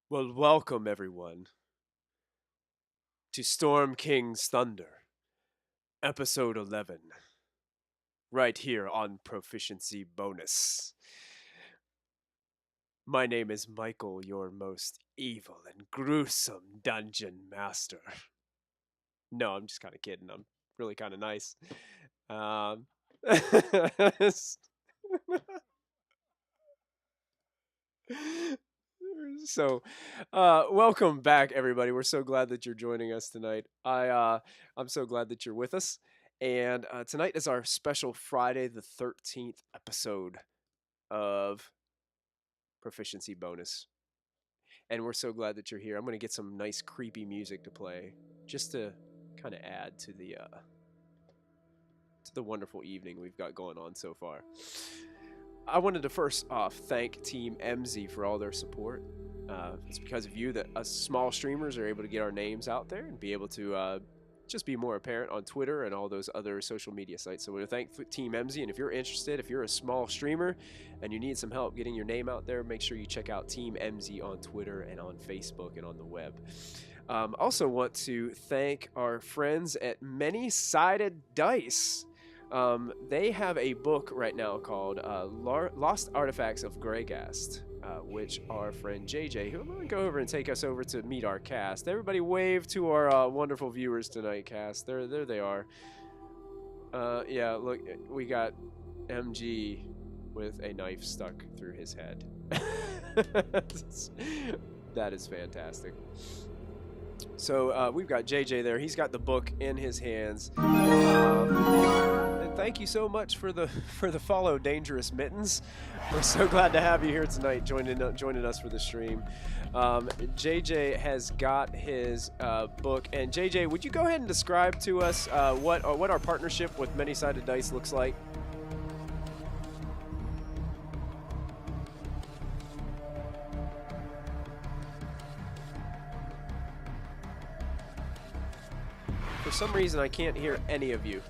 Well, welcome everyone to Storm King's Thunder, episode 11, right here on Proficiency Bonus. My name is Michael, your most evil and gruesome dungeon master. No, I'm just kind of kidding. I'm really kind of nice. Um, so, welcome back, everybody. We're so glad that you're joining us tonight. I'm so glad that you're with us. And tonight is our special Friday the 13th episode of Proficiency Bonus. And we're so glad that you're here. I'm going to get some nice creepy music to play just to kind of add to the wonderful evening we've got going on so far. I wanted to first off thank Team MZ for all their support. It's because of you that us small streamers are able to get our names out there and be able to just be more apparent on Twitter and all those other social media sites. So we want to thank Team MZ, and if you're interested, if you're a small streamer and you need some help getting your name out there, make sure you check out Team MZ on Twitter and on Facebook and on the web. Also want to thank our friends at Many-Sided Dice. They have a book right now called Lost Artifacts of Greygast, which our friend JJ, who I'm going to go over and take us over to meet our cast. Everybody wave to our wonderful viewers tonight, cast. There they are. Yeah, look, we got MG with a knife stuck through his head. That is fantastic. So we've got JJ there. He's got the book in his hands. And thank you so much for the follow, Dangerous Mittens. We're so glad to have you here tonight, joining us for the stream. JJ has got his book, and JJ, would you go ahead and describe to us what our partnership with Many-Sided Dice looks like? For some reason, I can't hear any of you.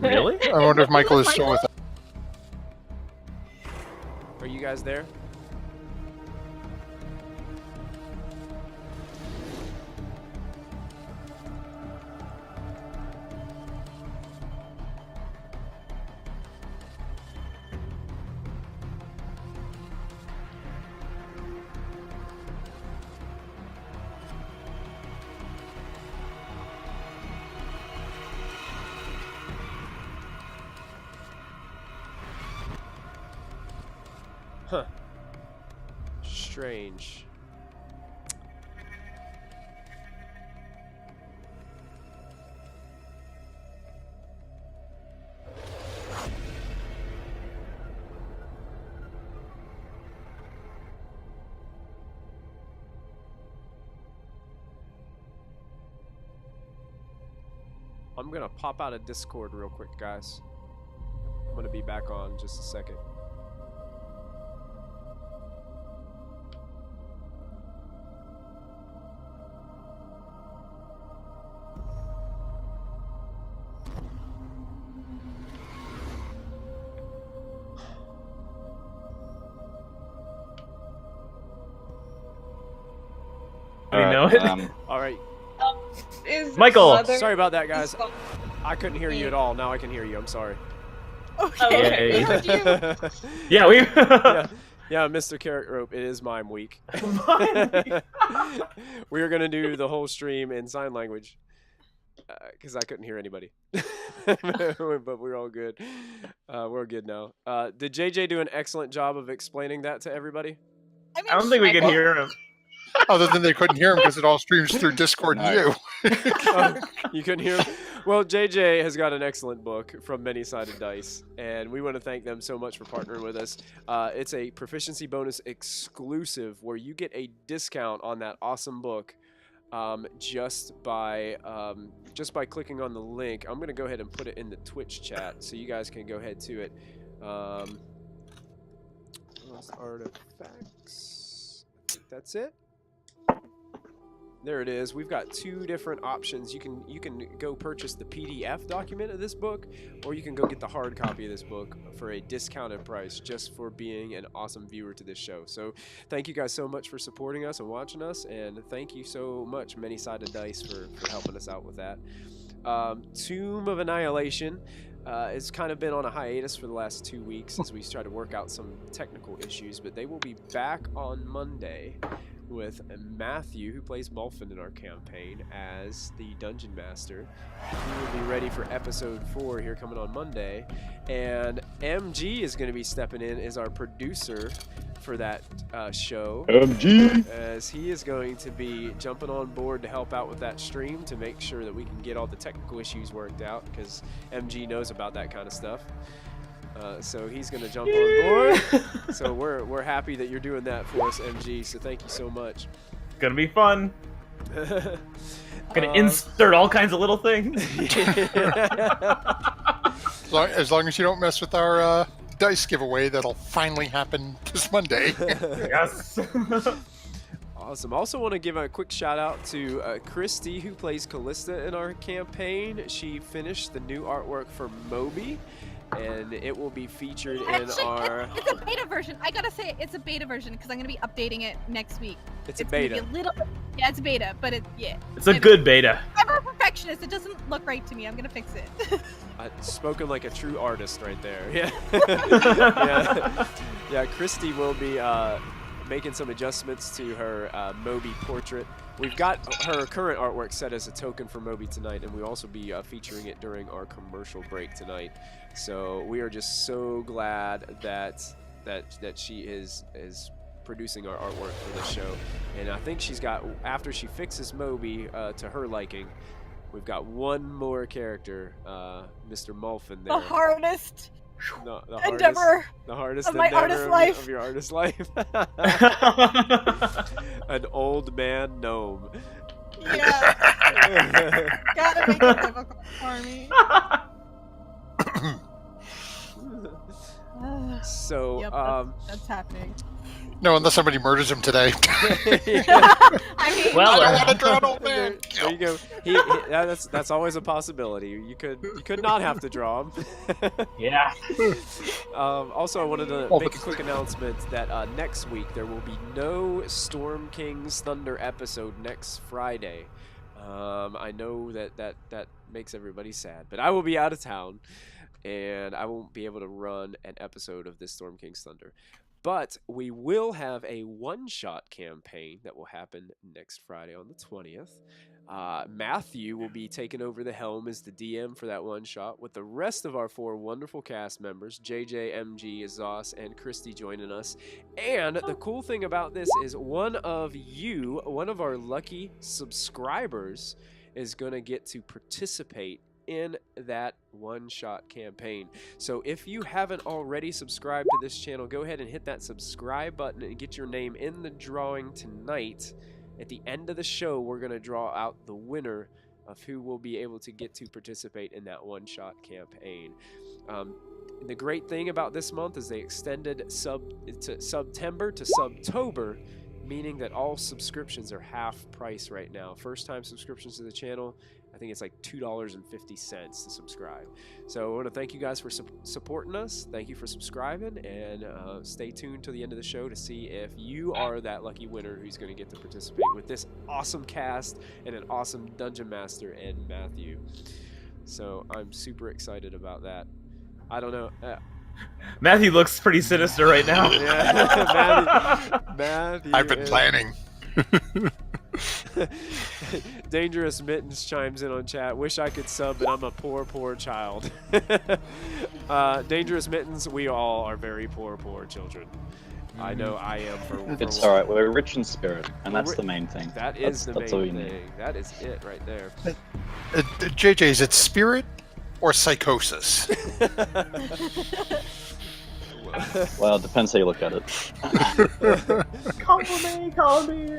Really? I wonder if Michael is still with us. Are you guys there? Huh. Strange. I'm gonna pop out of Discord real quick, guys. I'm gonna be back on in just a second. We know it. All right. Michael! Sorry about that, guys. I couldn't hear you at all. Now I can hear you. I'm sorry. Okay. Yeah, Yeah, we. yeah, Mr. Carrot Rope, it is mime week. We are gonna do the whole stream in sign language because I couldn't hear anybody. But we're all good. We're good now. Did JJ do an excellent job of explaining that to everybody? I don't think we could hear him. Other than they couldn't hear him because it all streams through Discord and you. Oh, you couldn't hear him? Well, JJ has got an excellent book from Many-Sided Dice, and we want to thank them so much for partnering with us. It's a Proficiency Bonus exclusive where you get a discount on that awesome book just by clicking on the link. I'm going to go ahead and put it in the Twitch chat so you guys can go ahead to it. Lost artifacts. I think that's it. There it is. We've got 2 different options. You can go purchase the PDF document of this book, or you can go get the hard copy of this book for a discounted price just for being an awesome viewer to this show. So thank you guys so much for supporting us and watching us, and thank you so much, Many Sided Dice, for helping us out with that. Tomb of Annihilation has kind of been on a hiatus for the last 2 weeks as we try to work out some technical issues, but they will be back on Monday with Matthew, who plays Mulfin in our campaign, as the Dungeon Master. He will be ready for episode 4 here coming on Monday. And MG is going to be stepping in as our producer for that show. MG! As he is going to be jumping on board to help out with that stream to make sure that we can get all the technical issues worked out, because MG knows about that kind of stuff. So he's going to jump on board. So we're happy that you're doing that for us, MG. So thank you so much. It's gonna be fun. Gonna insert all kinds of little things. As long as you don't mess with our dice giveaway, that'll finally happen this Monday. Yes. Awesome. Also want to give a quick shout out to Christy, who plays Callista in our campaign. She finished the new artwork for Moby, and it will be featured in our... It's a beta version. I gotta say, it's a beta version because I'm gonna be updating it next week. It's a beta. Gonna be a little... Yeah, it's a beta, but it's a good beta. I'm a perfectionist. It doesn't look right to me. I'm gonna fix it. Spoken like a true artist right there. Yeah. Yeah, Christy will be making some adjustments to her Moby portrait. We've got her current artwork set as a token for Moby tonight, and we'll also be featuring it during our commercial break tonight. So we are just so glad that she is producing our artwork for this show. And I think she's got, after she fixes Moby to her liking, we've got one more character, Mr. Mulfin there. The hardest endeavor of my artist life. Of your artist life. An old man gnome. Yeah. Gotta make it difficult for me. So, yep, that's happening. No, unless somebody murders him today. I mean, well, I don't want to drown old man. There you go. That's always a possibility. You could not have to draw him. Yeah. Also, I wanted to make a quick announcement that next week there will be no Storm King's Thunder episode next Friday. I know that makes everybody sad, but I will be out of town, and I won't be able to run an episode of this Storm King's Thunder. But we will have a one-shot campaign that will happen next Friday on the 20th. Matthew will be taking over the helm as the DM for that one-shot, with the rest of our 4 wonderful cast members, JJ, MG, Azos, and Christy joining us. And the cool thing about this is one of our lucky subscribers, is going to get to participate in that one-shot campaign. So if you haven't already subscribed to this channel, go ahead and hit that subscribe button and get your name in the drawing tonight. At the end of the show, we're going to draw out the winner of who will be able to get to participate in that one-shot campaign. The great thing about this month is they extended September to Subtober, meaning that all subscriptions are half price right now. First-time subscriptions to the channel, I think it's like $2.50 to subscribe. So I want to thank you guys for supporting us. Thank you for subscribing, and stay tuned to the end of the show to see if you are that lucky winner who's going to get to participate with this awesome cast and an awesome Dungeon Master and Matthew. So I'm super excited about that. I don't know. Matthew looks pretty sinister right now. Yeah, Matthew I've been planning. Dangerous Mittens chimes in on chat. Wish I could sub, but I'm a poor child. Dangerous Mittens, we all are very poor children. I know I am for It's alright, we're rich in spirit, and that's the main thing. That is the that's all main you thing. need. That is it right there. JJ, is it spirit or psychosis? Well, it depends how you look at it. Call me.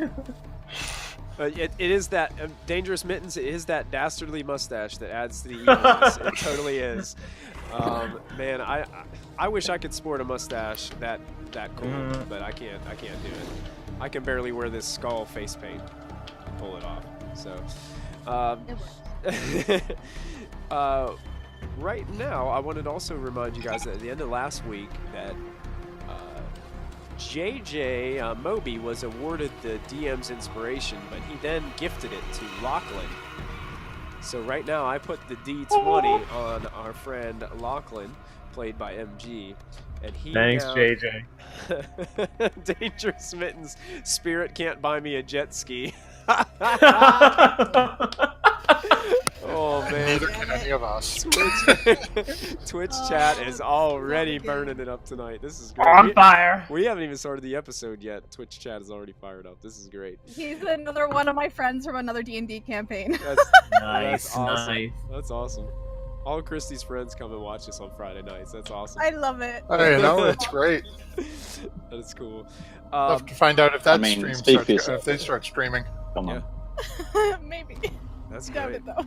It is that Dangerous Mittens. It is that dastardly mustache that adds to the evilness. It totally is. Man, I wish I could sport a mustache that cool, but I can't do it. I can barely wear this skull face paint to pull it off. So, It works. right now, I wanted to also remind you guys that at the end of last week that JJ Moby was awarded the DM's inspiration, but he then gifted it to Lachlan. So right now, I put the D20 on our friend Lachlan, played by MG, and he Thanks, now... JJ. Dangerous Mittens, spirit can't buy me a jet ski. Oh man. Neither can any of us. Twitch chat is already burning it up tonight. This is great. On fire. We haven't even started the episode yet. Twitch chat is already fired up. This is great. He's another one of my friends from another D&D campaign. That's Nice, awesome. nice. That's awesome. All of Christy's friends come and watch us on Friday nights. That's awesome. I love it. I know, it's great. That is cool. I'll have to find out if that speak stream for yourself. starts, if they start streaming. Come on. Maybe. That's Doubt great. it though.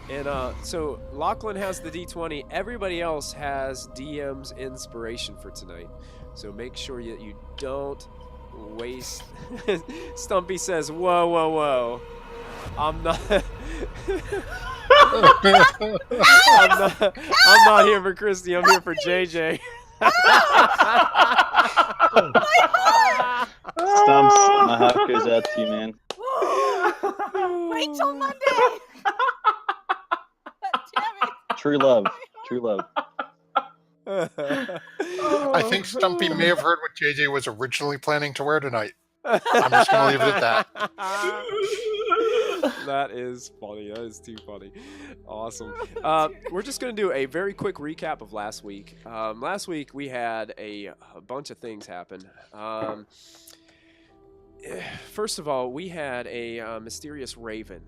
And so Lachlan has the D20. Everybody else has DM's inspiration for tonight. So make sure that you don't waste. Stumpy says, "Whoa, whoa, whoa! I'm not. I'm not here for Christy. I'm here for JJ." Stumps, my heart goes out to you, man. Wait till Monday. Damn it. True love. True love. I think Stumpy may have heard what JJ was originally planning to wear tonight. I'm just going to leave it at that. That is funny. That is too funny. Awesome. We're just going to do a very quick recap of last week. Last week we had a bunch of things happen. First of all, we had a mysterious raven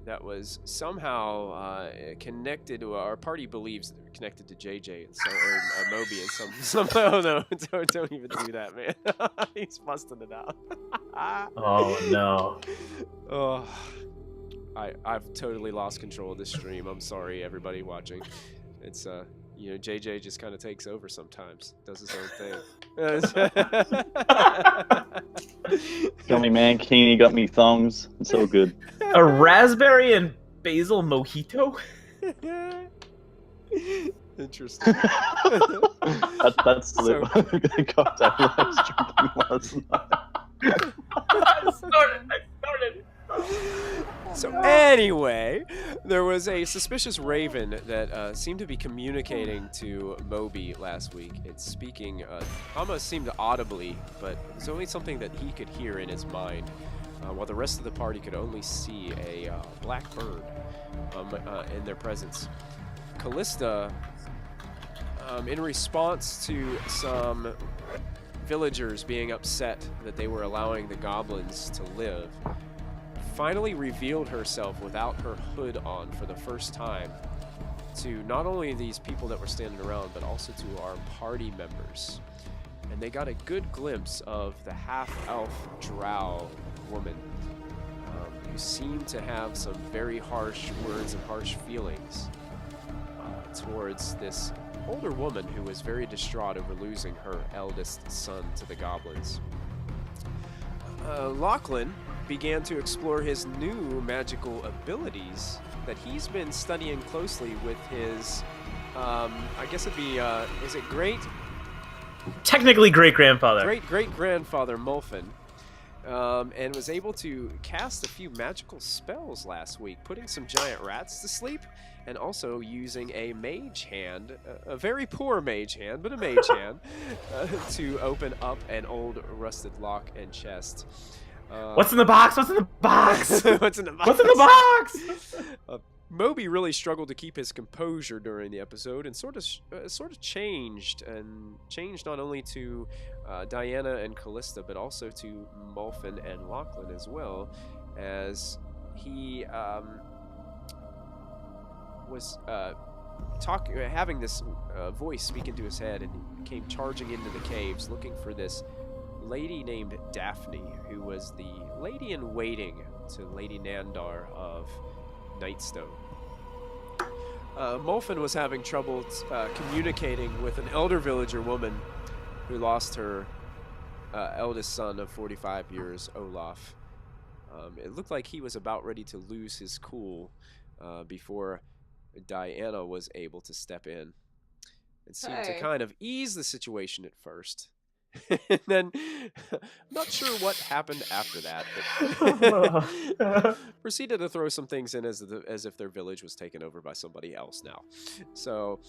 that was somehow connected to our party believes connected to JJ and or Moby and some oh no, don't even do that, man. He's busting it out. Oh no. Oh, I've totally lost control of this stream. I'm sorry, everybody watching. It's JJ just kind of takes over sometimes, does his own thing. Got me mankini, got me thumbs. It's so good. A raspberry and basil mojito? Interesting. That's So- the cocktail I was drinking last night. I started. So anyway, there was a suspicious raven that seemed to be communicating to Moby last week. It's speaking, almost seemed audibly, but it was only something that he could hear in his mind, while the rest of the party could only see a black bird in their presence. Callista, in response to some villagers being upset that they were allowing the goblins to live, finally revealed herself without her hood on for the first time to not only these people that were standing around, but also to our party members. And they got a good glimpse of the half-elf drow woman, who seemed to have some very harsh words and harsh feelings towards this older woman who was very distraught over losing her eldest son to the goblins. Lachlan began to explore his new magical abilities that he's been studying closely with his, I guess it'd be, is it Technically great-grandfather. great-great-grandfather Mulfin, and was able to cast a few magical spells last week, putting some giant rats to sleep, and also using a mage hand, a very poor mage hand, but a mage hand, to open up an old rusted lock and chest. What's in the box? What's in the box? What's in the box? What's in the box? Moby really struggled to keep his composure during the episode, and sort of changed not only to Diana and Callista, but also to Mulfin and Lachlan as well, as he was having this voice speak into his head, and he came charging into the caves looking for this lady named Daphne, who was the lady in waiting to Lady Nandar of Nightstone. Mulfin was having trouble communicating with an elder villager woman who lost her eldest son of 45 years, Olaf. It looked like he was about ready to lose his cool before Diana was able to step in and seemed to kind of ease the situation at first. And then, I'm not sure what happened after that, but proceeded to throw some things in as if their village was taken over by somebody else now. So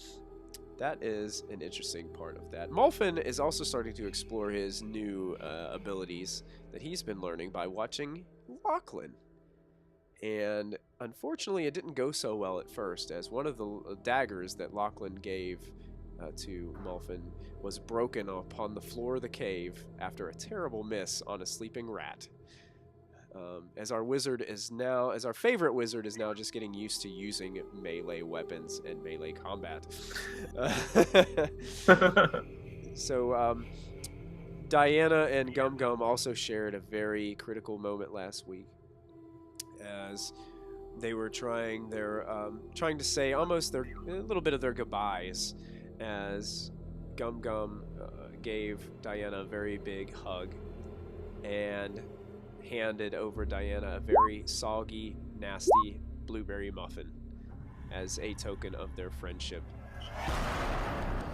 that is an interesting part of that. Mulfin is also starting to explore his new abilities that he's been learning by watching Lachlan. And unfortunately, it didn't go so well at first, as one of the daggers that Lachlan gave to Mulfin was broken upon the floor of the cave after a terrible miss on a sleeping rat. As our favorite wizard is now just getting used to using melee weapons and melee combat. So Diana and Gum Gum also shared a very critical moment last week, as they were trying to say a little bit of their goodbyes, as Gum Gum gave Diana a very big hug and handed over Diana a very soggy, nasty blueberry muffin as a token of their friendship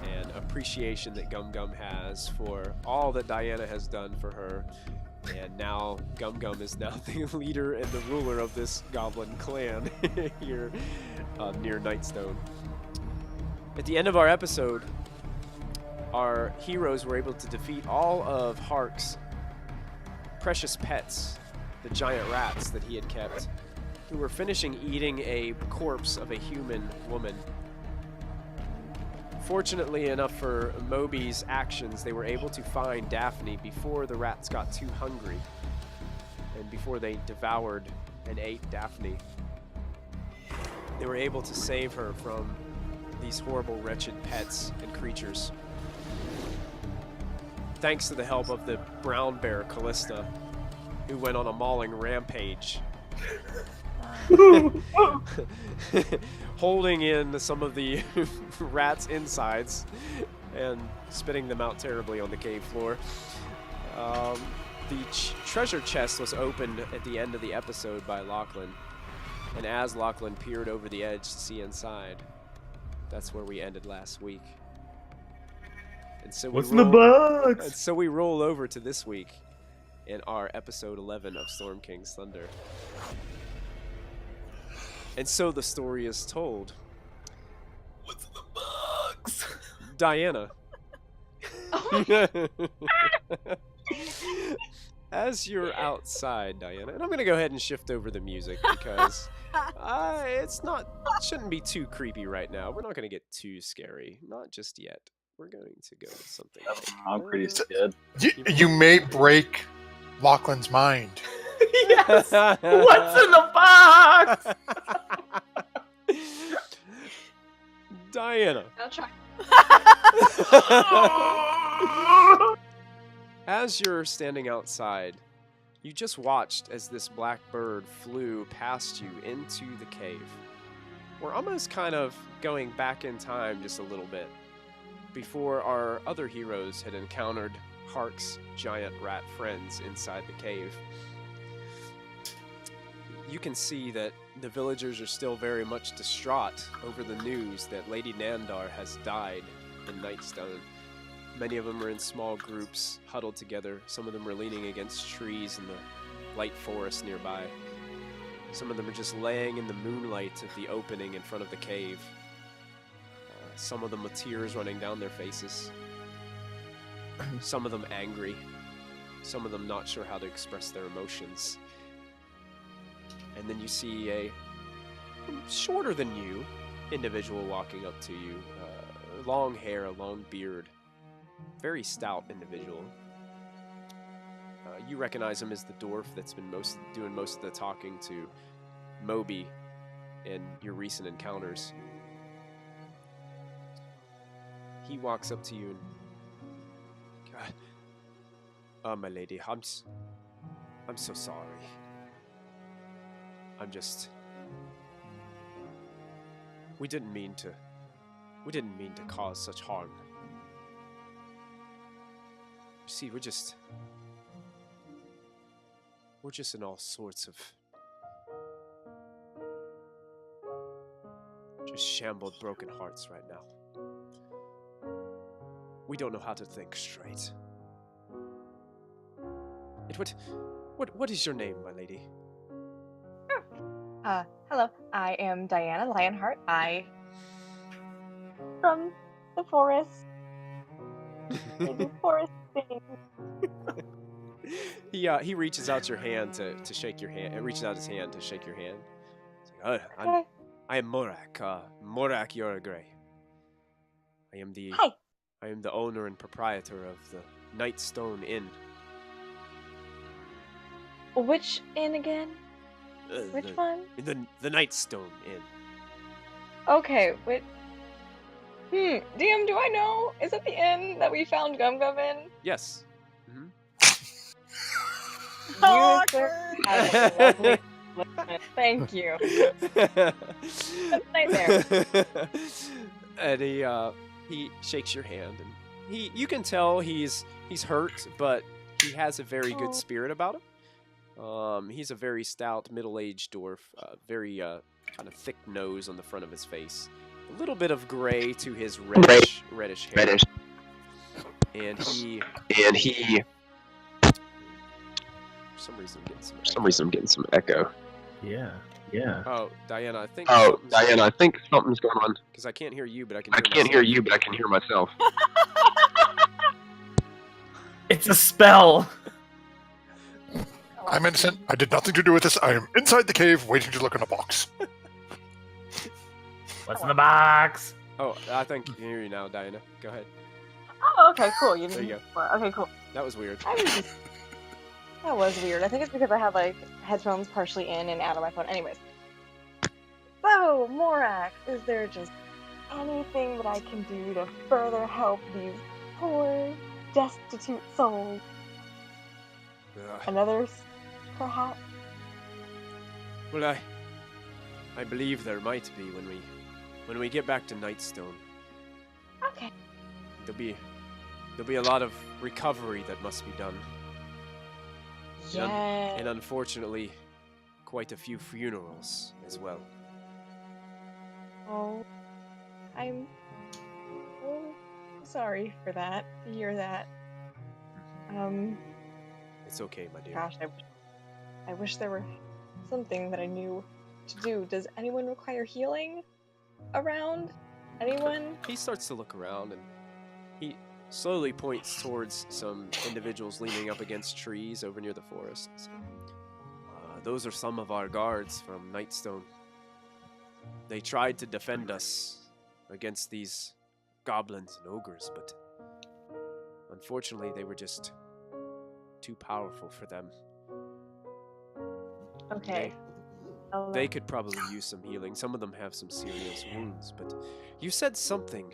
and appreciation that Gum Gum has for all that Diana has done for her. And now Gum Gum is now the leader and the ruler of this goblin clan here near Nightstone. At the end of our episode, our heroes were able to defeat all of Hark's precious pets, the giant rats that he had kept, who were finishing eating a corpse of a human woman. Fortunately enough for Moby's actions, they were able to find Daphne before the rats got too hungry and before they devoured and ate Daphne. They were able to save her from these horrible, wretched pets and creatures, thanks to the help of the brown bear Callista, who went on a mauling rampage, holding in some of the rats' insides and spitting them out terribly on the cave floor. The treasure chest was opened at the end of the episode by Lachlan, and as Lachlan peered over the edge to see inside, that's where we ended last week. And so What's in the box? And so we roll over to this week in our episode 11 of Storm King's Thunder. And so the story is told. What's in the box? Diana. As you're outside, Diana, and I'm gonna go ahead and shift over the music because shouldn't be too creepy right now. We're not gonna get too scary, not just yet. We're going to go with something. I'm pretty scared. You may break Lachlan's mind. Yes! What's in the box? Diana. I'll try. As you're standing outside, you just watched as this black bird flew past you into the cave. We're almost kind of going back in time just a little bit, before our other heroes had encountered Hark's giant rat friends inside the cave. You can see that the villagers are still very much distraught over the news that Lady Nandar has died in Nightstone. Many of them are in small groups, huddled together. Some of them are leaning against trees in the light forest nearby. Some of them are just laying in the moonlight of the opening in front of the cave. Some of them with tears running down their faces. Some of them angry. Some of them not sure how to express their emotions. And then you see a shorter than you individual walking up to you. Long hair, a long beard. Very stout individual. You recognize him as the dwarf that's been doing most of the talking to Moby in your recent encounters. He walks up to you and, my lady, I'm so sorry. I'm just... We didn't mean to cause such harm. You see, we're just in all sorts of just shambled, broken hearts right now. We don't know how to think straight. What is your name, my lady? Hello. I am Diana Lionheart. From the forest. I do forest things. He reaches out your hand to shake your hand. Reaches out his hand to shake your hand. He's like, Okay. I am Morak. Morak Yoragray. Hi. I am the owner and proprietor of the Nightstone Inn. Which inn again? Which one? The Nightstone Inn. Okay, wait. DM, do I know? Is it the inn that we found Gum Gum in? Yes. Mm-hmm. You, sir, have a lovely listener. Thank you. That's right there. And he shakes your hand, and you can tell he's hurt, but he has a very good spirit about him. He's a very stout, middle-aged dwarf, very kind of thick nose on the front of his face, a little bit of gray to his reddish hair, and he. For some reason, I'm getting some echo. Yeah. Oh, Diana, I think. Something's going on. Because I can't hear you, but I can. I can't hear you, but I can hear myself. It's a spell. I'm innocent. I did nothing to do with this. I am inside the cave, waiting to look in a box. What's in the box? Oh, I think I can hear you now, Diana. Go ahead. Oh, okay, cool. There you go. Okay, cool. That was weird. That was weird. I think it's because I had like headphones partially in and out of my phone. Anyways. So, Morak, is there just anything that I can do to further help these poor, destitute souls? Another, perhaps? Well, I believe there might be when we get back to Nightstone. Okay. There'll be a lot of recovery that must be done. Yeah. And unfortunately, quite a few funerals as well. Oh, I'm sorry for that. To hear that. It's okay, my dear. Gosh, I wish there were something that I knew to do. Does anyone require healing around? Anyone? He starts to look around, and he slowly points towards some individuals leaning up against trees over near the forest. Those are some of our guards from Nightstone. They tried to defend us against these goblins and ogres, but unfortunately they were just too powerful for them. Okay. They could probably use some healing. Some of them have some serious wounds, but you said something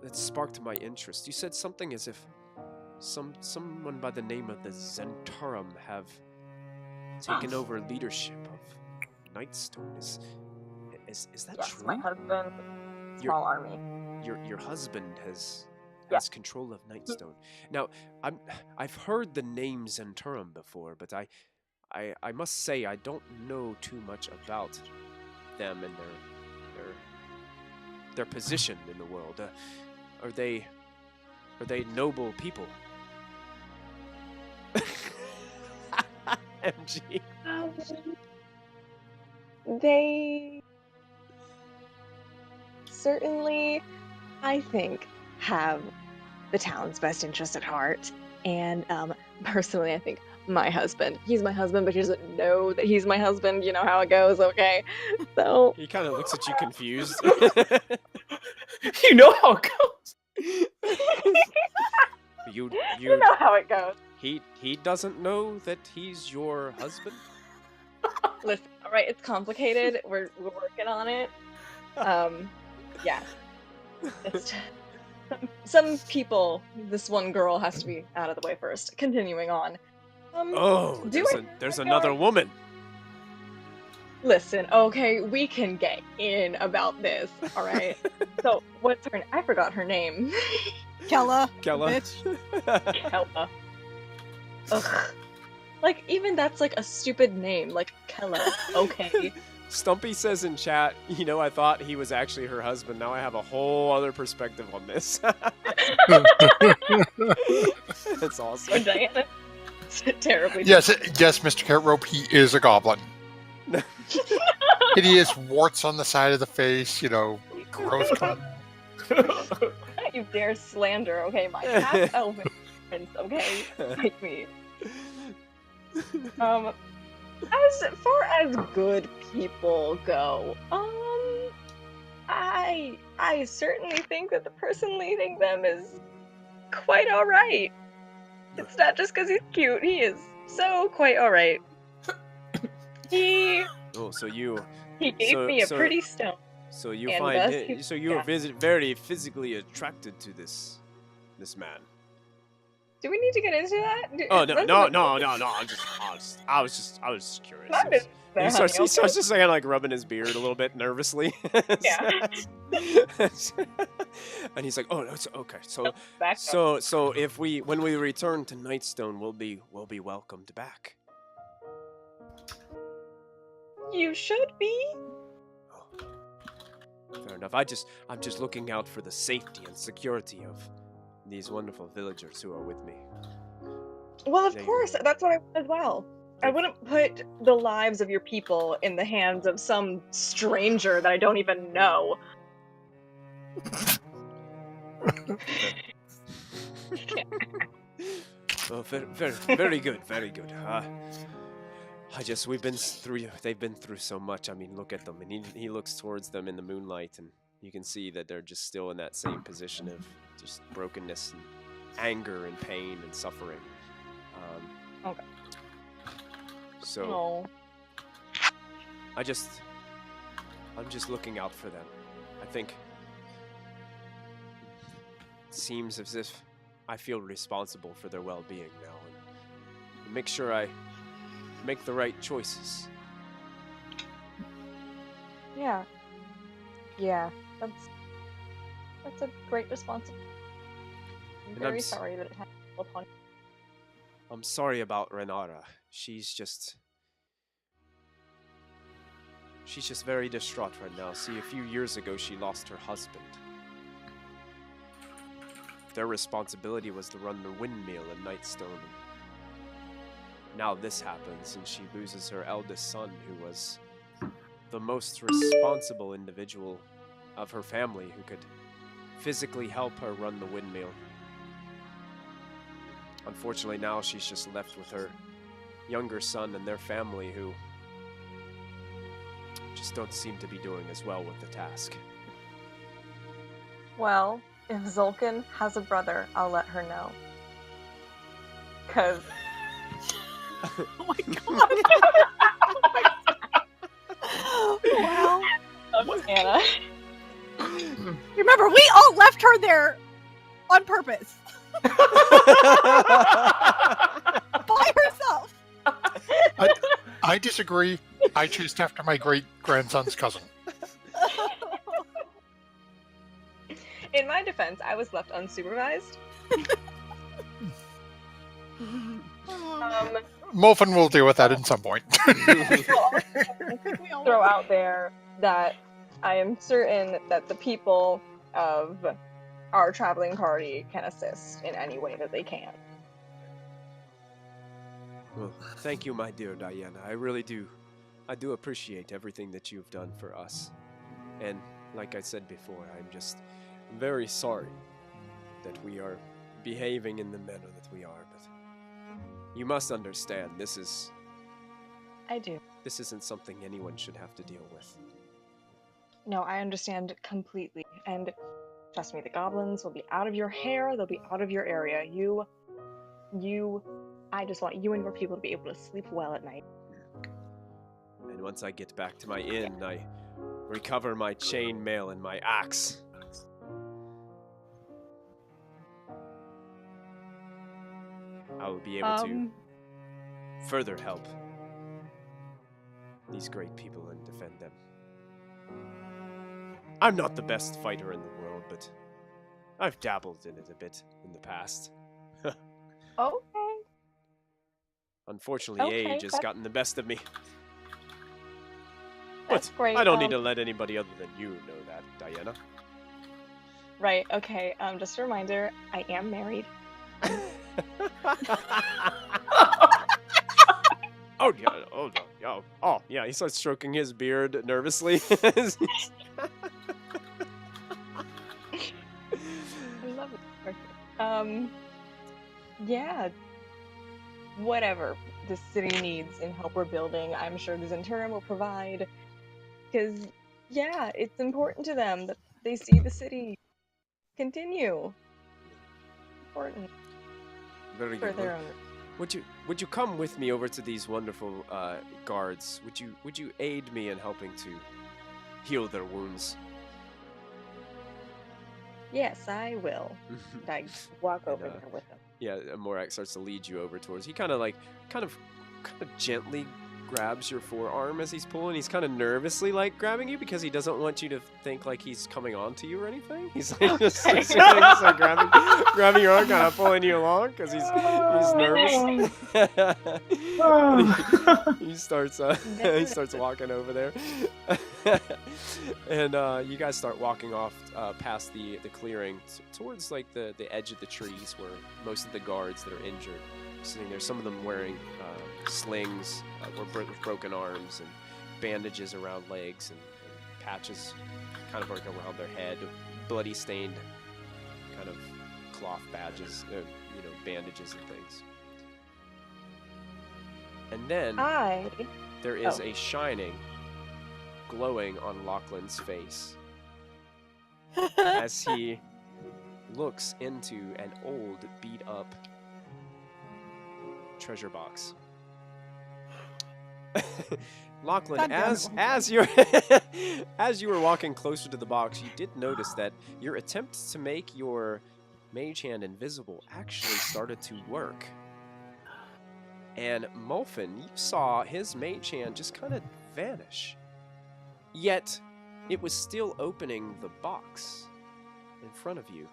that sparked my interest. You said something as if someone by the name of the Zhentarim have taken over leadership of Nightstone. Is that yes, true? My husband, small army. Your husband has Yeah. control of Nightstone. Now, I've heard the name Zhentarim before, but I must say I don't know too much about them and their position in the world. Are they noble people? MG. They certainly, I think, have the town's best interest at heart. And personally, I think my husband, he's my husband, but he doesn't know that he's my husband. You know how it goes, okay? So He kind of looks at you confused. You know how it goes. you you know how it goes. He doesn't know that he's your husband? Listen, all right, it's complicated. We're working on it. Yeah. It's some people, this one girl has to be out of the way first. Continuing on. Oh, there's another woman. Listen, okay, we can get in about this, alright? So, what's her name? I forgot her name. Kella. Kella. Bitch. Kella. Ugh. Like, even that's like a stupid name, like Kella. Okay. Stumpy says in chat, I thought he was actually her husband. Now I have a whole other perspective on this. That's awesome. Oh, Diana. Terribly. Yes, Mr. Carrot Rope, he is a goblin. Hideous warts on the side of the face, growth cut. Don't you dare slander, okay? My half elven friends, okay? Like me. As far as good people go, I certainly think that the person leading them is quite alright. It's not just because he's cute, he is so quite alright. He gave me a pretty stone. So you And find thus it, he- so you are very physically attracted to this man. Do we need to get into that? Oh no! I was just curious. My business there, He starts honey, okay? just like rubbing his beard a little bit nervously. Yeah. And he's like, "Oh, it's okay. So Back so when we return to Nightstone, we'll be welcomed back." You should be. Fair enough. I'm just looking out for the safety and security of these wonderful villagers who are with me. Well, of Thank course, that's what I want as well. I wouldn't put the lives of your people in the hands of some stranger that I don't even know. Oh, very good, very good. They've been through so much. I mean, look at them, and he looks towards them in the moonlight, and you can see that they're just still in that same position of just brokenness and anger and pain and suffering. Okay. So Oh. I'm just looking out for them. I think it seems as if I feel responsible for their well-being now, and make sure I make the right choices. Yeah. That's a great responsibility. I'm And very sorry that it happened upon you. I'm sorry about Renata. She's just very distraught right now. See, a few years ago she lost her husband. Their responsibility was to run the windmill in Nightstone. Now this happens, and she loses her eldest son, who was the most responsible individual of her family who could physically help her run the windmill. Unfortunately, now she's just left with her younger son and their family, who just don't seem to be doing as well with the task. Well, if Zulkin has a brother, I'll let her know. 'Cause Oh my god. Well, Anna. remember, we all left her there on purpose. By herself. I disagree. I chased after my great-grandson's cousin. In my defense, I was left unsupervised. Molfin will deal with that at some point. Throw out there that I am certain that the people of our traveling party can assist in any way that they can. Well, thank you, my dear Diana. I really do. I do appreciate everything that you've done for us. And like I said before, I'm just very sorry that we are behaving in the manner that we are, but you must understand, I do. this isn't something anyone should have to deal with. No, I understand completely. And trust me, the goblins will be out of your hair, they'll be out of your area. I just want you and your people to be able to sleep well at night. And once I get back to my inn, I recover my chain mail and my axe. I will be able to further help these great people and defend them. I'm not the best fighter in the world, but I've dabbled in it a bit in the past. Okay. Unfortunately, Okay, age has that's- gotten the best of me. That's But great. I don't need to let anybody other than you know that, Diana. Right. Okay. Just a reminder. I am married. Oh yeah, oh no, yeah, oh yeah. He starts stroking his beard nervously. I love it. Perfect. Yeah. Whatever the city needs and help we're building, I'm sure the Zhentarim will provide. Because, yeah, it's important to them that they see the city continue. Important Very for good. their Well, own. would you come with me over to these wonderful guards? Would you aid me in helping to heal their wounds? Yes, I will. I walk And, over there with them. Yeah, Morak starts to lead you over towards. He kind of gently grabs your forearm as he's pulling. He's kind of nervously like grabbing you because he doesn't want you to think like he's coming on to you or anything. He's like just like grabbing your arm, kind of pulling you along because he's nervous. he starts walking over there, and you guys start walking off past the clearing towards like the edge of the trees where most of the guards that are injured are sitting there. Some of them wearing slings with broken arms and bandages around legs and patches kind of like around their head, bloody stained kind of cloth badges, bandages and things. And then there is a shining, glowing on Lachlan's face as he looks into an old, beat-up treasure box. Lachlan, as you were walking closer to the box, you did notice that your attempt to make your mage hand invisible actually started to work. And Mulfin, you saw his mage hand just kind of vanish. Yet, it was still opening the box in front of you.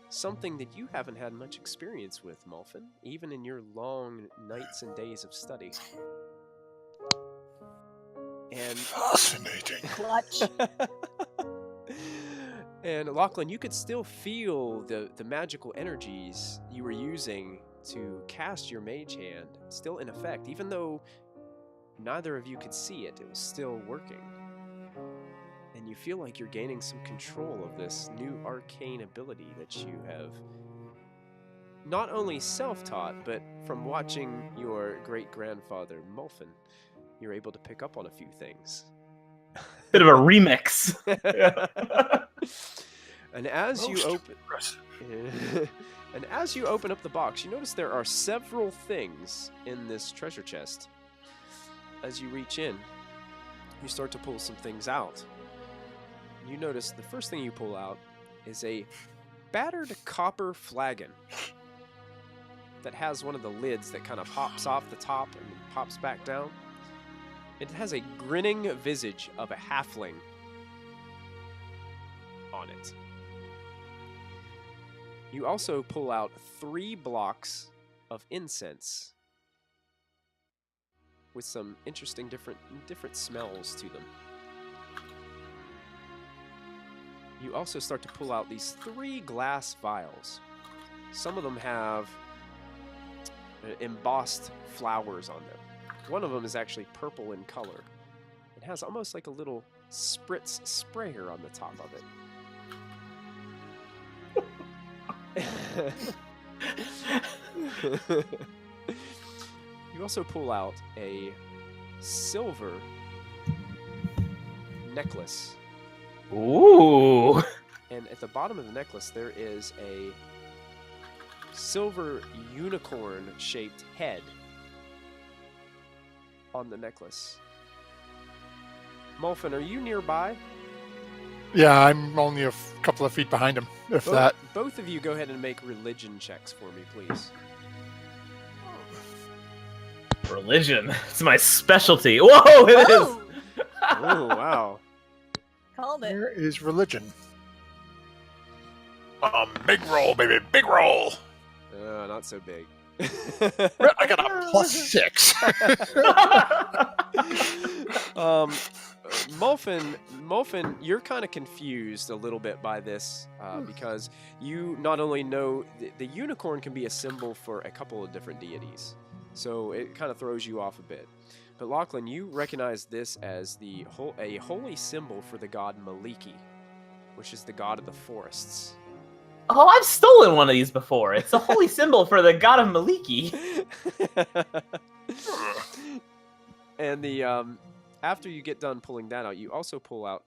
Something that you haven't had much experience with, Mulfin, even in your long nights and days of study. And fascinating. Clutch. And Lachlan, you could still feel the magical energies you were using to cast your mage hand still in effect, even though neither of you could see it. It was still working. And you feel like you're gaining some control of this new arcane ability that you have not only self-taught, but from watching your great-grandfather, Mulfin, you're able to pick up on a few things. Bit of a remix. And as you open up the box, you notice there are several things in this treasure chest. As you reach in, you start to pull some things out. You notice the first thing you pull out is a battered copper flagon that has one of the lids that kind of pops off the top and pops back down. It has a grinning visage of a halfling on it. You also pull out 3 blocks of incense with some interesting different smells to them. You also start to pull out these 3 glass vials. Some of them have embossed flowers on them. One of them is actually purple in color. It has almost like a little spritz sprayer on the top of it. You also pull out a silver necklace. Ooh. And at the bottom of the necklace, there is a silver unicorn-shaped head on the necklace. Mulfin, are you nearby? Yeah, I'm only a couple of feet behind him, if that. Both of you go ahead and make religion checks for me, please. Religion. It's my specialty. Whoa, it is. Oh, Oh, wow. called it. Where is religion? Big roll, baby, big roll. Not so big. I got a +6. Mulfin, you're kind of confused a little bit by this because you not only know the unicorn can be a symbol for a couple of different deities, so it kind of throws you off a bit. But Lachlan, you recognize this as a holy symbol for the god Maliki, which is the god of the forests. Oh, I've stolen one of these before. It's a holy symbol for the god of Maliki. And the after you get done pulling that out, you also pull out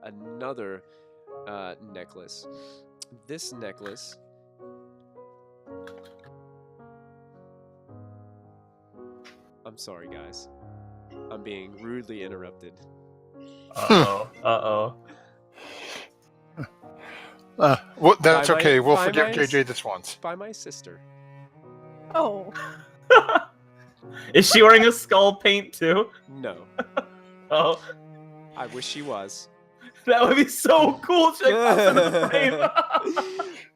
another necklace. This necklace I'm sorry, guys. I'm being rudely interrupted. Uh-oh. Well, that's By my- okay. We'll by forget my- JJ this once. By my sister. Oh. Is she wearing a skull paint too? No. Oh, I wish she was. that would be so cool. Check out the frame.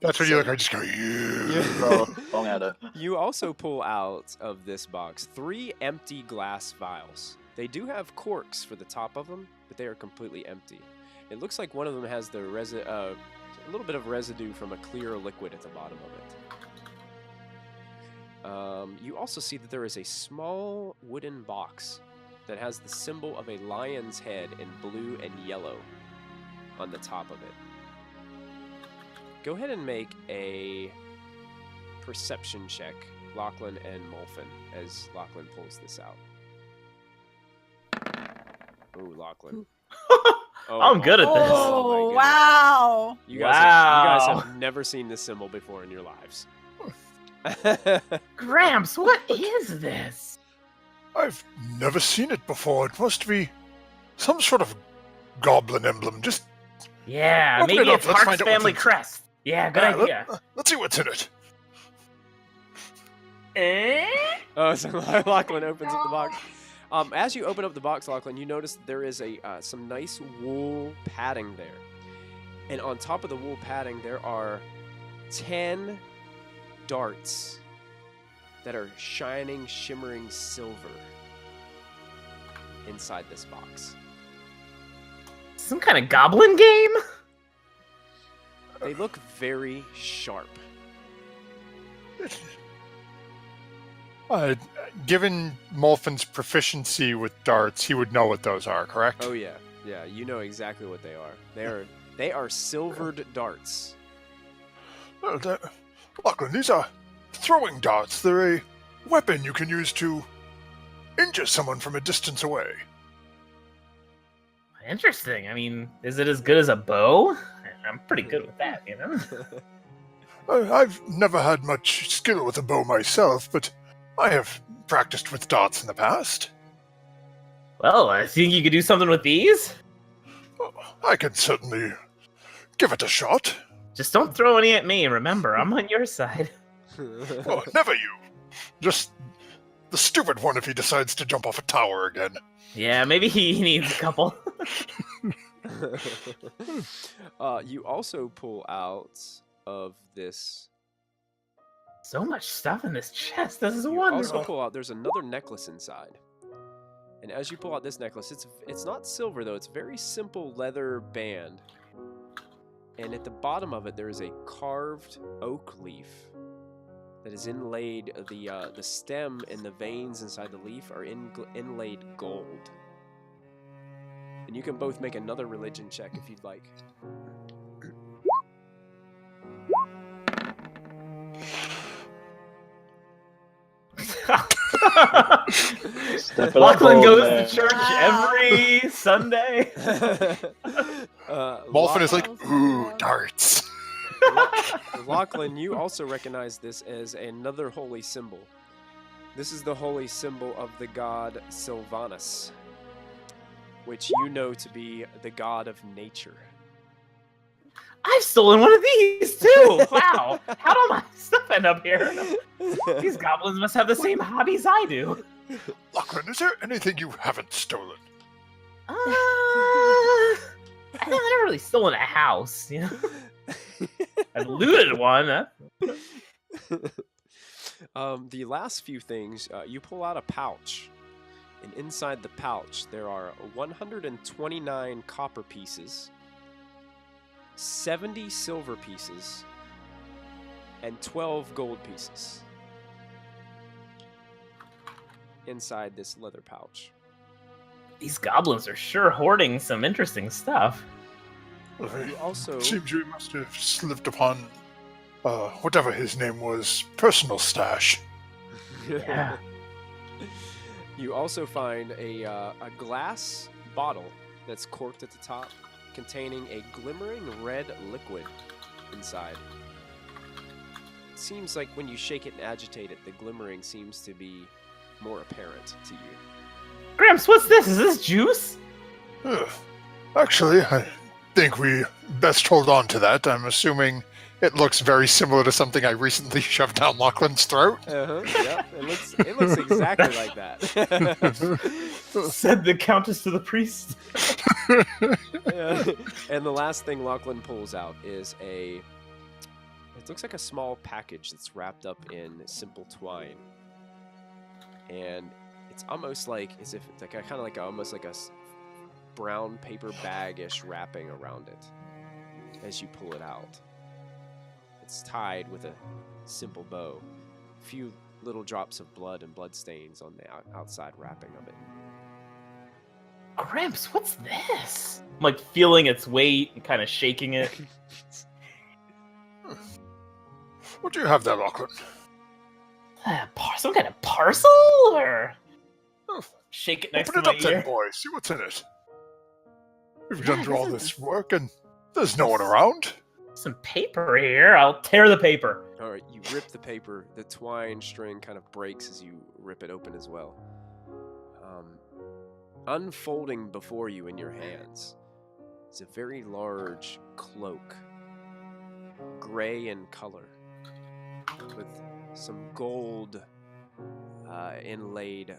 That's when you look. I just go, yeah. Throw a song at it. You also pull out of this box 3 empty glass vials. They do have corks for the top of them, but they are completely empty. It looks like one of them has the a little bit of residue from a clear liquid at the bottom of it. You also see that there is a small wooden box that has the symbol of a lion's head in blue and yellow on the top of it. Go ahead and make a perception check, Lachlan and Mulfin, as Lachlan pulls this out. Ooh, Lachlan. Oh, I'm good at this. Oh, my goodness. wow. You guys Wow. have never seen this symbol before in your lives. Gramps, what is this? I've never seen it before. It must be some sort of goblin emblem. Just Yeah, Open maybe it up, it's let's Hark's find out what's family in it. crest. Yeah, good idea. Let's see what's in it. Eh? Oh, so Lachlan opens up the box. As you open up the box, Lachlan, you notice there is some nice wool padding there. And on top of the wool padding, there are 10 darts that are shining, shimmering silver inside this box. Some kind of goblin game? They look very sharp. Given Mulfin's proficiency with darts, he would know what those are, correct? Oh yeah, yeah, you know exactly what they are. They are silvered darts. Lachlan, these are throwing darts. They're a weapon you can use to injure someone from a distance away. Interesting. I mean, is it as good as a bow? I'm pretty good with that, you know? I've never had much skill with a bow myself, but I have practiced with darts in the past. Well, I think you could do something with these. I can certainly give it a shot. Just don't throw any at me, remember, I'm on your side. Oh, never you. Just the stupid one if he decides to jump off a tower again. Yeah, maybe he needs a couple. You also pull out of this. So much stuff in this chest. This is You wonderful. also pull out. There's another necklace inside. And as you pull out this necklace, it's not silver though. It's a very simple leather band. And at the bottom of it, there is a carved oak leaf that is inlaid. The stem and the veins inside the leaf are inlaid gold. And you can both make another religion check if you'd like. Step it up, Lachlan old goes man. to church every Sunday. Mulfin is like, Lachlan. ooh, darts. Lachlan, you also recognize this as another holy symbol. This is the holy symbol of the god Sylvanus, which you know to be the god of nature. I've stolen one of these too. Wow, how did my stuff end up here? These goblins must have the same hobbies I do. Lachlan, is there anything you haven't stolen? I've never really stolen a house. You know, I've looted one. The last few things, you pull out a pouch, and inside the pouch there are 129 copper pieces, 70 silver pieces, and 12 gold pieces inside this leather pouch. These goblins are sure hoarding some interesting stuff. You also Seems you must have slipped upon, whatever his name was, personal stash. Yeah. You also find a glass bottle that's corked at the top, containing a glimmering red liquid inside. It seems like when you shake it and agitate it, the glimmering seems to be more apparent to you. Gramps, what's this? Is this juice? Actually, I think we best hold on to that. I'm assuming it looks very similar to something I recently shoved down Lachlan's throat. Yep, it looks exactly like that. Said the countess to the priest. And the last thing Lachlan pulls out is it looks like a small package that's wrapped up in simple twine. And it's almost like as if it's like kind of like almost like a brown paper bag-ish wrapping around it as you pull it out. It's tied with a simple bow. A few little drops of blood and blood stains on the outside wrapping of it. Gramps, what's this? I'm like feeling its weight and kind of shaking it. What do you have there, Lachlan? Some kind of parcel? Or shake it next Open to it my up then, ear? boy. See what's in it. We've Yeah, done through all this this work, and there's no one around. Some paper here. I'll tear the paper. All right, you rip the paper. The twine string kind of breaks as you rip it open as well. Unfolding before you in your hands is a very large cloak, gray in color, with some gold inlaid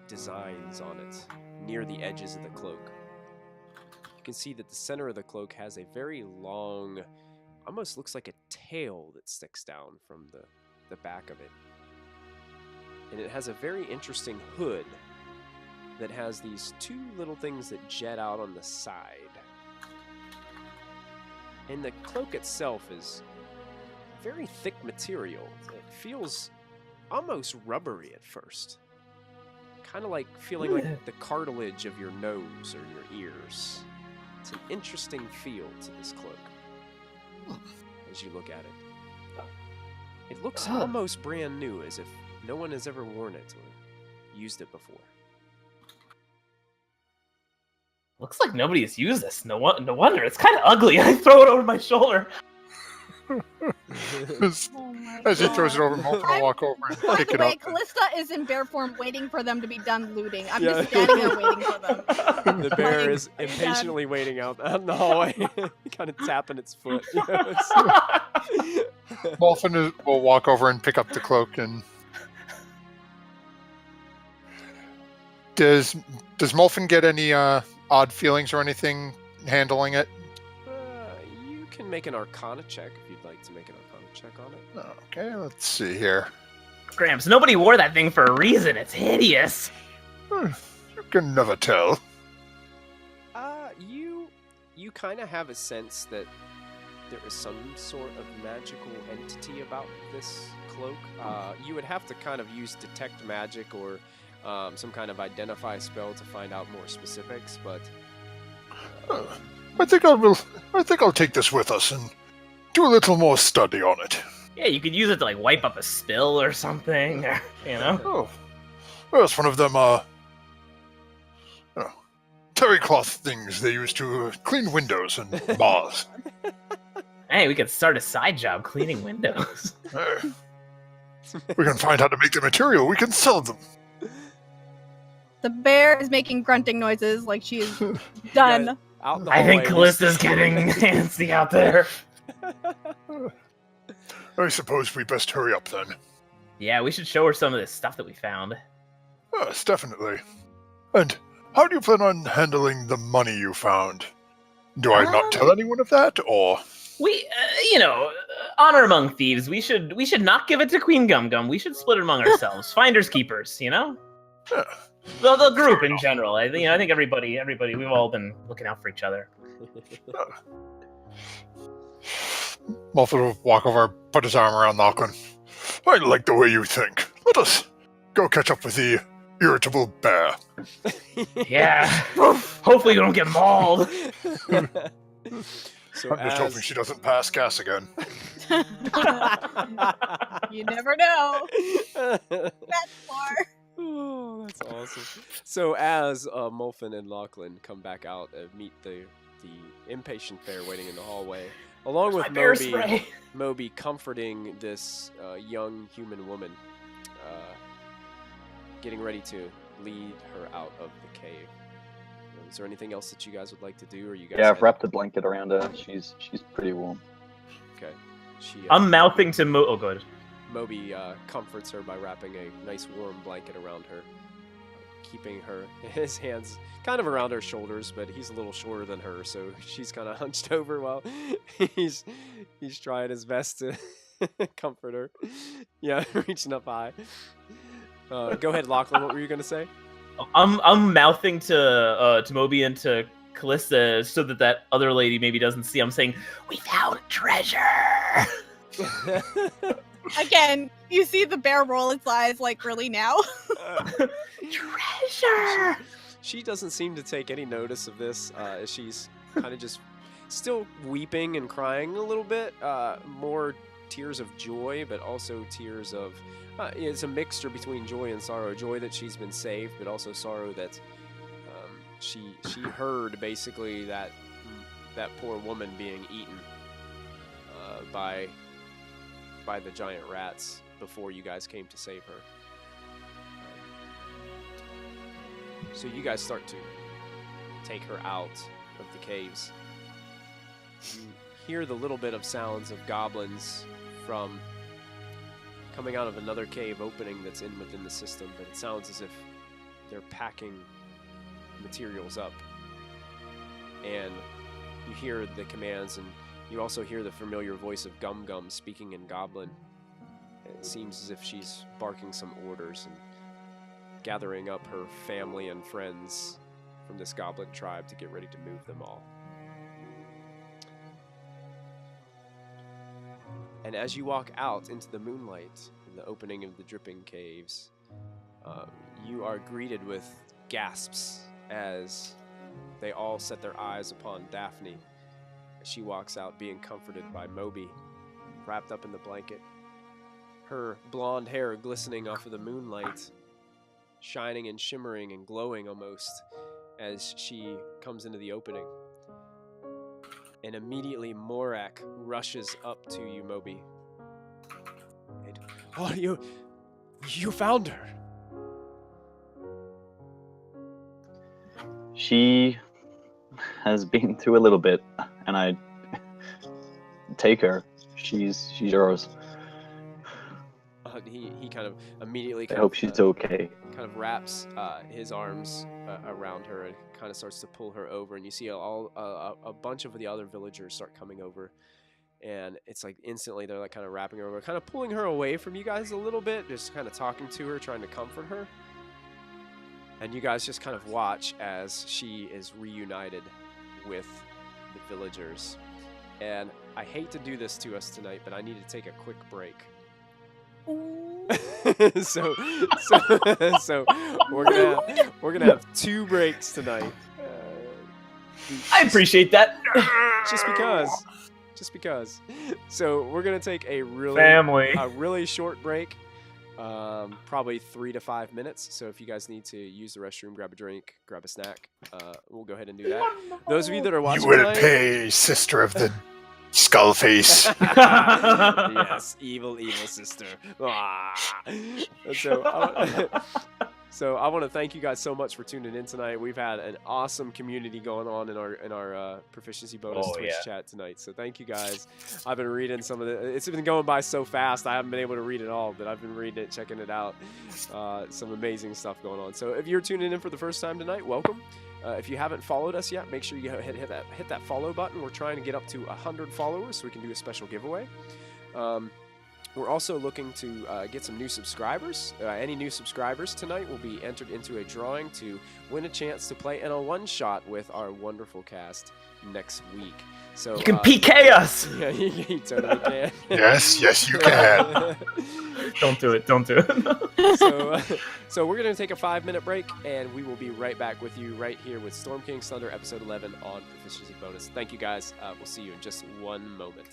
designs on it near the edges of the cloak. You can see that the center of the cloak has a very long, almost looks like a tail that sticks down from the back of it. And it has a very interesting hood that has these two little things that jet out on the side. And the cloak itself is very thick material. It feels almost rubbery at first. Kind of like feeling like the cartilage of your nose or your ears. It's an interesting feel to this cloak as you look at it. It looks almost brand new, as if no one has ever worn it or used it before. Looks like nobody has used this. No wonder. It's kind of ugly. I throw it over my shoulder. As he throws it over, Molten will walk over and By pick the it way, up. Callista is in bear form waiting for them to be done looting. I'm just standing there waiting for them. The bear Like, is are you done? impatiently waiting out in the hallway, kind of tapping its foot. Molten will walk over and pick up the cloak. And does Molten get any odd feelings or anything handling it? You can make an Arcana check if you'd like to make an Arcana check on it. Okay, let's see here. Gramps, nobody wore that thing for a reason. It's hideous. You can never tell. You kind of have a sense that there is some sort of magical entity about this cloak. You would have to kind of use detect magic or some kind of identify spell to find out more specifics, but I think I'll take this with us and do a little more study on it. Yeah, you could use it to like wipe up a spill or something, or, you know. Oh, well, it's one of them terry cloth things they use to clean windows and bars. Hey, we could start a side job cleaning windows. We can find how to make the material. We can sell them. The bear is making grunting noises like she is done. Out in the I think hallway, Callista's getting antsy out there. I suppose we best hurry up then. Yeah, we should show her some of this stuff that we found. Yes, definitely. And how do you plan on handling the money you found? Do I not tell anyone of that, or? We, honor among thieves. We should not give it to Queen Gum Gum. We should split it among ourselves. Finders keepers, Yeah. The group in general. I think everybody, we've all been looking out for each other. Muffin will walk over, put his arm around Lachlan. I like the way you think. Let us go catch up with the irritable bear. Yeah. Hopefully you don't get mauled. So I'm just hoping she doesn't pass gas again. You never know. That's far. Oh, that's awesome. So as Mulfin and Lachlan come back out and meet the impatient bear waiting in the hallway, along with My bear spray. Moby comforting this young human woman, getting ready to lead her out of the cave. Is there anything else that you guys would like to do, or you guys? Yeah, I've wrapped a blanket around her. She's pretty warm. Okay. She. I'm mouthing to Oh, good. Moby comforts her by wrapping a nice warm blanket around her, keeping his hands kind of around her shoulders, but he's a little shorter than her, so she's kind of hunched over while he's trying his best to comfort her. Yeah, reaching up high. Go ahead, Lachlan. What were you gonna say? I'm mouthing to Moby and to Callista so that other lady maybe doesn't see. I'm saying, "We found treasure." Again, you see the bear roll its eyes like, really now? Treasure. She doesn't seem to take any notice of this. She's kind of just still weeping and crying a little bit. More tears of joy, but also tears of. It's a mixture between joy and sorrow. Joy that she's been saved, but also sorrow that she heard basically that poor woman being eaten by the giant rats before you guys came to save her. So you guys start to take her out of the caves. You hear the little bit of sounds of goblins from coming out of another cave opening that's within the system, but it sounds as if they're packing materials up. And you hear the commands, and you also hear the familiar voice of Gum Gum speaking in Goblin. It seems as if she's barking some orders and gathering up her family and friends from this goblin tribe to get ready to move them all. And as you walk out into the moonlight in the opening of the dripping caves, you are greeted with gasps as they all set their eyes upon Daphne as she walks out being comforted by Moby, wrapped up in the blanket, her blonde hair glistening off of the moonlight, shining and shimmering and glowing almost as she comes into the opening. And immediately Morak rushes up to you, Moby. Oh, you found her. She has been through a little bit, and I take her. She's yours. He kind of immediately. I hope she's okay. Kind of wraps his arms around her and kind of starts to pull her over, and you see a bunch of the other villagers start coming over, and it's like instantly they're like kind of wrapping her over, kind of pulling her away from you guys a little bit, just kind of talking to her, trying to comfort her. And you guys just kind of watch as she is reunited with the villagers. And I hate to do this to us tonight, but I need to take a quick break. so we're gonna have 2 breaks tonight. I appreciate that. Just because. So we're gonna take a really short break. Probably 3 to 5 minutes. So if you guys need to use the restroom, grab a drink, grab a snack, we'll go ahead and do that. Those of you that are watching, you will pay, sister of the skull face. Yes, evil sister. So So I want to thank you guys so much for tuning in tonight. We've had an awesome community going on in our Proficiency Bonus Twitch chat tonight. So thank you guys. I've been reading some of the. It's been going by so fast. I haven't been able to read it all, but I've been reading it, checking it out. Some amazing stuff going on. So if you're tuning in for the first time tonight, welcome. If you haven't followed us yet, make sure you hit that follow button. We're trying to get up to 100 followers so we can do a special giveaway. We're also looking to get some new subscribers. Any new subscribers tonight will be entered into a drawing to win a chance to play in a one-shot with our wonderful cast next week. So You can PK us! Yeah, you totally can. Yes, you can. Don't do it. Don't do it. So we're going to take a 5-minute break, and we will be right back with you right here with Storm King's Thunder episode 11 on Proficiency Bonus. Thank you, guys. We'll see you in just one moment.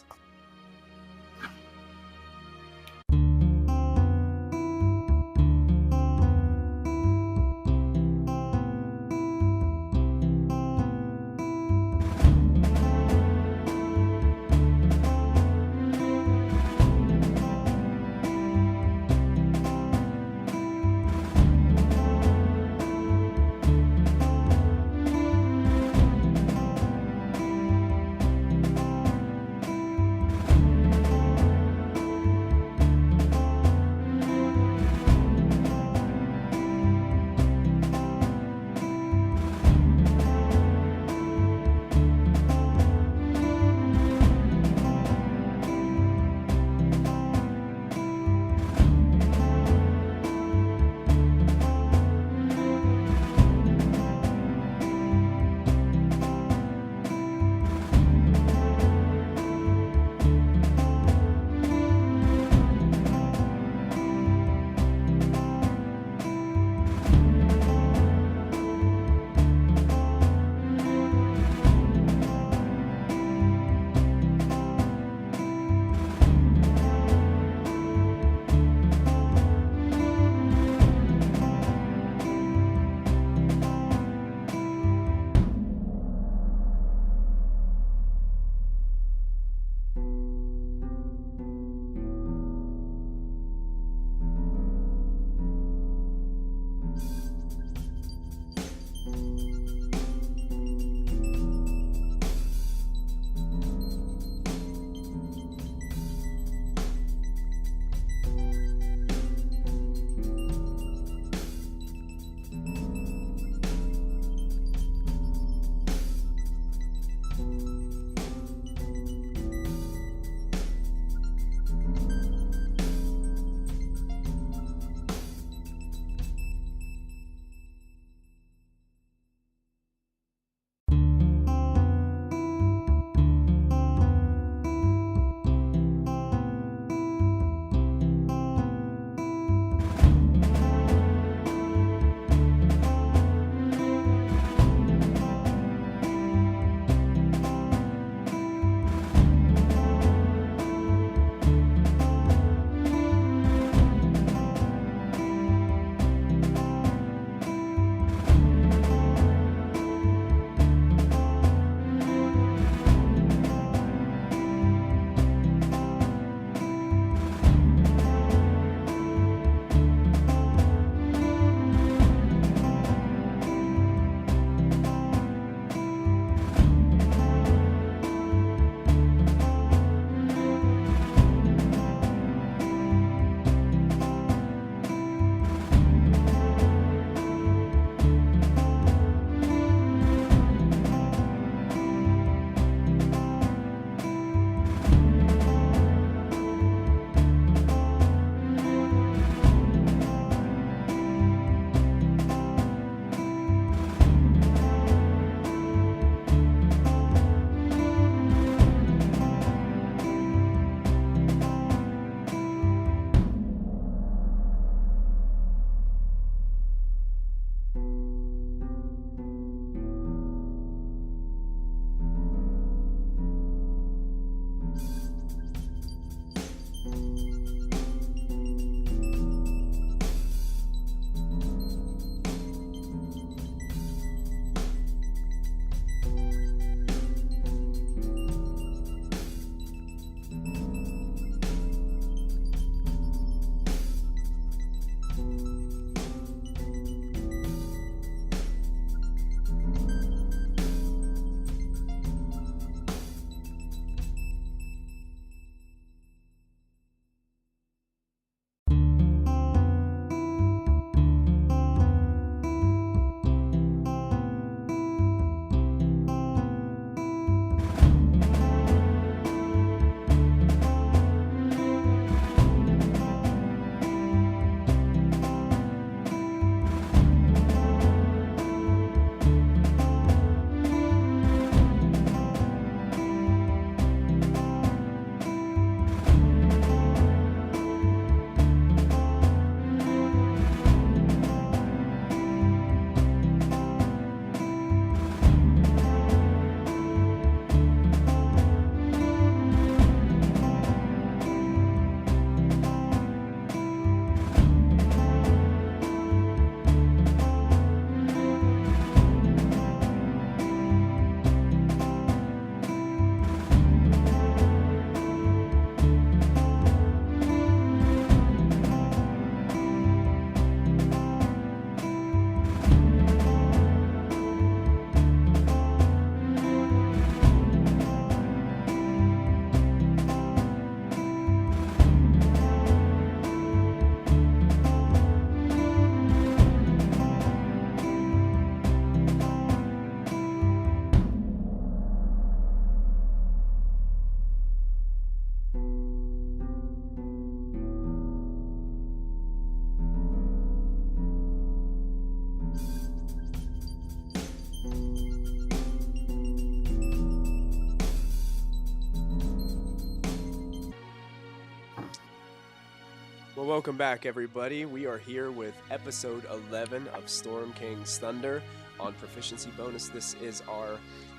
welcome back, everybody. We are here with episode 11 of Storm King's Thunder on Proficiency Bonus. This is our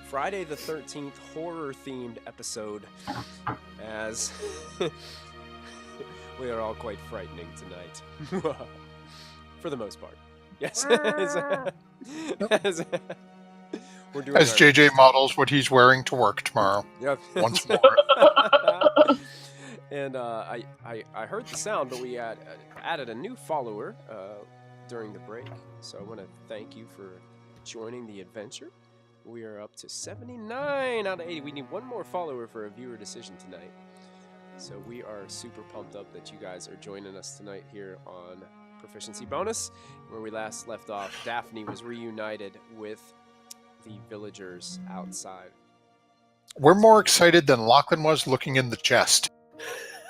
Friday the 13th horror-themed episode, as we are all quite frightening tonight. For the most part. Yes. We're doing As JJ models what he's wearing to work tomorrow. Yep. Once more. And I heard the sound, but we added a new follower during the break. So I want to thank you for joining the adventure. We are up to 79 out of 80. We need one more follower for a viewer decision tonight. So we are super pumped up that you guys are joining us tonight here on Proficiency Bonus. Where we last left off, Daphne was reunited with the villagers outside. We're more excited than Lachlan was looking in the chest.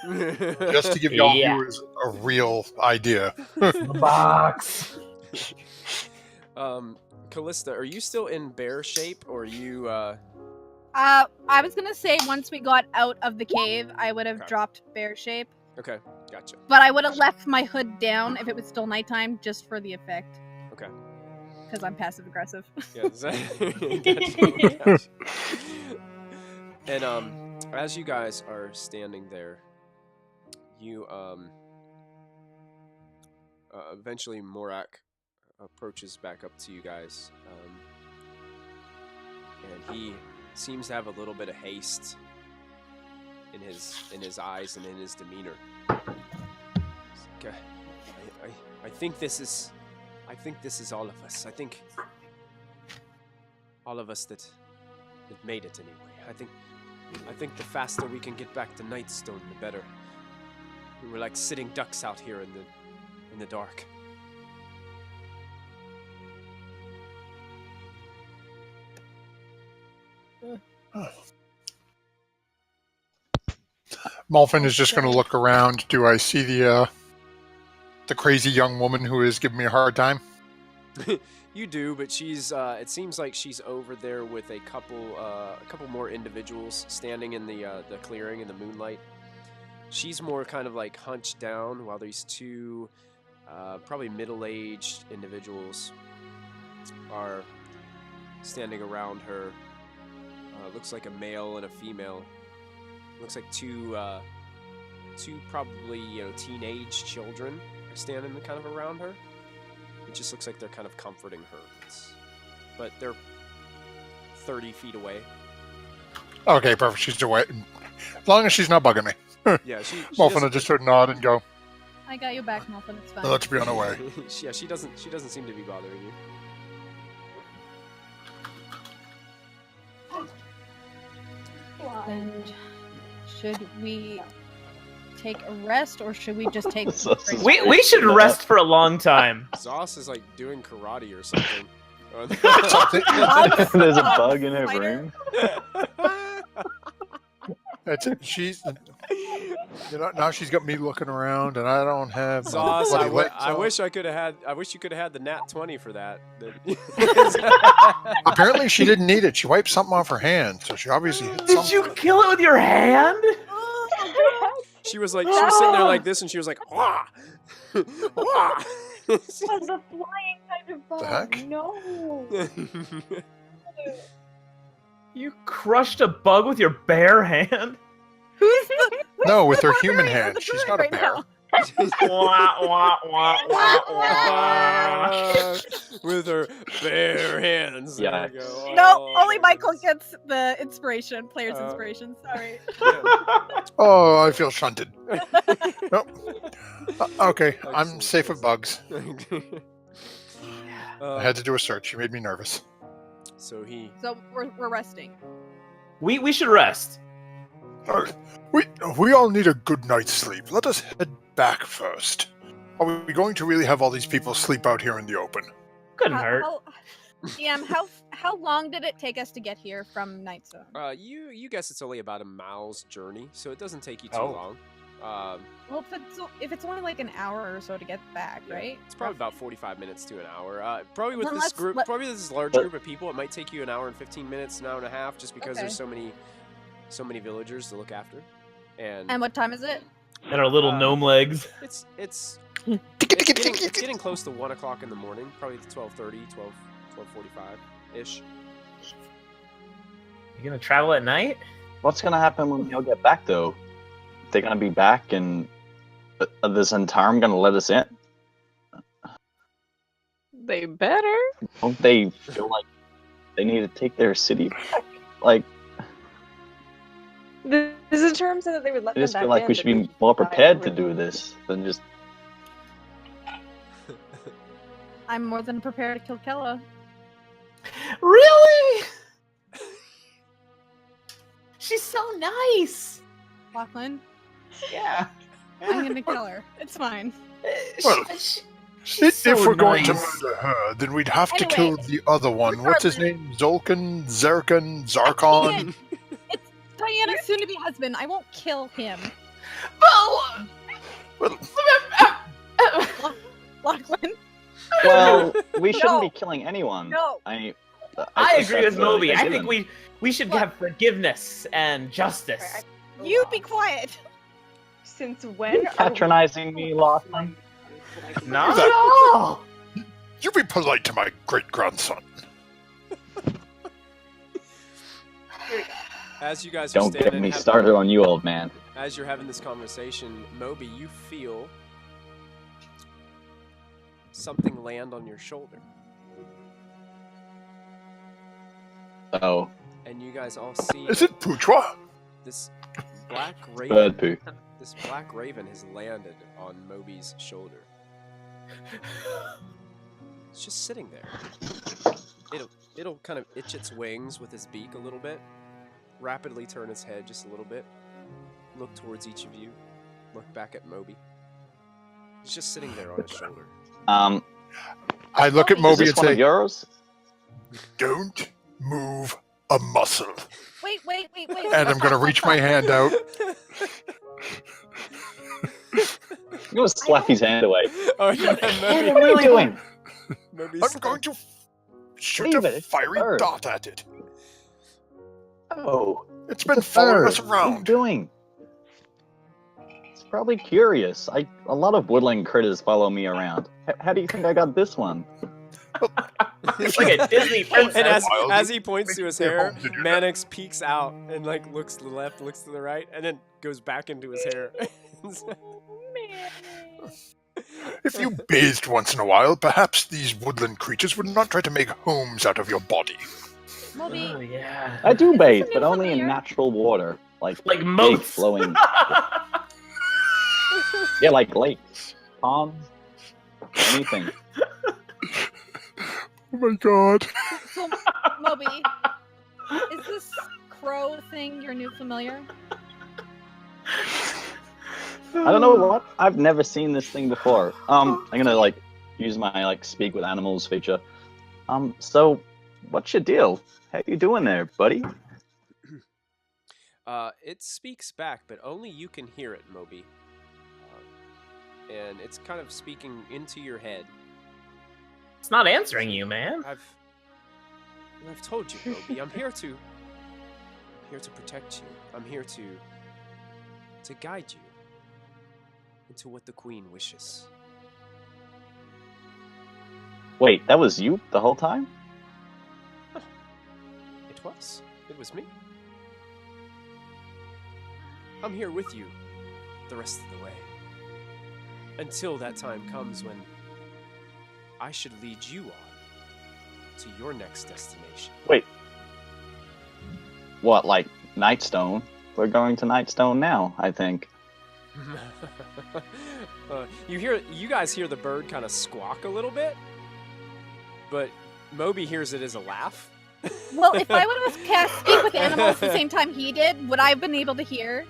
Just to give y'all viewers a real idea. The box. Callista, are you still in bear shape, or are you? I was gonna say once we got out of the cave, I would have dropped bear shape. Okay, gotcha. But I would have left my hood down if it was still nighttime, just for the effect. Okay. Because I'm passive aggressive. Yeah. Gotcha. And as you guys are standing there, you eventually Morak approaches back up to you guys, and he seems to have a little bit of haste in his eyes and in his demeanor. Okay, I think this is all of us. I think all of us that made it anyway. I think the faster we can get back to Nightstone, the better. We're like sitting ducks out here in the dark. Malfin is just going to look around. Do I see the crazy young woman who is giving me a hard time? You do, but she's. It seems like she's over there with a couple more individuals standing in the clearing in the moonlight. She's more kind of like hunched down, while these two, probably middle-aged individuals, are standing around her. Looks like a male and a female. Looks like two probably teenage children are standing kind of around her. It just looks like they're kind of comforting her. But they're 30 feet away. Okay, perfect. She's away. As long as she's not bugging me. Yeah, she Malfin will just sort of nod and go, I got you back, Malfin. It's fine. let's be on our way. Yeah, she doesn't seem to be bothering you. And should we take a rest, or should we just take? We should rest for a long time. Zoss is like doing karate or something. There's a bug in her room. That's it. She's, now she's got me looking around, and I don't have. Zoss, I wish you could have had the nat 20 for that. Apparently, she didn't need it. She wiped something off her hand, so she obviously hit something. Did you kill it with your hand? She was sitting there like this, and she was like, "Wah, wah." Was a flying kind of bug. The heck? No. You crushed a bug with your bare hand? No, with her human hand. She's not a bear. Wah, wah, wah, wah, wah. With her bare hands. There Yeah. you go. No, only Michael gets the inspiration, player's inspiration. Sorry. Oh, I feel shunted. Nope. Okay, I'm safe of bugs. I had to do a search. You made me nervous. So we're resting. We should rest. We all need a good night's sleep. Let us head back first. Are we going to really have all these people sleep out here in the open? Couldn't hurt. How long did it take us to get here from Nightstone? You guess it's only about a mile's journey, so it doesn't take you too Oh. long. Well, if it's only like an hour or so to get back, Yeah, right? It's probably about 45 minutes to an hour. Probably with Then this let's- group, let- probably this large group of people, it might take you an hour and 15 minutes, an hour and a half, just because Okay. there's so many villagers to look after. And what time is it? And our little gnome legs. It's getting close to 1 o'clock in the morning, probably 12:30, 12:45-ish. You gonna travel at night? What's gonna happen when we all get back, though? They're gonna be back, and the Zhentarim gonna let us in? They better. Don't they feel like they need to take their city back? Like, This is in terms that they would let I them just back feel like in, we but should they be just more decide prepared to we're do not. this than just. I'm more than prepared to kill Kella. Really? She's so nice. Lachlan, Yeah. I'm gonna kill her. It's fine. Well, She's so if we're going to nice. murder her, then we'd have to Anyway, kill the other one. What's his name? Zolkin? Zerkin? Zarkon? It's Diana's soon-to-be husband. I won't kill him. Oh! Well, Lachlan, Well, we shouldn't No. be killing anyone. no. I think agree with that's a Moby. I given. think we should What? have forgiveness and justice. You be quiet. Since when? You're patronizing me, Lachlan. Not at all. you be polite to my great-grandson. As you guys are Don't standing, get me started on you, old man. as you're having this conversation, Moby, you feel something land on your shoulder, Oh, and you guys all see Is it Poutrois? this black bird raven. poo. This black raven has landed on Moby's shoulder. It's just sitting there. It'll kind of itch its wings with its beak a little bit, rapidly turn its head just a little bit, look towards each of you, look back at Moby. It's just sitting there on his shoulder. I look at Is Moby this and one of say, yours? don't move a muscle. Wait. And I'm going to reach my hand out. I'm gonna slap his hand away. Oh yeah, Hey, what are you doing? Moby's I'm going to shoot Leave it, a it's a fiery bird. dot at it. Oh, It's been following us what are you around. doing? It's probably curious. A lot of woodland critters follow me around. How do you think I got this one? It's like a Disney princess. And Wild. as he points to his Make your hair, home to do Mannix peeks out and like looks to the left, looks to the right, and then goes back into his hair. If you bathed once in a while, perhaps these woodland creatures would not try to make homes out of your body. Moby, Oh yeah. I do bathe, new but only in familiar? natural water, like Like big moats. flowing. Yeah, like lakes, ponds, anything. Oh my god. so, Moby, is this crow thing your new familiar? I don't know what. I've never seen this thing before. I'm gonna like use my like speak with animals feature. So what's your deal? How you doing there, buddy? It speaks back, but only you can hear it, Moby. And it's kind of speaking into your head. It's not answering you, man. I've told you, Moby. I'm here to protect you. I'm here to guide you into what the Queen wishes. Wait, that was you the whole time? It was me. I'm here with you the rest of the way. Until that time comes when I should lead you on to your next destination. Wait. What, like Nightstone? We're going to Nightstone now, I think. You guys hear the bird kind of squawk a little bit, but Moby hears it as a laugh. Well, if I would have cast Speak with Animals at the same time he did, would I have been able to hear?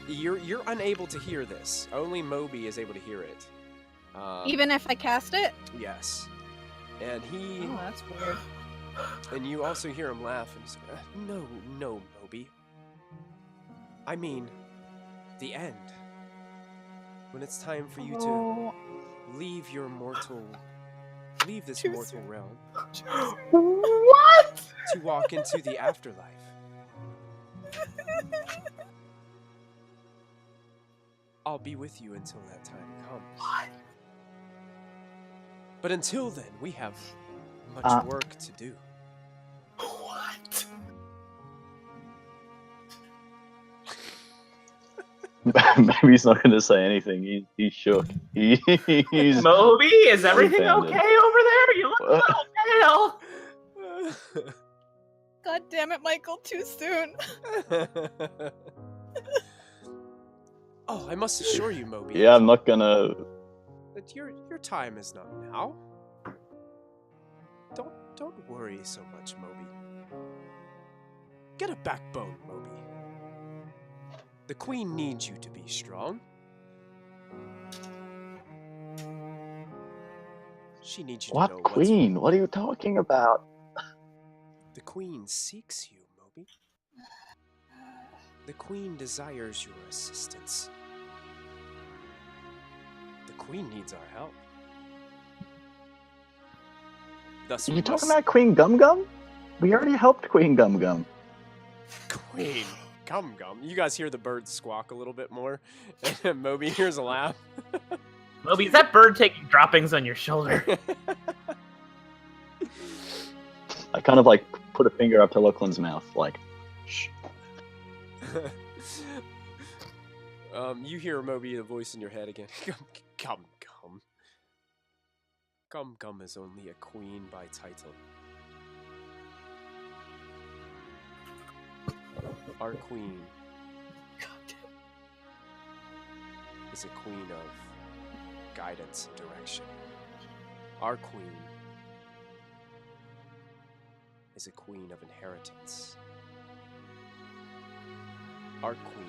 You're unable to hear this. Only Moby is able to hear it. Even if I cast it? Yes. And he Oh, that's weird. and you also hear him laugh and say, no, Moby. I mean, the end. When it's time for you to leave this mortal realm. What? To walk into the afterlife. I'll be with you until that time comes. What? But until then, we have much work to do. What? Maybe he's not going to say anything. He's shook. He's Moby, is everything dumbfounded. okay over there? You look a little pale. God damn it, Michael, too soon. Oh, I must assure you, Moby. Yeah, I'm not gonna. That your time is not now. Don't worry so much, Moby. Get a backbone, Moby. The queen needs you to be strong. She needs you to know What queen? What are you talking about? The queen seeks you, Moby. The queen desires your assistance. The queen needs our help. Thus, Are we you talking must... about Queen Gum Gum? We already helped Queen Gum Gum. Queen Gum Gum. You guys hear the bird squawk a little bit more, and Moby hears a laugh. Moby, is that bird taking droppings on your shoulder? I kind of like put a finger up to Lachlan's mouth, like, shh. You hear Moby, the voice in your head again. Gum Gum. Gum Gum is only a queen by title. Our queen is a queen of guidance and direction. Our queen is a queen of inheritance. Our queen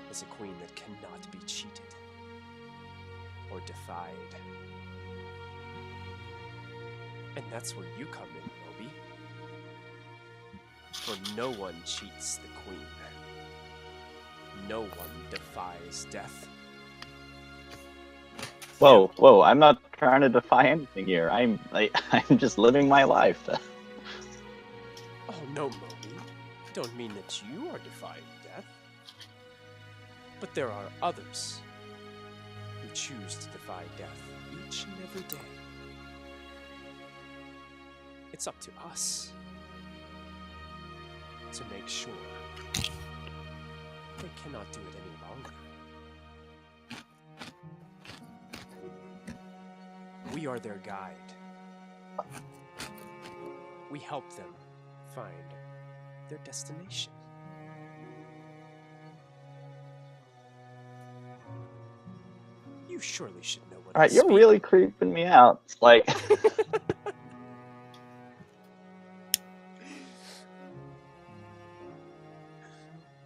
is a queen that cannot be cheated or defied. And that's where you come in, Moby. For no one cheats the queen. No one defies death. Whoa, whoa! I'm not trying to defy anything here. I'm just living my life. Oh no, Moby. I don't mean that you are defying death. But there are others who choose to defy death each and every day. It's up to us to make sure they cannot do it any longer. We are their guide. We help them find their destination. You surely should know what. Alright, you're really creeping me out. It's like,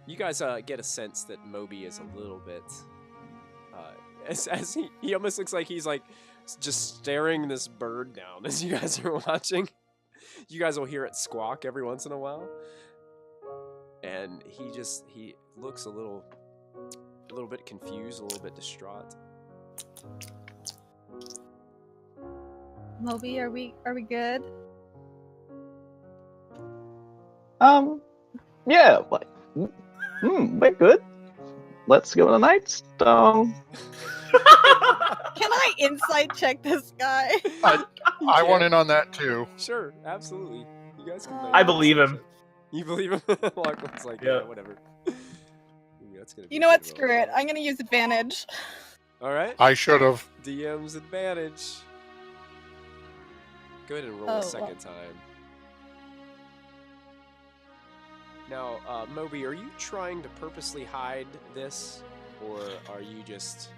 You guys get a sense that Moby is a little bit, as he almost looks like he's like just staring this bird down as you guys are watching. You guys will hear it squawk every once in a while, and he looks a little bit confused, a little bit distraught. Moby, are we good? yeah, like, we're good. Let's go to Nightstone. Can I insight check this guy? I want in on that too. Sure, absolutely. You guys can. I believe him. You believe him? Lachlan's like, yeah, whatever. Ooh, that's gonna be You know what? a Screw roll. it. I'm gonna use advantage. All right. I should have. DM's advantage. Go ahead and roll a second time. Now, Moby, are you trying to purposely hide this, or are you just...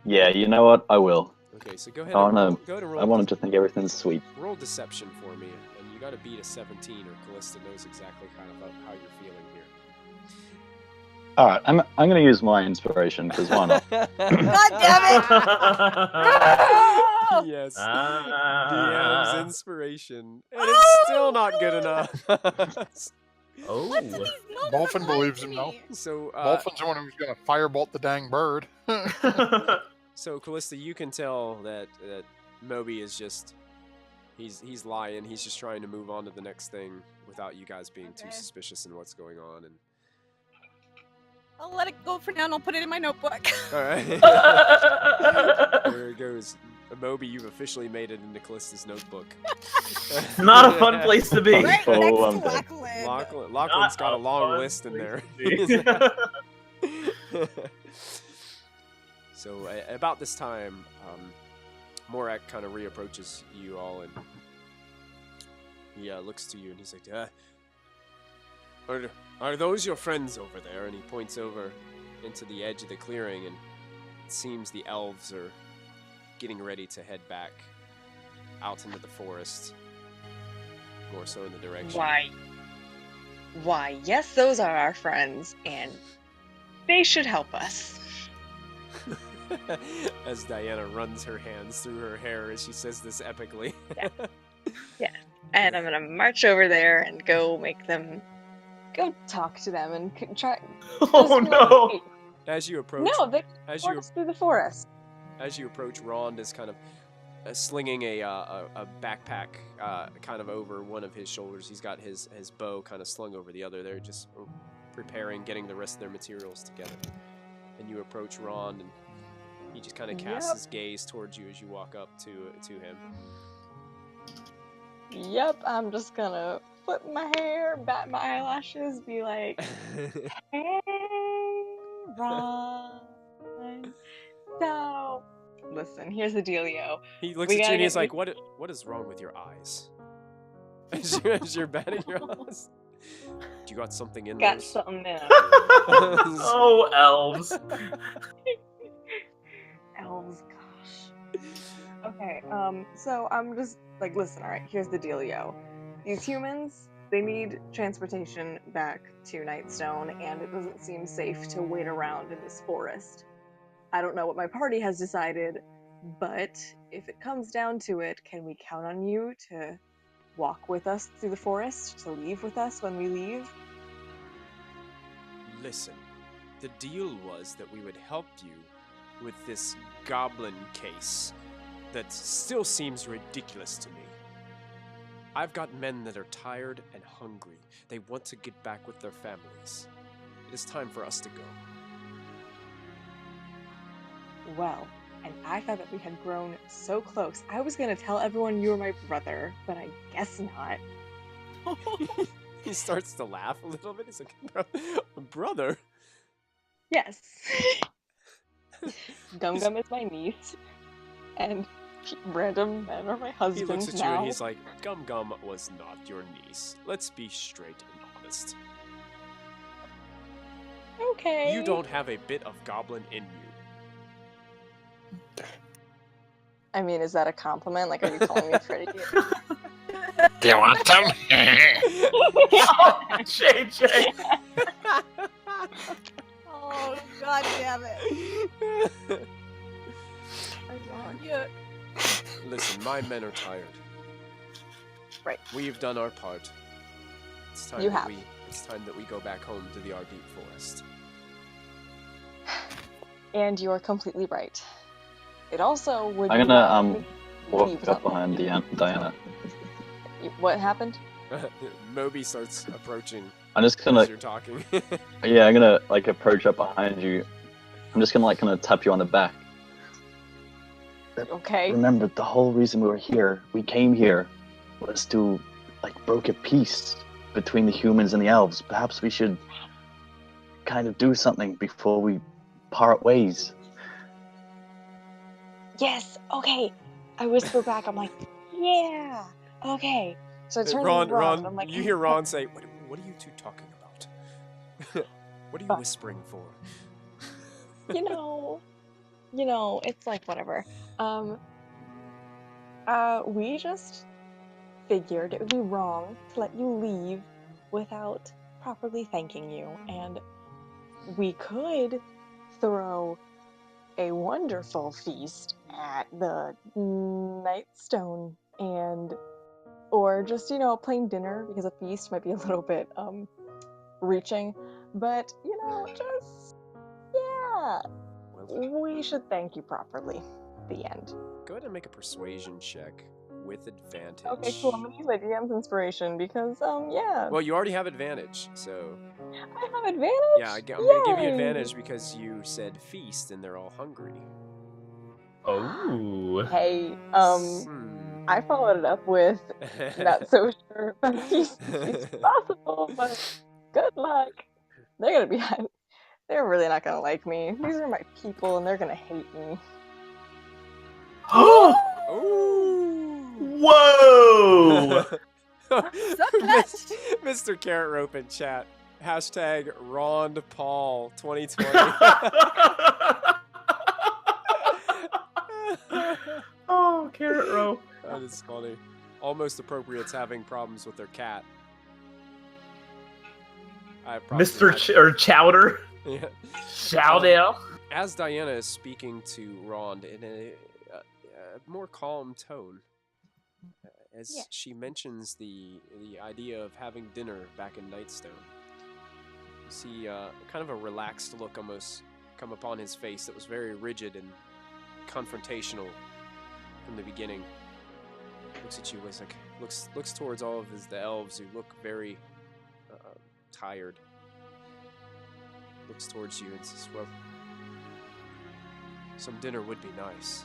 Yeah, you know what? I will. Okay, so go ahead Oh, and no. roll, go ahead and roll I wanted to think everything's sweet. roll deception for me, and you got to beat a 17, or Callista knows exactly kind of how you're feeling here. Alright, I'm gonna use my inspiration, because why not? God damn it! Yes. DM's inspiration. And it's still not good enough. Oh. What do these numbers Dolphin look like believes to him, though. me? So, Dolphin's the one who's gonna firebolt the dang bird. so Callista, you can tell that Moby is just he's lying. He's just trying to move on to the next thing without you guys being too Okay. suspicious in what's going on. And I'll let it go for now and I'll put it in my notebook. All right. There it goes. Moby, you've officially made it into Callista's notebook. Not a fun place to be. Right Oh, next to I'm dead. Lachlan. Lachlan's Not got a a long fun list in there. place to So about this time, Morak kind of reapproaches you all, and he looks to you, and he's like, "Are those your friends over there?" And he points over into the edge of the clearing, and it seems the elves are getting ready to head back out into the forest, more so in the direction. Why, yes, those are our friends, and they should help us. As Diana runs her hands through her hair as she says this epically. Yeah. And I'm gonna march over there and go talk to them and try. Oh no! Hey, As you approach, no, they as walk you us through the forest. as you approach, Rond is kind of slinging a backpack kind of over one of his shoulders. He's got his bow kind of slung over the other. They're just preparing, getting the rest of their materials together. And you approach Rond, and he just kind of casts his gaze towards you as you walk up to him. Yep, I'm just gonna flip my hair, bat my eyelashes, be like, "Hey, Ron. So, listen, here's the dealio. He looks We at you gotta and he's get- like, "What is wrong with your eyes?" as you're batting your eyes. Do you got something in Got those? something in 'em." Oh, elves. Elves, gosh. Okay, so I'm just like, listen, alright, here's the dealio. These humans, they need transportation back to Nightstone, and it doesn't seem safe to wait around in this forest. I don't know what my party has decided, but if it comes down to it, can we count on you to walk with us through the forest, to leave with us when we leave? Listen, the deal was that we would help you with this goblin case that still seems ridiculous to me. I've got men that are tired and hungry. They want to get back with their families. It is time for us to go. Well, and I thought that we had grown so close. I was gonna tell everyone you were my brother, but I guess not. He starts to laugh a little bit. He's like, "Brother?" Yes. Gum Gum is my niece, and random men are my He husbands looks at you now. and he's like, "Gum Gum was not your niece. Let's be straight and honest. Okay. You don't have a bit of goblin in you." I mean, is that a compliment? Like, are you calling me pretty? Do you want some? JJ. Oh, god damn it. Yeah. Listen, my men are tired. Right. We've done our part. It's time You that have. It's time that we go back home to the Ardeep Forest. And you're completely right. It also would. I'm be gonna wrong to walk leave up without- behind Diana. What happened? Moby starts approaching I'm just gonna, as you're talking. yeah, I'm gonna like approach up behind you. I'm just gonna like kind of tap you on the back. Okay. Remember, the whole reason we were here, we came here, was to like broker peace between the humans and the elves. Perhaps we should kind of do something before we part ways. Yes. Okay. I whisper back. I'm like, yeah. Okay. So I turn Ron, to Ron. I'm like, you hear Ron say, "What are you two talking about? What are you whispering for?" you know, it's like whatever. We just figured it would be wrong to let you leave without properly thanking you, and we could throw a wonderful feast at the Nightstone, or just a plain dinner, because a feast might be a little bit reaching, but just yeah, Well, we should thank you properly. The end. go ahead and make a persuasion check with advantage. Okay, cool. I'm gonna use my DM's inspiration because, yeah. Well, you already have advantage, so I have advantage? yeah, I'm gonna give you Yay! advantage because you said feast and they're all hungry. Oh. Hey, I followed it up with not so sure if a feast is possible, but good luck. They're gonna be, they're really not gonna like me. These are my people and they're gonna hate me. Oh! Whoa! Succulent. Mr. Carrot Rope in chat. Hashtag Rond Paul 2020. Oh, carrot rope. That is funny. Almost Appropriate's having problems with their cat. I probably Mr. had- Chowder. Yeah. Chowder. As Diana is speaking to Rond in a more calm tone, as Yeah. she mentions the idea of having dinner back in Nightstone, you see kind of a relaxed look almost come upon his face that was very rigid and confrontational from the beginning. Looks at you, was like looks towards all of the elves who look very tired. Looks towards you and says, "Well, some dinner would be nice."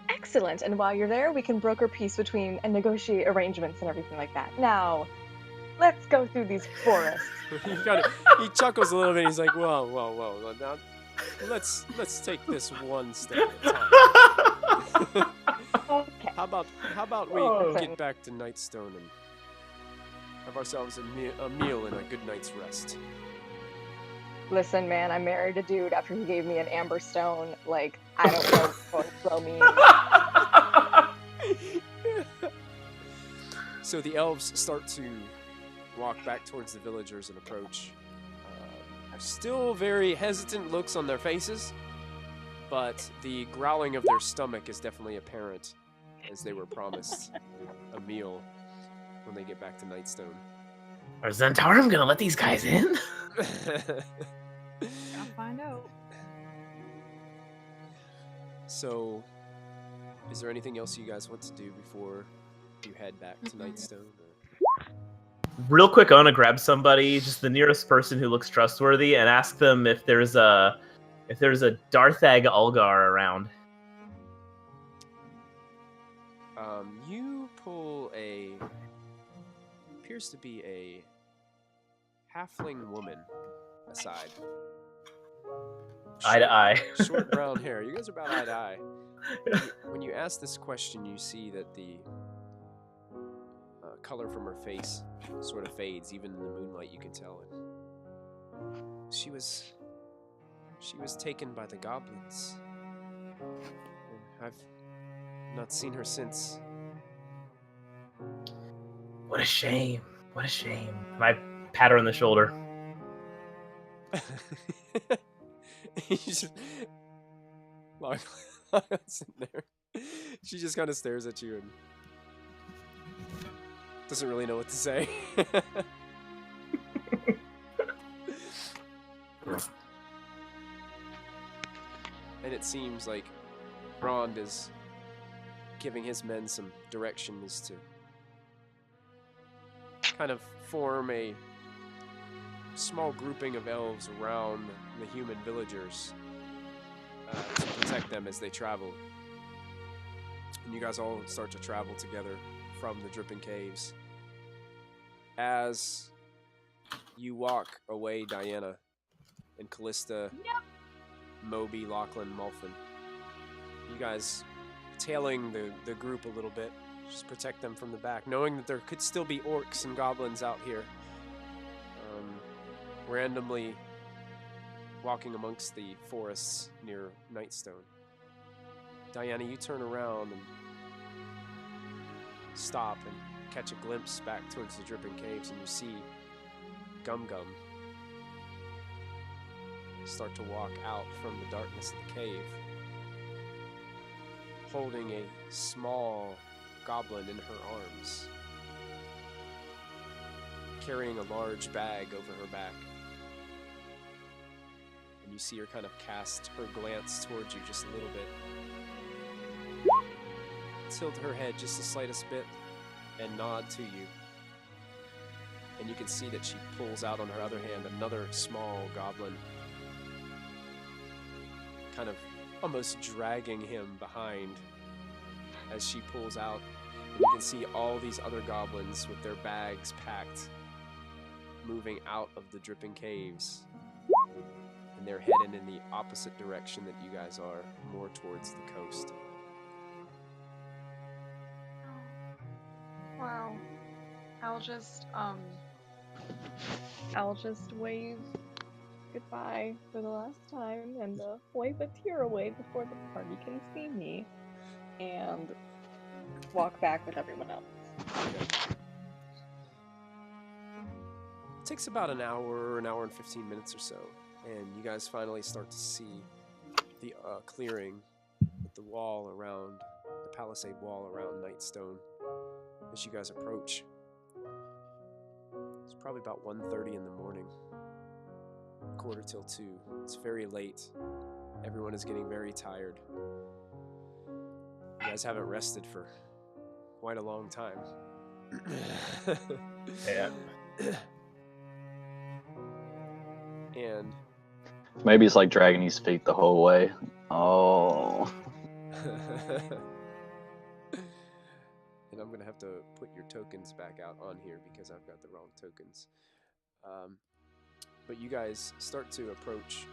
Excellent. And while you're there, we can broker peace between and negotiate arrangements and everything like that. Now, let's go through these forests. He chuckles a little bit. He's like, "Whoa. Now, let's take this one step at a time. Okay. How about we Oh. get back to Nightstone and have ourselves a meal and a good night's rest?" Listen, man, I married a dude after he gave me an amber stone. Like, I don't know what flow means. So the elves start to walk back towards the villagers and approach. Have still very hesitant looks on their faces, but the growling of their stomach is definitely apparent as they were promised a meal when they get back to Nightstone. Are Zhentarim gonna let these guys in? I'll find out. So, is there anything else you guys want to do before you head back to Nightstone? Real quick, I want to grab somebody, just the nearest person who looks trustworthy, and ask them if there's a Darthag Ulgar around. You pull appears to be a halfling woman aside. Eye to eye. Short brown hair. You guys are about eye to eye. When you ask this question, you see that the color from her face sort of fades. Even in the moonlight, you can tell it. She was taken by the goblins. And I've not seen her since. What a shame. What a shame. I pat her on the shoulder. You just Lachlan's sitting there. She just kind of stares at you and doesn't really know what to say. And it seems like Rond is giving his men some direction as to kind of form a small grouping of elves around the human villagers to protect them as they travel. And you guys all start to travel together from the Dripping Caves. As you walk away, Diana and Callista, Moby, Lachlan, Mulfin, you guys tailing the group a little bit, just protect them from the back, knowing that there could still be orcs and goblins out here, randomly walking amongst the forests near Nightstone. Diana, you turn around and stop and catch a glimpse back towards the Dripping Caves, and you see Gum Gum start to walk out from the darkness of the cave, holding a small goblin in her arms, carrying a large bag over her back. And you see her kind of cast her glance towards you just a little bit. tilt her head just the slightest bit and nod to you. And you can see that she pulls out on her other hand another small goblin, kind of almost dragging him behind as she pulls out. And you can see all these other goblins with their bags packed, moving out of the dripping caves. And they're heading in the opposite direction that you guys are, more towards the coast. Wow. I'll just wave goodbye for the last time and wave a tear away before the party can see me, and walk back with everyone else. It takes about an hour and 15 minutes or so, and you guys finally start to see the clearing with the wall around, the palisade wall around Nightstone as you guys approach. It's probably about 1:30 in the morning, 1:45 2. It's very late. Everyone is getting very tired. You guys haven't rested for quite a long time. Yeah. And Maybe it's like dragging his feet the whole way. Oh. and I'm gonna have to put your tokens back out on here because I've got the wrong tokens. But you guys start to approach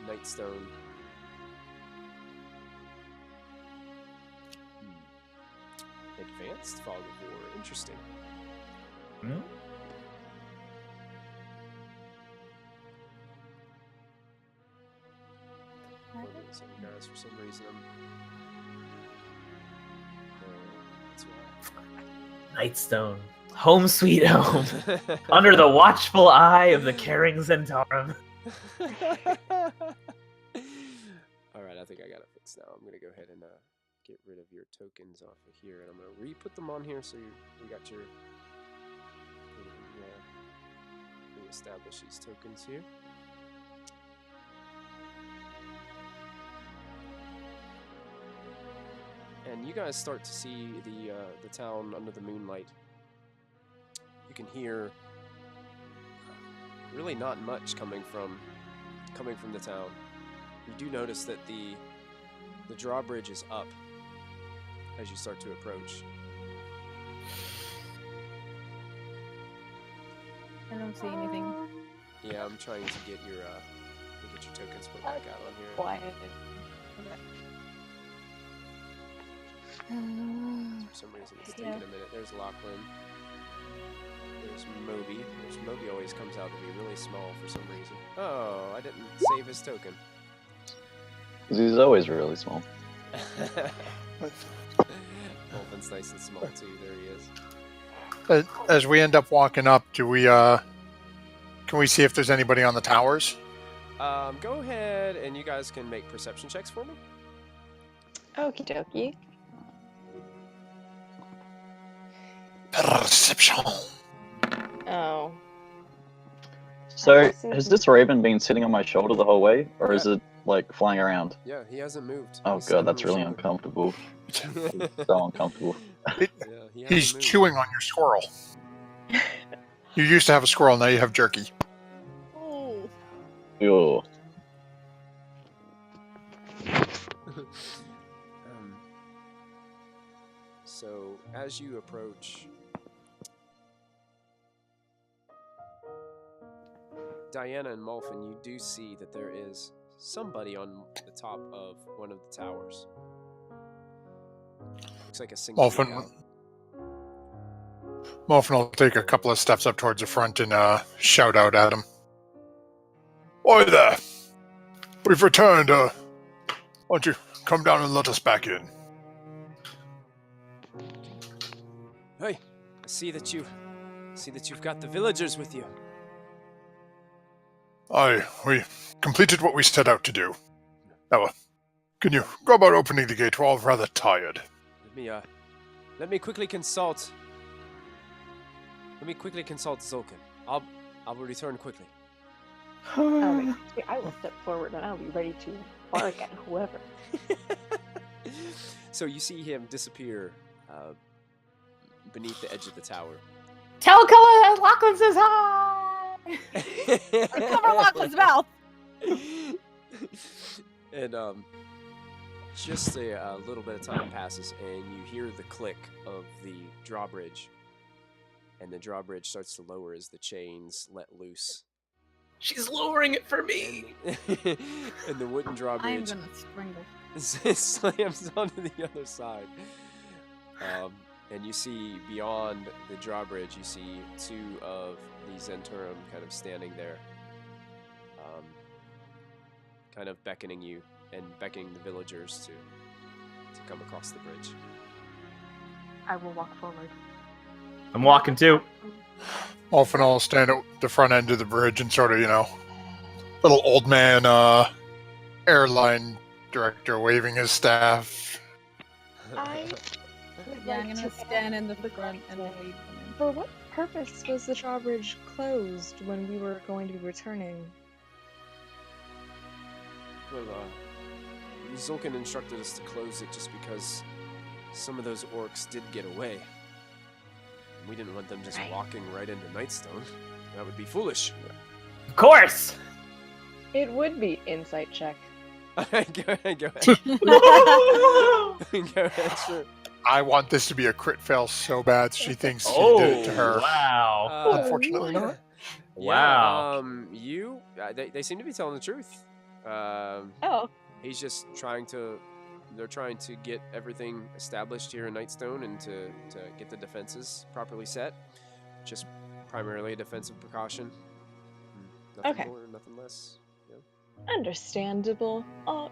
Nightstone. Advanced fog of war. Interesting. Hmm? Some guys, for some reason, that's Nightstone. Home sweet home. Under the watchful eye of the caring Zhentarim. Alright, I think I got it fixed now. I'm going to go ahead and get rid of your tokens off of here, and I'm going to re-put them on here so we got your... Re-establish these tokens here. And you guys start to see the town under the moonlight. You can hear really not much coming from the town. You do notice that the drawbridge is up as you start to approach. I don't see anything. Yeah, I'm trying to get your tokens put back out on here. Quiet. For some reason, it's taking a minute. There's Lachlan. There's Moby. Moby always comes out to be really small for some reason. Oh, I didn't save his token. He's always really small. Wolfen's nice and small too. There he is. As we end up walking up, do we can we see if there's anybody on the towers? Go ahead and you guys can make perception checks for me. Okie dokie. Perception. Oh. So, has this raven been sitting on my shoulder the whole way, or is it like flying around? Yeah, he hasn't moved. Oh He's sitting god, that's on your really shoulder. uncomfortable. So uncomfortable. Yeah, he hasn't He's moved. chewing on your squirrel. You used to have a squirrel, now you have jerky. Oh. Ew. So as you approach, Diana and Molfin, you do see that there is somebody on the top of one of the towers. Looks like a single lookout. Molfin will take a couple of steps up towards the front and shout out at him. Oi there! We've returned. Why don't you come down and let us back in? Hey, I see that you've got the villagers with you. Aye, we completed what we set out to do. Now, can you go about opening the gate? We're all rather tired. Let me quickly consult. Let me quickly consult Zolkin. I will return quickly. I will step forward and I'll be ready to bark at whoever. So you see him disappear beneath the edge of the tower. Tell Colin Lachlan says hi! Cover Lachlan's mouth. And just a little bit of time passes, and you hear the click of the drawbridge, and the drawbridge starts to lower as the chains let loose. She's lowering it for me! And the wooden I am drawbridge gonna strangle. slams onto the other side. And you see beyond the drawbridge, you see two of the Zhentarim kind of standing there, kind of beckoning you and beckoning the villagers to come across the bridge. I will walk forward. I'm walking too. Often I'll stand at the front end of the bridge and sort of, little old man airline director waving his staff. I would Yeah, I'm like gonna to stand in the ask front and that wait for him. For what purpose was the drawbridge closed when we were going to be returning? Well, Zulkin instructed us to close it just because some of those orcs did get away. And we didn't want them just walking right into Nightstone. That would be foolish. Of course! It would be insight check. Go ahead. Go ahead, sure. I want this to be a crit fail so bad she thinks she did it to her. Wow. Unfortunately not. Wow. They seem to be telling the truth. Oh. He's just they're trying to get everything established here in Nightstone and to get the defenses properly set. Just primarily a defensive precaution. Nothing Okay. more, nothing less. Understandable.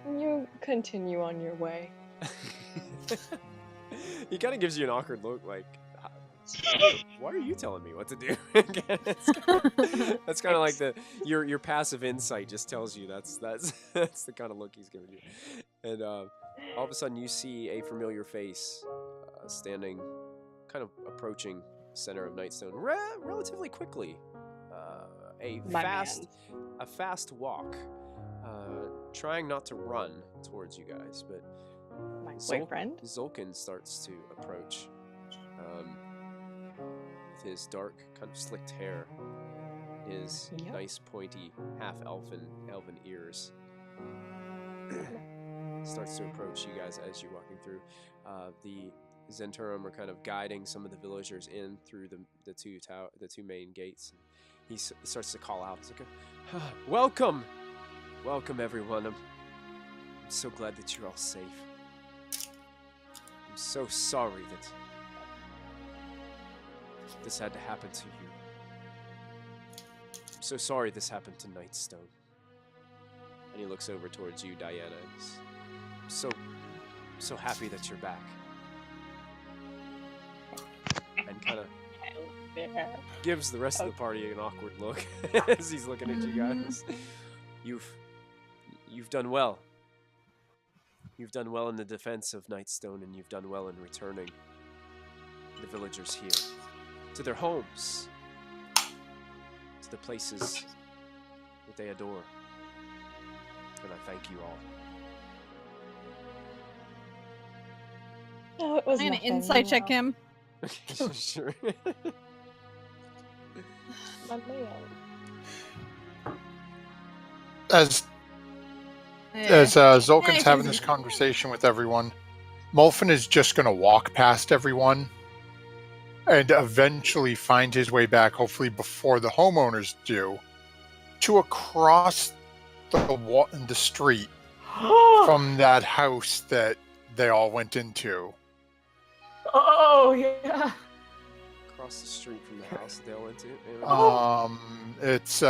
You continue on your way. He kind of gives you an awkward look, like, why are you telling me what to do? That's kind of like your passive insight just tells you that's the kind of look he's giving you. And all of a sudden you see a familiar face standing, kind of approaching the center of Nightstone relatively quickly. A fast walk, trying not to run towards you guys, but My boyfriend? Zulkin starts to approach. With his dark, kind of slicked hair, his Yep. nice pointy half-elven ears, starts to approach you guys as you're walking through. The Zhentarim are kind of guiding some of the villagers in through the two main gates. He starts to call out. He's like, "Welcome, welcome everyone. I'm so glad that you're all safe. I'm so sorry that this had to happen to you. I'm so sorry this happened to Nightstone." And he looks over towards you, Diana. He's so happy that you're back. And kind of gives the rest of the party an awkward look as he's looking at you guys. You've done well. You've done well in the defense of Nightstone, and you've done well in returning the villagers here to their homes, to the places that they adore. And I thank you all. No, it was I'm gonna nothing, insight check him. Sure. My man. As Zulkin's having this conversation with everyone, Mulfin is just going to walk past everyone and eventually find his way back, hopefully before the homeowners do, to across the street from that house that they all went into. Oh, yeah. Across the street from the house that they all went to. It's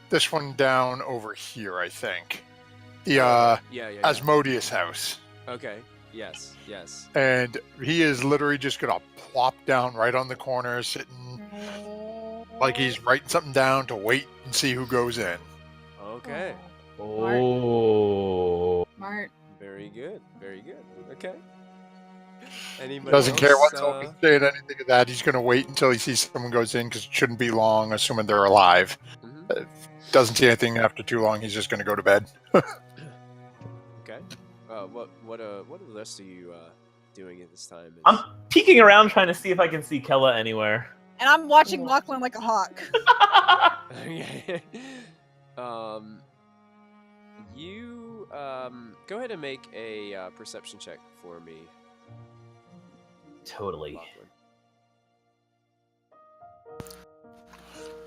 this one down over here, I think. The Yeah. Asmodeus house. Okay. Yes. And he is literally just gonna plop down right on the corner, sitting like he's writing something down to wait and see who goes in. Okay. Oh. Smart. Very good. Okay. Anybody Doesn't else, care what Zulkin's saying, anything of that. He's gonna wait until he sees someone goes in because it shouldn't be long, assuming they're alive. Mhm. Doesn't see anything after too long. He's just gonna go to bed. Okay. what are the rest of you doing at this time? I'm peeking around trying to see if I can see Kella anywhere. And I'm watching Lachlan like a hawk. You go ahead and make a perception check for me. Totally. Lachlan.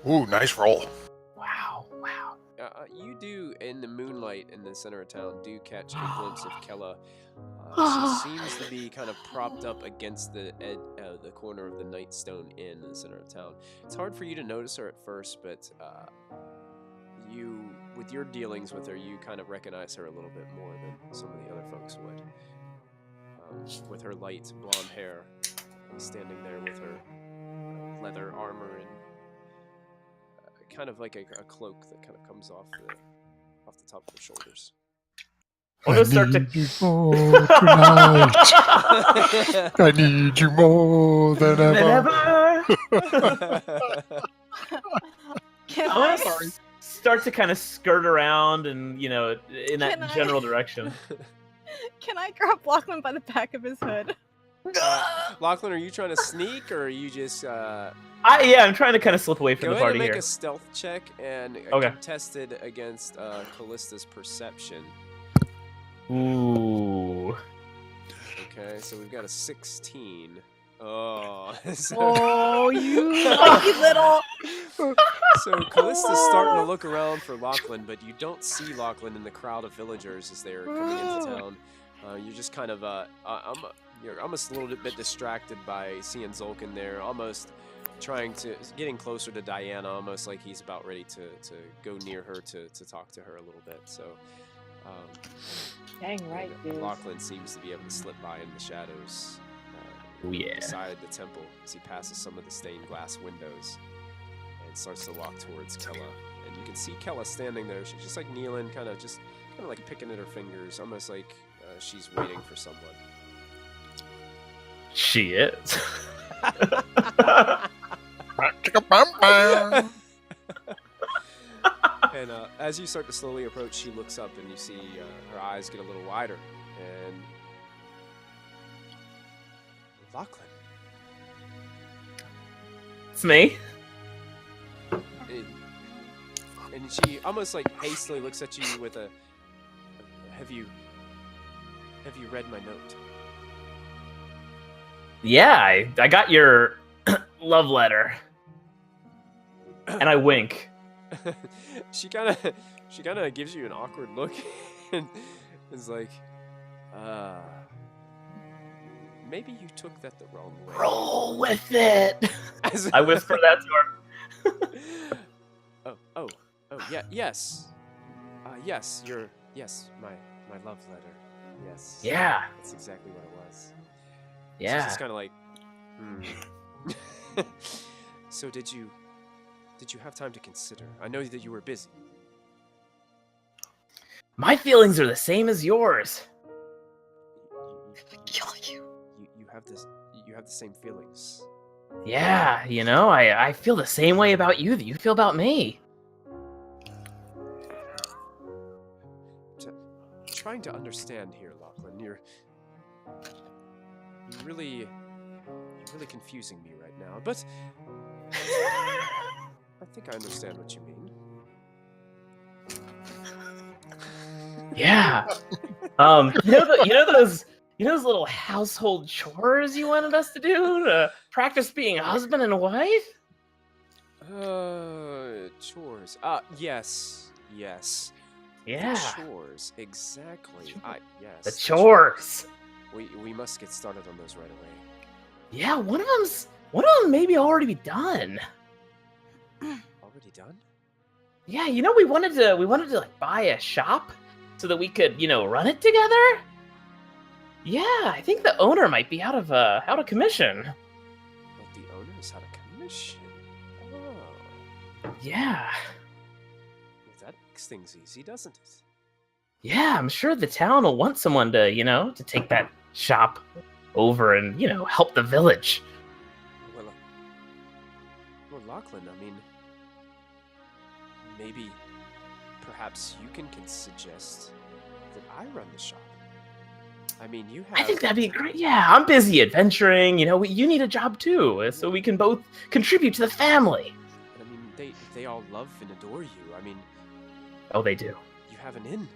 Ooh, nice roll. Wow. You do, in the moonlight in the center of town, do catch a glimpse of Kella. She seems to be kind of propped up against the corner of the Nightstone Inn in the center of town. It's hard for you to notice her at first, but with your dealings with her, you kind of recognize her a little bit more than some of the other folks would. With her light blonde hair, standing there with her leather armor and kind of like a cloak that kind of comes off the top of her shoulders. I'm gonna start need you more tonight. I need you more than ever. Can I want to start to kind of skirt around and, in that general direction. Can I grab Lachlan by the back of his hood? Lachlan, are you trying to sneak, or are you just... I'm trying to kind of slip away from Go the ahead party and make here. a stealth check and Okay. contested against Callista's perception. Ooh. Okay, so we've got a 16. Oh. Oh, you lucky little... So Callista's starting to look around for Lachlan, but you don't see Lachlan in the crowd of villagers as they're coming into town. You're just kind of you're almost a little bit distracted by seeing Zulkin there, almost getting closer to Diana, almost like he's about ready to go near her to talk to her a little bit. So Dang right, dude. Lachlan seems to be able to slip by in the shadows beside the temple as he passes some of the stained glass windows and starts to walk towards Kella. And you can see Kella standing there. She's just like kneeling, kind of like picking at her fingers, almost like she's waiting for someone. She is. And as you start to slowly approach, she looks up and you see her eyes get a little wider. And Lachlan. It's me. And she almost like hastily looks at you with a, have you read my note? Yeah, I got your love letter. And I wink. She kind of gives you an awkward look and is like, maybe you took that the wrong way. Roll with it. I whisper that to her. Oh, yeah, yes. Yes, my love letter. Yes. Yeah. That's exactly what it was. Yeah. She's just kind of like, So did you have time to consider? I know that you were busy. My feelings are the same as yours. You have this. You have the same feelings. Yeah, I feel the same way about you that you feel about me. Trying to understand here, Lachlan. You're really confusing me right now, but I think I understand what you mean. Yeah. You know those little household chores you wanted us to do to practice being a husband and a wife? Chores. Yes. Yeah. The chores, exactly. Yes. The chores. We must get started on those right away. Yeah, one of them maybe already be done. Already done? Yeah, we wanted to like buy a shop so that we could, run it together. Yeah, I think the owner might be out of commission. But the owner is out of commission. Oh. Yeah. Well, that makes things easy, doesn't it? Yeah, I'm sure the town will want someone to, to take that shop over and, help the village. Well, Lachlan, I mean, maybe, perhaps you can suggest that I run the shop. I mean, you have. I think that'd be great. Yeah, I'm busy adventuring. You know, you need a job too, so we can both contribute to the family. I mean, they all love and adore you. I mean, Oh, they do. you have an inn.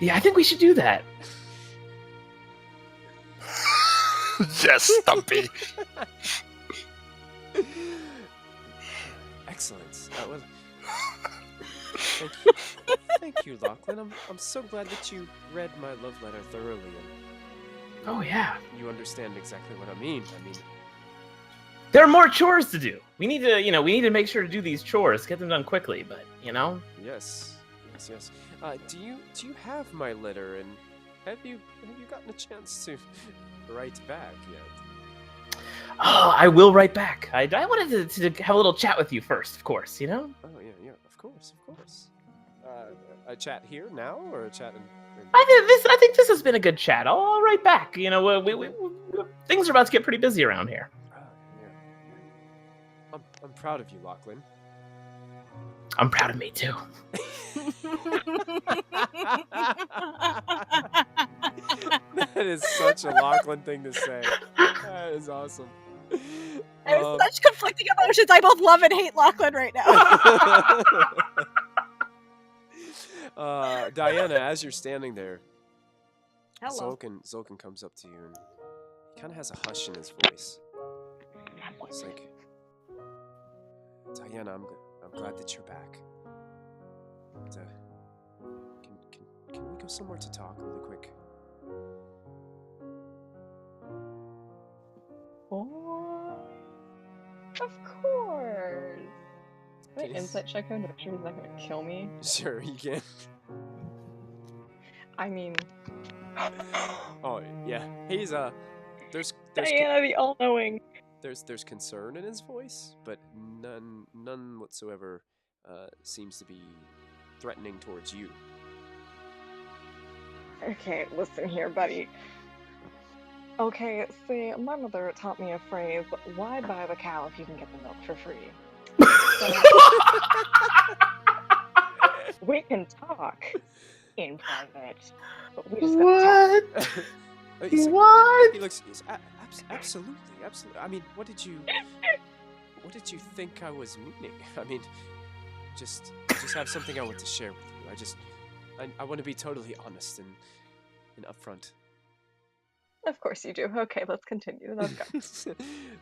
Yeah, I think we should do that. Yes, Stumpy. Excellent. Well, thank you. Thank you, Lachlan. I'm so glad that you read my love letter thoroughly and Oh yeah. you understand exactly what I mean. I mean, There are more chores to do. We need to, we need to make sure to do these chores, get them done quickly. But yes. Do you have my letter, and have you gotten a chance to write back yet? Oh, I will write back. I wanted to have a little chat with you first, of course. Oh yeah, of course. A chat here now, or a chat in? I think this has been a good chat. I'll write back. We things are about to get pretty busy around here. Yeah. I'm proud of you, Lachlan. I'm proud of me too. That is such a Lachlan thing to say. That is awesome. There's such conflicting emotions. I both love and hate Lachlan right now. Diana, as you're standing there, Hello. Zolkin comes up to you and he kind of has a hush in his voice. It's like, Diana, I'm glad that you're back. But, can we go somewhere to talk really quick? Of course. Wait, Okay. insight check him to make sure he's not gonna kill me. Sure, you can. I mean, Oh yeah, he's there's Diana the all-knowing. there's concern in his voice, but none whatsoever seems to be threatening towards you. Okay, listen here, buddy. Okay, see, my mother taught me a phrase, why buy the cow if you can get the milk for free? So, we can talk in private, but we just gotta talk. What? He looks absolutely. I mean, what did you think I was meaning? I mean, just have something I want to share with you. I want to be totally honest and upfront. Of course you do. Okay, let's continue. Let's go.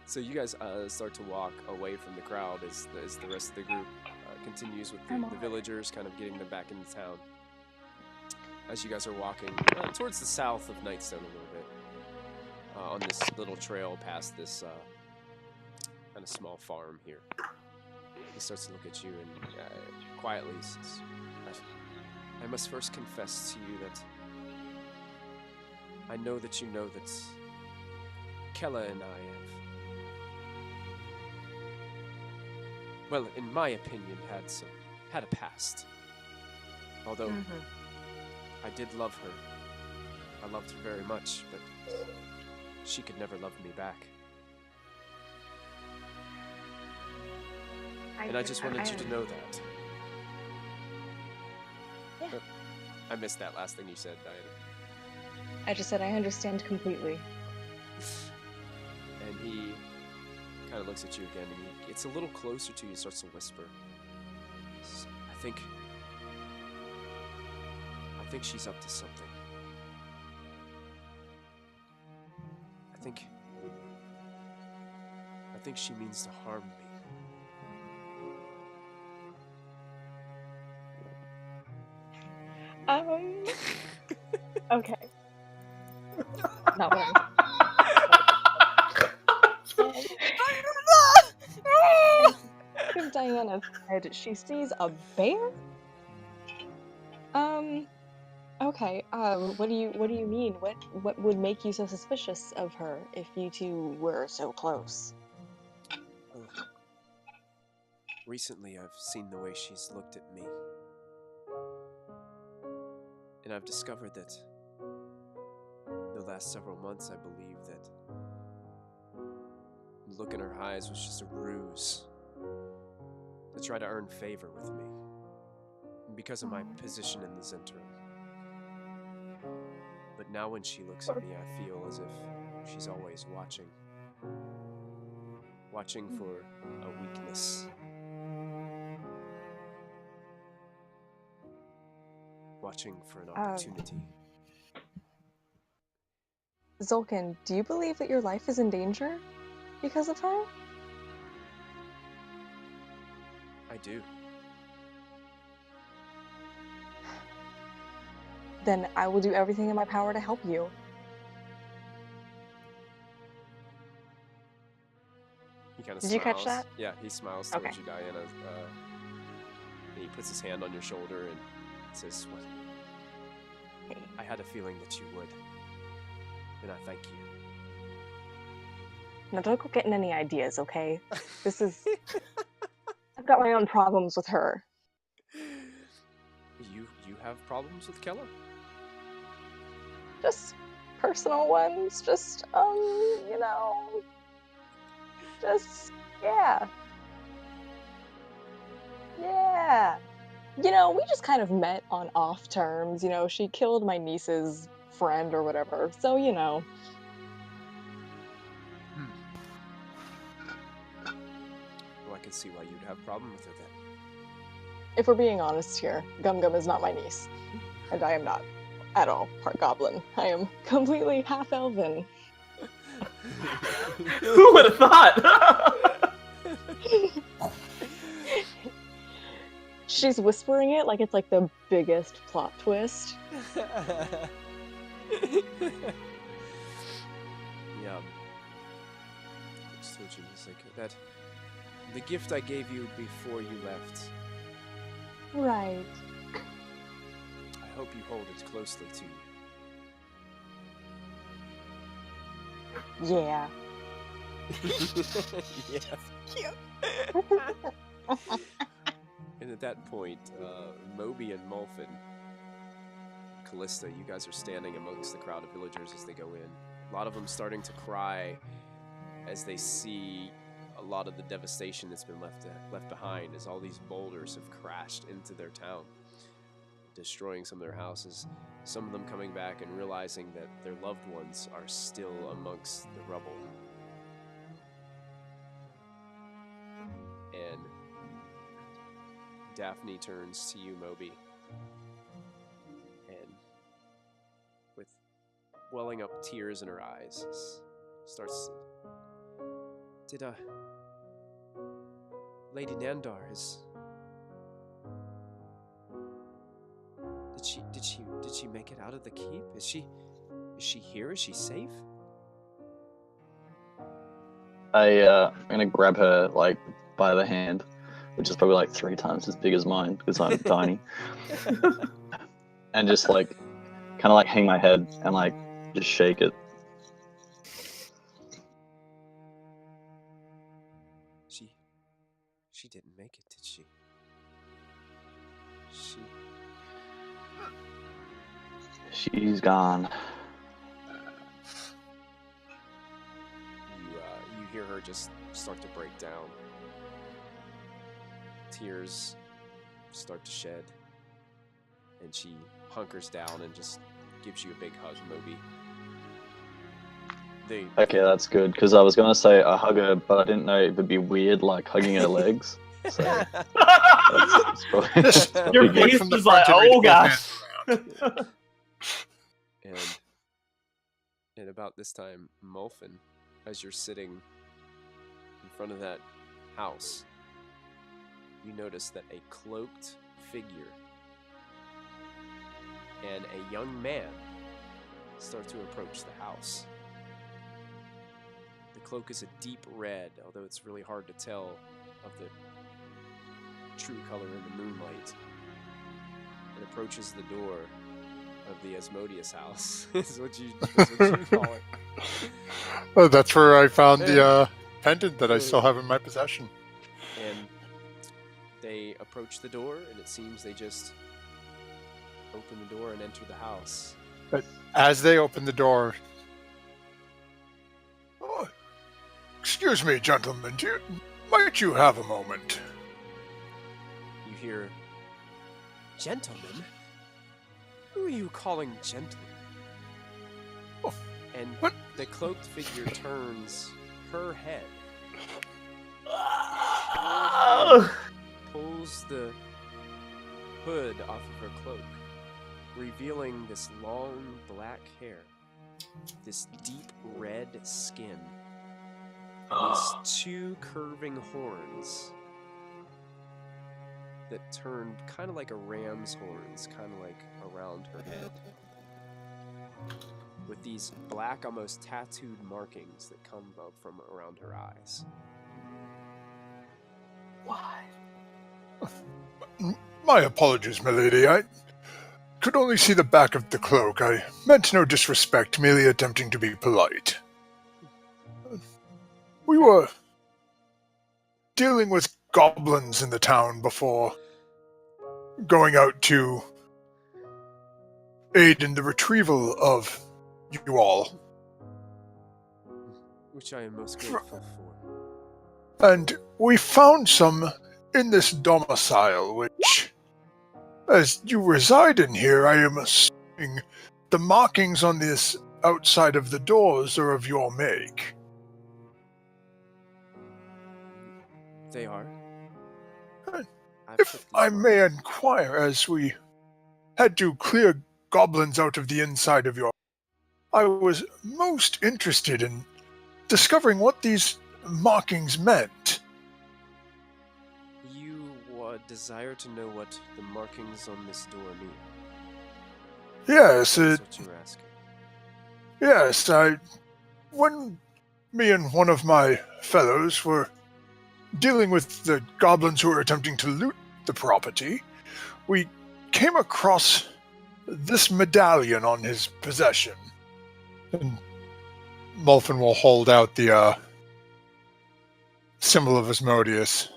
So you guys start to walk away from the crowd as the rest of the group continues with the villagers, kind of getting them back into town. As you guys are walking towards the south of Nightstone a little bit, on this little trail past this kind of small farm here. He starts to look at you and quietly says, I must first confess to you that I know that you know that Kella and I have, well, in my opinion, had a past. Although I did love her. I loved her very much, but she could never love me back. And I just wanted you to know that. Yeah. I missed that last thing you said, Diana. I just said I understand completely. And he kind of looks at you again, and he gets a little closer to you and starts to whisper. I think she's up to something. I think she means to harm me. Okay. Not what I'm Diana's head, she sees a bear? Okay, what do you mean? What would make you so suspicious of her if you two were so close? Recently, I've seen the way she's looked at me. And I've discovered that the last several months, I believe that the look in her eyes was just a ruse to try to earn favor with me. because of my position in the Zhentarim. But now when she looks at me, I feel as if she's always watching. Watching for a weakness. Watching for an opportunity. Zolkin, do you believe that your life is in danger because of her? I do. Then I will do everything in my power to help you. He kind of Did smiles. you catch that? Yeah, he smiles towards Okay. you, Diana. And he puts his hand on your shoulder and says, "What? I had a feeling that you would. And I thank you." Now don't go getting any ideas, okay? This is... I've got my own problems with her. You have problems with Kella? Just personal ones, just, you know... Just, yeah. Yeah. You know, we just kind of met on off terms, you know, she killed my niece's friend or whatever, so, you know. Well, I can see why you'd have a problem with her then. If we're being honest here, Gum Gum is not my niece. And I am not at all part goblin. I am completely half elven. Who would have thought? She's whispering it like it's like the biggest plot twist. Yeah. Looks towards you, he's like, that the gift I gave you before you left, Right. I hope you hold it closely to you. Yeah. Yeah. And at that point, Moby and Mulfin, Callista, you guys are standing amongst the crowd of villagers as they go in. A lot of them starting to cry as they see a lot of the devastation that's been left behind, as all these boulders have crashed into their town, destroying some of their houses. Some of them coming back and realizing that their loved ones are still amongst the rubble. And Daphne turns to you, Moby, and with welling up tears in her eyes, starts, did Lady Nandar did she make it out of the keep? Is she here? Is she safe? I'm gonna grab her like by the hand, which is probably like 3 times as big as mine because I'm tiny, and just like kind of like hang my head and like just shake it. She didn't make it, did she? She's gone. You hear her just start to break down. Tears start to shed, and she hunkers down and just gives you a big hug, Moby. Okay, that's good, because I was going to say I hug her, but I didn't know it would be weird, like, hugging her legs. So, that's probably Your face is like, oh gosh. And about this time, Mulfin, as you're sitting in front of that house, you notice that a cloaked figure and a young man start to approach the house. The cloak is a deep red, although it's really hard to tell of the true color in the moonlight. It approaches the door of the Asmodeus house, is what you call it. Oh, that's where I found the pendant that I still have in my possession. And they approach the door, and it seems they just open the door and enter the house. But as they open the door, oh, excuse me, gentlemen, might you have a moment? You hear Gentlemen? Who are you calling gentlemen? Oh, and what? the cloaked figure turns her head, pulls the hood off of her cloak, revealing this long black hair, this deep red skin, and these two curving horns that turn kind of like a ram's horns, kind of like around her head, with these black, almost tattooed markings that come up from around her eyes. What? My apologies, milady. I could only see the back of the cloak. I meant no disrespect, merely attempting to be polite. We were dealing with goblins in the town before going out to aid in the retrieval of you all. Which I am most grateful for. And we found some in this domicile, which, as you reside in here, I am assuming the markings on this outside of the doors are of your make. They are. If I may inquire, as we had to clear goblins out of the inside of your... I was most interested in discovering what these markings meant. You desire to know what the markings on this door mean? Yes, That's what you're asking. yes, when me and one of my fellows were dealing with the goblins who were attempting to loot the property, we came across this medallion on his possession. And Molfin will hold out the symbol of Asmodeus.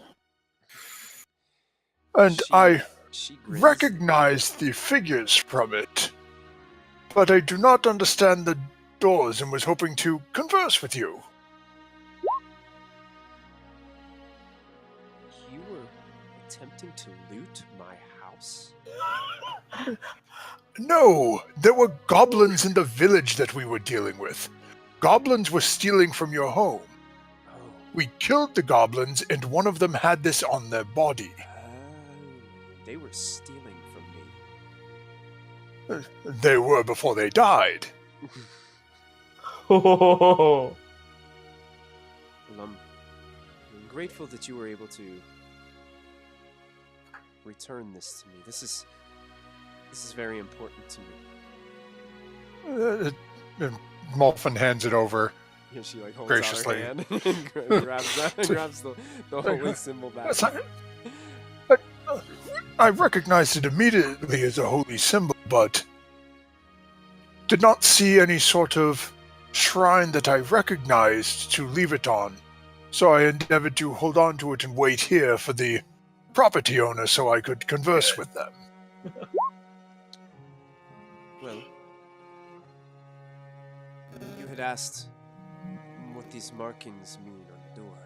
And I She grins. recognize the figures from it, but I do not understand the doors and was hoping to converse with you. You were attempting to loot my house? No, there were goblins in the village that we were dealing with. Goblins were stealing from your home. Oh. We killed the goblins, and one of them had this on their body. They were stealing from me. They were before they died. Oh. Well, I'm grateful that you were able to return this to me. This is very important to me. Molfin hands it over. Yeah, she like holds Graciously. out her hand and grabs the holy symbol back. I recognized it immediately as a holy symbol, but did not see any sort of shrine that I recognized to leave it on. So I endeavored to hold on to it and wait here for the property owner so I could converse with them. Well, you had asked what these markings mean on the door.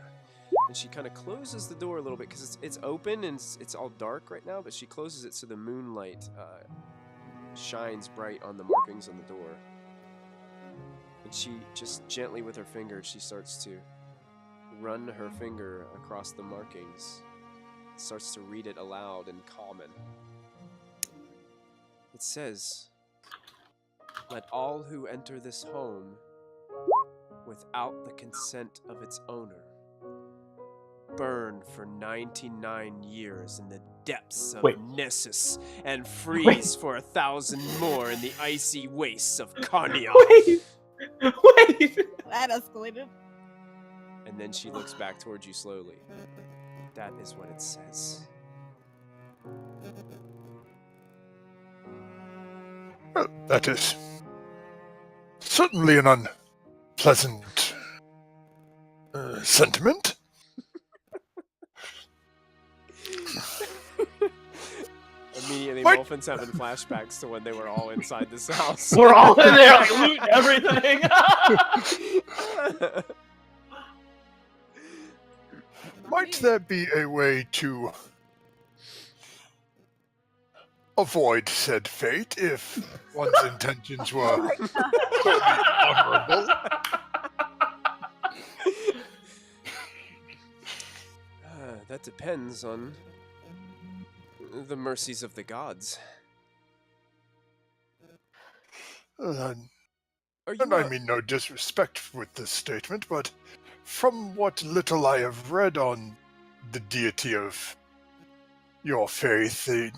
And she kind of closes the door a little bit because it's open and it's all dark right now, but she closes it so the moonlight shines bright on the markings on the door. And she just gently with her finger, she starts to run her finger across the markings, starts to read it aloud in common. It says, "Let all who enter this home without the consent of its owner burn for 99 years in the depths of Nessus and freeze for 1,000 more in the icy wastes of Carnia." Wait! That escalated. And then she looks back towards you slowly. That is what it says. Well, that is certainly an unpleasant sentiment. Immediately, What? Molfin's having flashbacks to when they were all inside this house. We're all in there like looting everything. Might there be a way to avoid said fate if one's intentions were honorable. That depends on the mercies of the gods. And Are you I mean no disrespect with this statement, but from what little I have read on the deity of your faith, I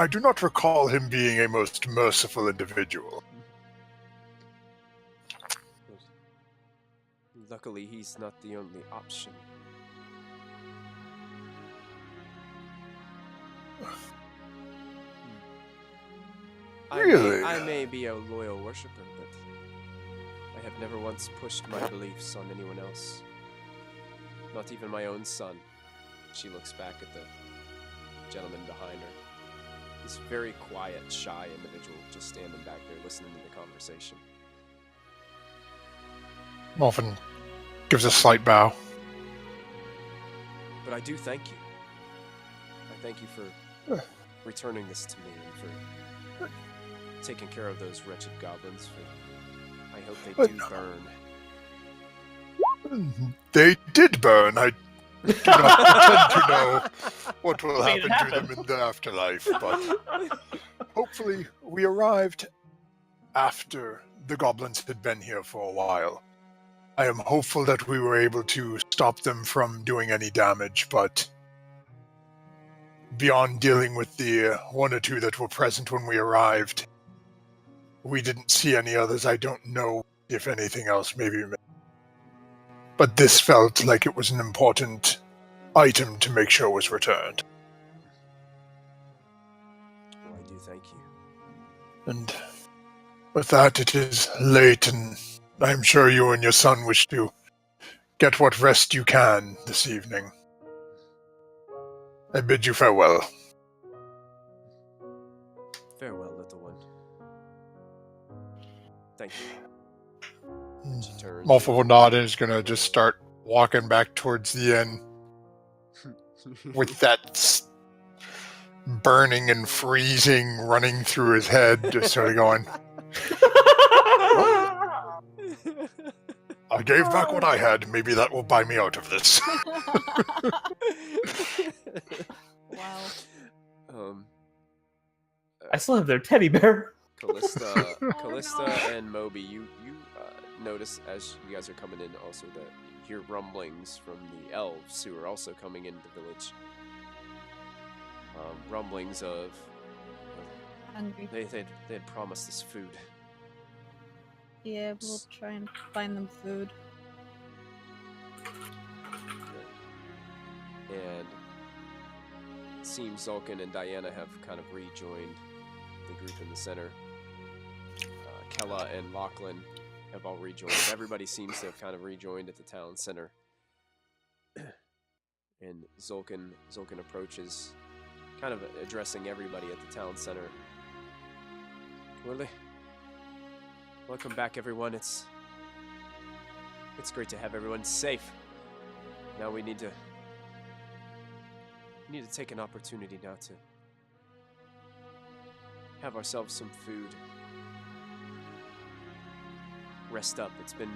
do not recall him being a most merciful individual. Luckily, he's not the only option. Really? I may be a loyal worshiper, but I have never once pushed my beliefs on anyone else. Not even my own son. She looks back at the gentleman behind her. He's a very quiet, shy individual, just standing back there listening to the conversation. Morphin gives a slight bow. But I do thank you. I thank you for returning this to me and for taking care of those wretched goblins. I hope they do burn. They did burn. I do not pretend to know what will happen to them in the afterlife, but hopefully we arrived after the goblins had been here for a while. I am hopeful that we were able to stop them from doing any damage, but beyond dealing with the one or two that were present when we arrived, we didn't see any others. I don't know if anything else maybe. But this felt like it was an important item to make sure was returned. Well, I do thank you. And with that, it is late, and I'm sure you and your son wish to get what rest you can this evening. I bid you farewell. Farewell, little one. Thank you. She turns. Malfa will nod and is going to just start walking back towards the inn with that burning and freezing running through his head, just sort of going, I gave back what I had. Maybe that will buy me out of this. Wow. I still have their teddy bear. Callista and Moby, you notice as you guys are coming in also that you hear rumblings from the elves who are also coming into the village. Rumblings of Hungry. they had promised us food. Yeah, we'll try and find them food. And it seems Zulkin and Diana have kind of rejoined the group in the center. Kella and Lachlan have all rejoined. Everybody seems to have kind of rejoined at the town center. And Zulkin approaches, kind of addressing everybody at the town center. Welcome back, everyone. It's great to have everyone safe. Now we need to take an opportunity now to have ourselves some food. Rest up. It's been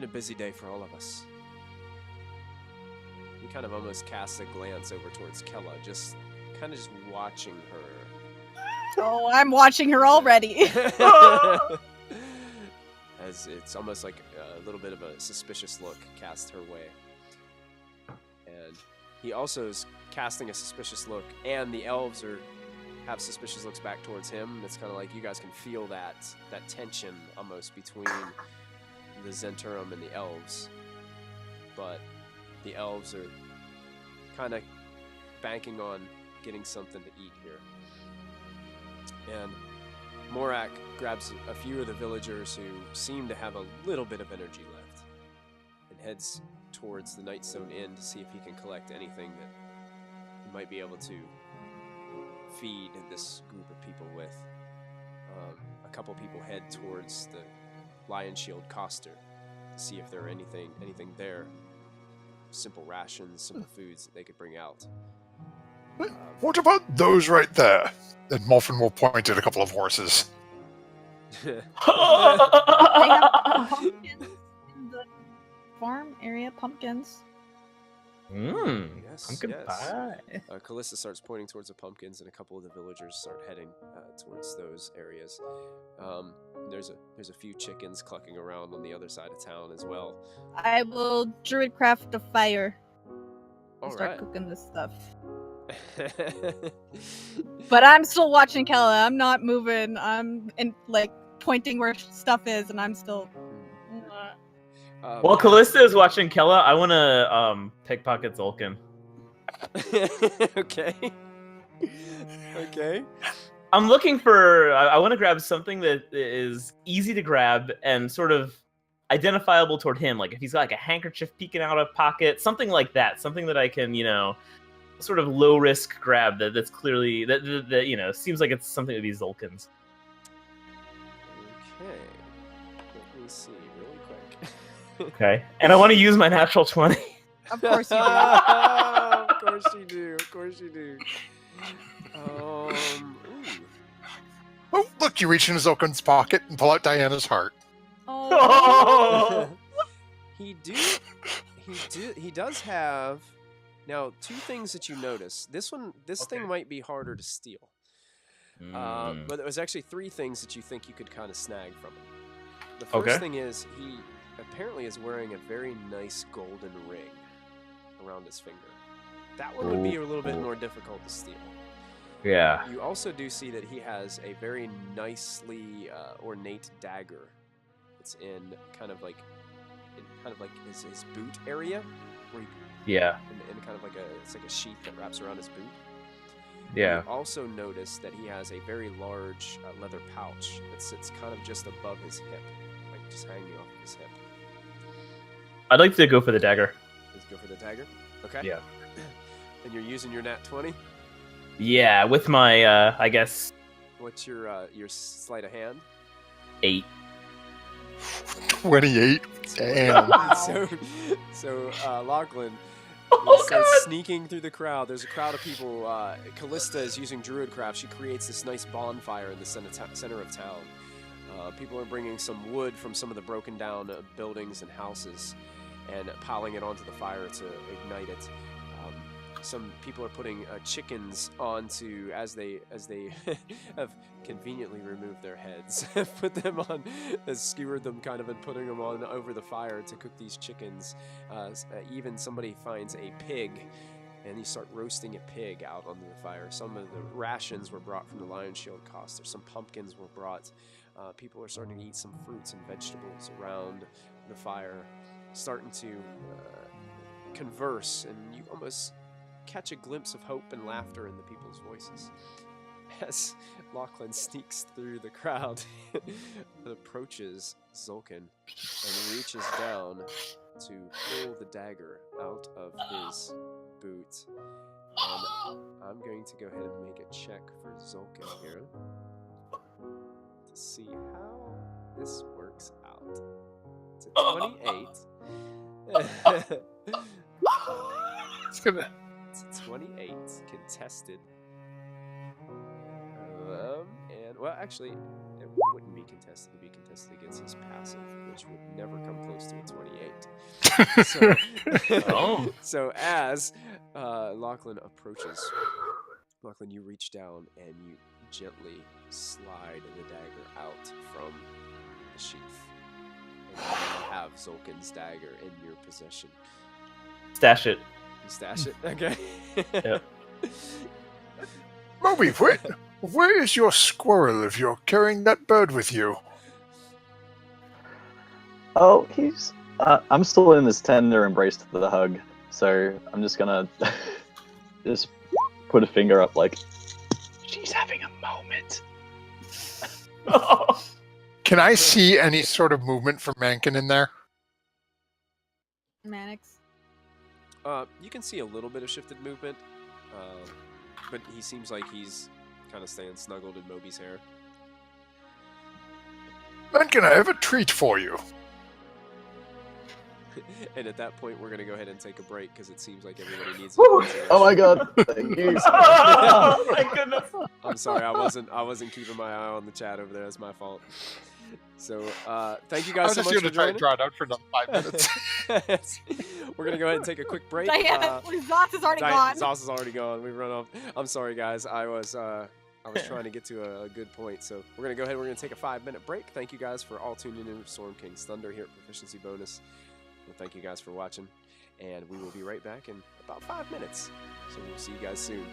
a busy day for all of us. He kind of almost casts a glance over towards Kella, just watching her. Oh, I'm watching her already. As it's almost like a little bit of a suspicious look cast her way. And he also is casting a suspicious look, and the elves have suspicious looks back towards him. It's kind of like you guys can feel that tension almost between the Zhentarim and the elves. But the elves are kind of banking on getting something to eat here. And Morak grabs a few of the villagers who seem to have a little bit of energy left and heads towards the Nightstone Inn to see if he can collect anything that he might be able to feed this group of people with. A couple people head towards the Lion Shield Coster to see if there are anything there. Simple rations, simple foods that they could bring out. What about those right there? And Molfin will point at a couple of horses. They have pumpkins in the farm area. Pumpkins. Yes, Pumpkin yes. pie. Callista starts pointing towards the pumpkins, and a couple of the villagers start heading towards those areas. There's a few chickens clucking around on the other side of town as well. I will druidcraft a fire. All Start right. cooking this stuff. But I'm still watching Kella. I'm not moving. I'm pointing where stuff is, and I'm still. While Callista is watching Kella, I want to pickpocket Zulkin. Okay. Okay. I'm looking for. I want to grab something that is easy to grab and sort of identifiable toward him. Like if he's got like a handkerchief peeking out of pocket, something like that. Something that I can, sort of low risk grab that's clearly that seems like it's something to be Zulkin's. Okay. Let me see really quick. Okay, and I want to use my natural 20. Of course you do. Of course you do. Of course you do. Ooh. Oh, look, you reach into Zulkin's pocket and pull out Diana's heart. Oh. He does have now 2 things that you notice. This thing might be harder to steal. But there was actually 3 things that you think you could kind of snag from him. The first thing is he apparently is wearing a very nice golden ring around his finger. That one would be a little bit more difficult to steal. Yeah. You also do see that he has a very nicely ornate dagger. It's in kind of like his boot area, where in kind of like it's like a sheath that wraps around his boot. Yeah. You also notice that he has a very large leather pouch that sits kind of just above his hip, like just hanging off of his hip. I'd like to go for the dagger. Let's go for the dagger. Okay. Yeah. And you're using your nat 20. Yeah, with my I guess. What's your sleight of hand? 8. 28. Damn. So Lachlan starts sneaking through the crowd. There's a crowd of people. Callista is using druidcraft. She creates this nice bonfire in the center of town. People are bringing some wood from some of the broken down buildings and houses and piling it onto the fire to ignite it. Some people are putting chickens onto as they have conveniently removed their heads, put them on, skewered them kind of, and putting them on over the fire to cook these chickens. Even somebody finds a pig, and you start roasting a pig out onto the fire. Some of the rations were brought from the Lion Shield Coster. Some pumpkins were brought. People are starting to eat some fruits and vegetables around the fire, starting to converse, and you almost catch a glimpse of hope and laughter in the people's voices. As Lachlan sneaks through the crowd and approaches Zulkin and reaches down to pull the dagger out of his boot. And I'm going to go ahead and make a check for Zulkin here to see how this works out. It's a 28. It's gonna... It's 28 contested. And well, actually, it wouldn't be contested. It'd be contested against his passive, which would never come close to a 28. So as Lachlan approaches, Lachlan, you reach down and you gently slide the dagger out from the sheath, and you have Zulkin's dagger in your possession. Stash it. You stash it? Okay. Yep. Moby, where is your squirrel if you're carrying that bird with you? Oh, he's... I'm still in this tender embrace to the hug, so I'm just gonna just put a finger up like, she's having a moment. Can I see any sort of movement from Mankin in there? Mannix. You can see a little bit of shifted movement, but he seems like he's kind of staying snuggled in Moby's hair. Mankin, I have a treat for you. And at that point, we're gonna go ahead and take a break because it seems like everybody needs. Woo! Oh my god! Thank you. Oh my goodness. I'm sorry, I wasn't keeping my eye on the chat over there. That's my fault. So, thank you I guys was so just much going for to try joining. and draw it out for another 5 minutes. We're gonna go ahead and take a quick break. Diana, Zoss is already gone. Zoss is already gone. We've run off. I'm sorry, guys. I was trying to get to a good point. So we're gonna go ahead. We're gonna take a 5-minute break. Thank you guys for all tuning in to Storm King's Thunder here at Proficiency Bonus. Well, thank you guys for watching, and we will be right back in about 5 minutes. So we'll see you guys soon.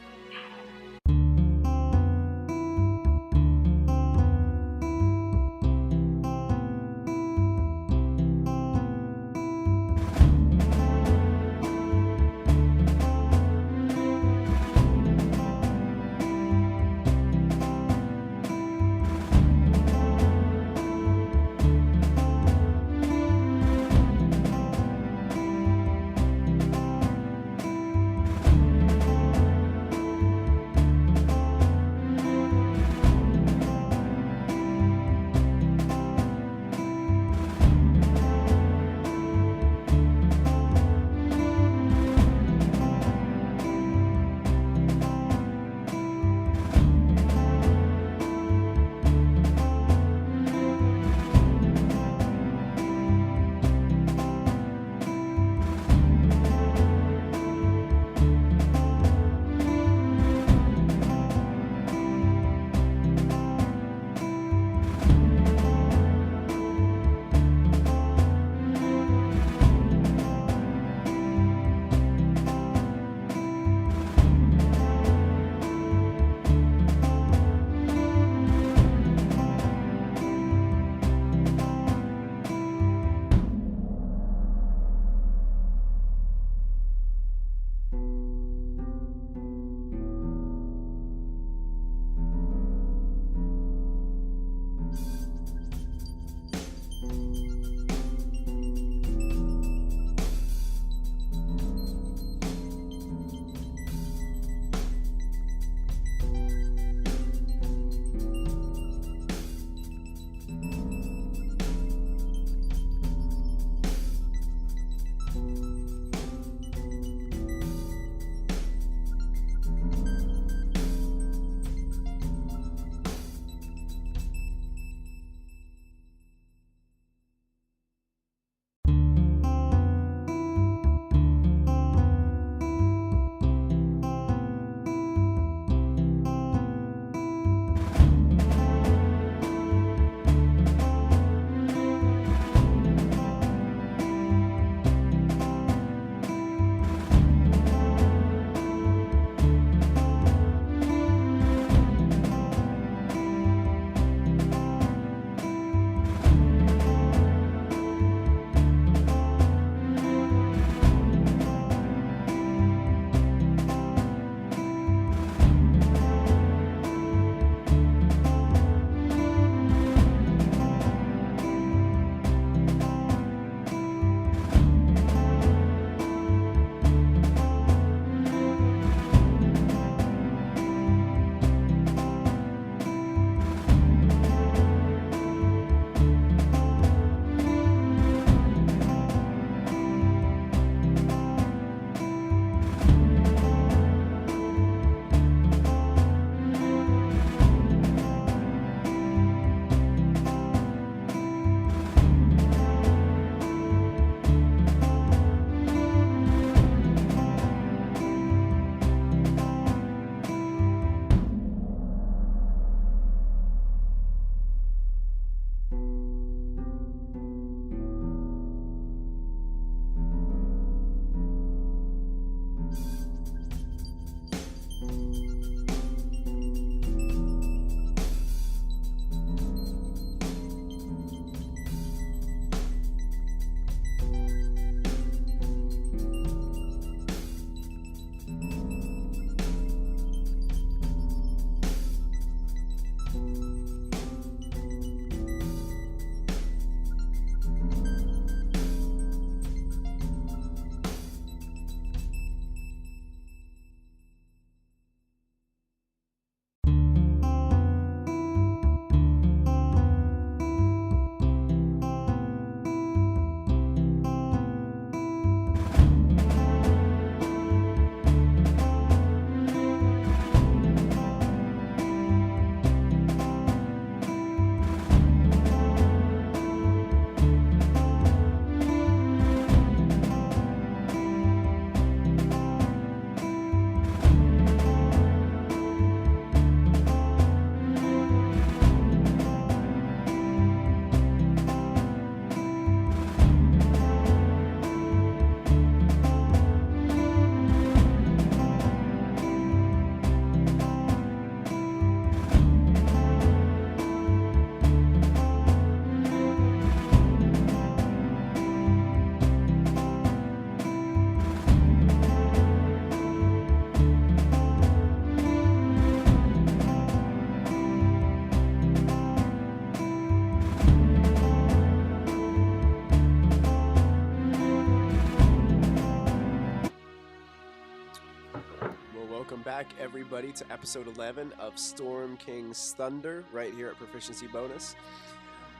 back, everybody, to episode 11 of Storm King's Thunder, right here at Proficiency Bonus.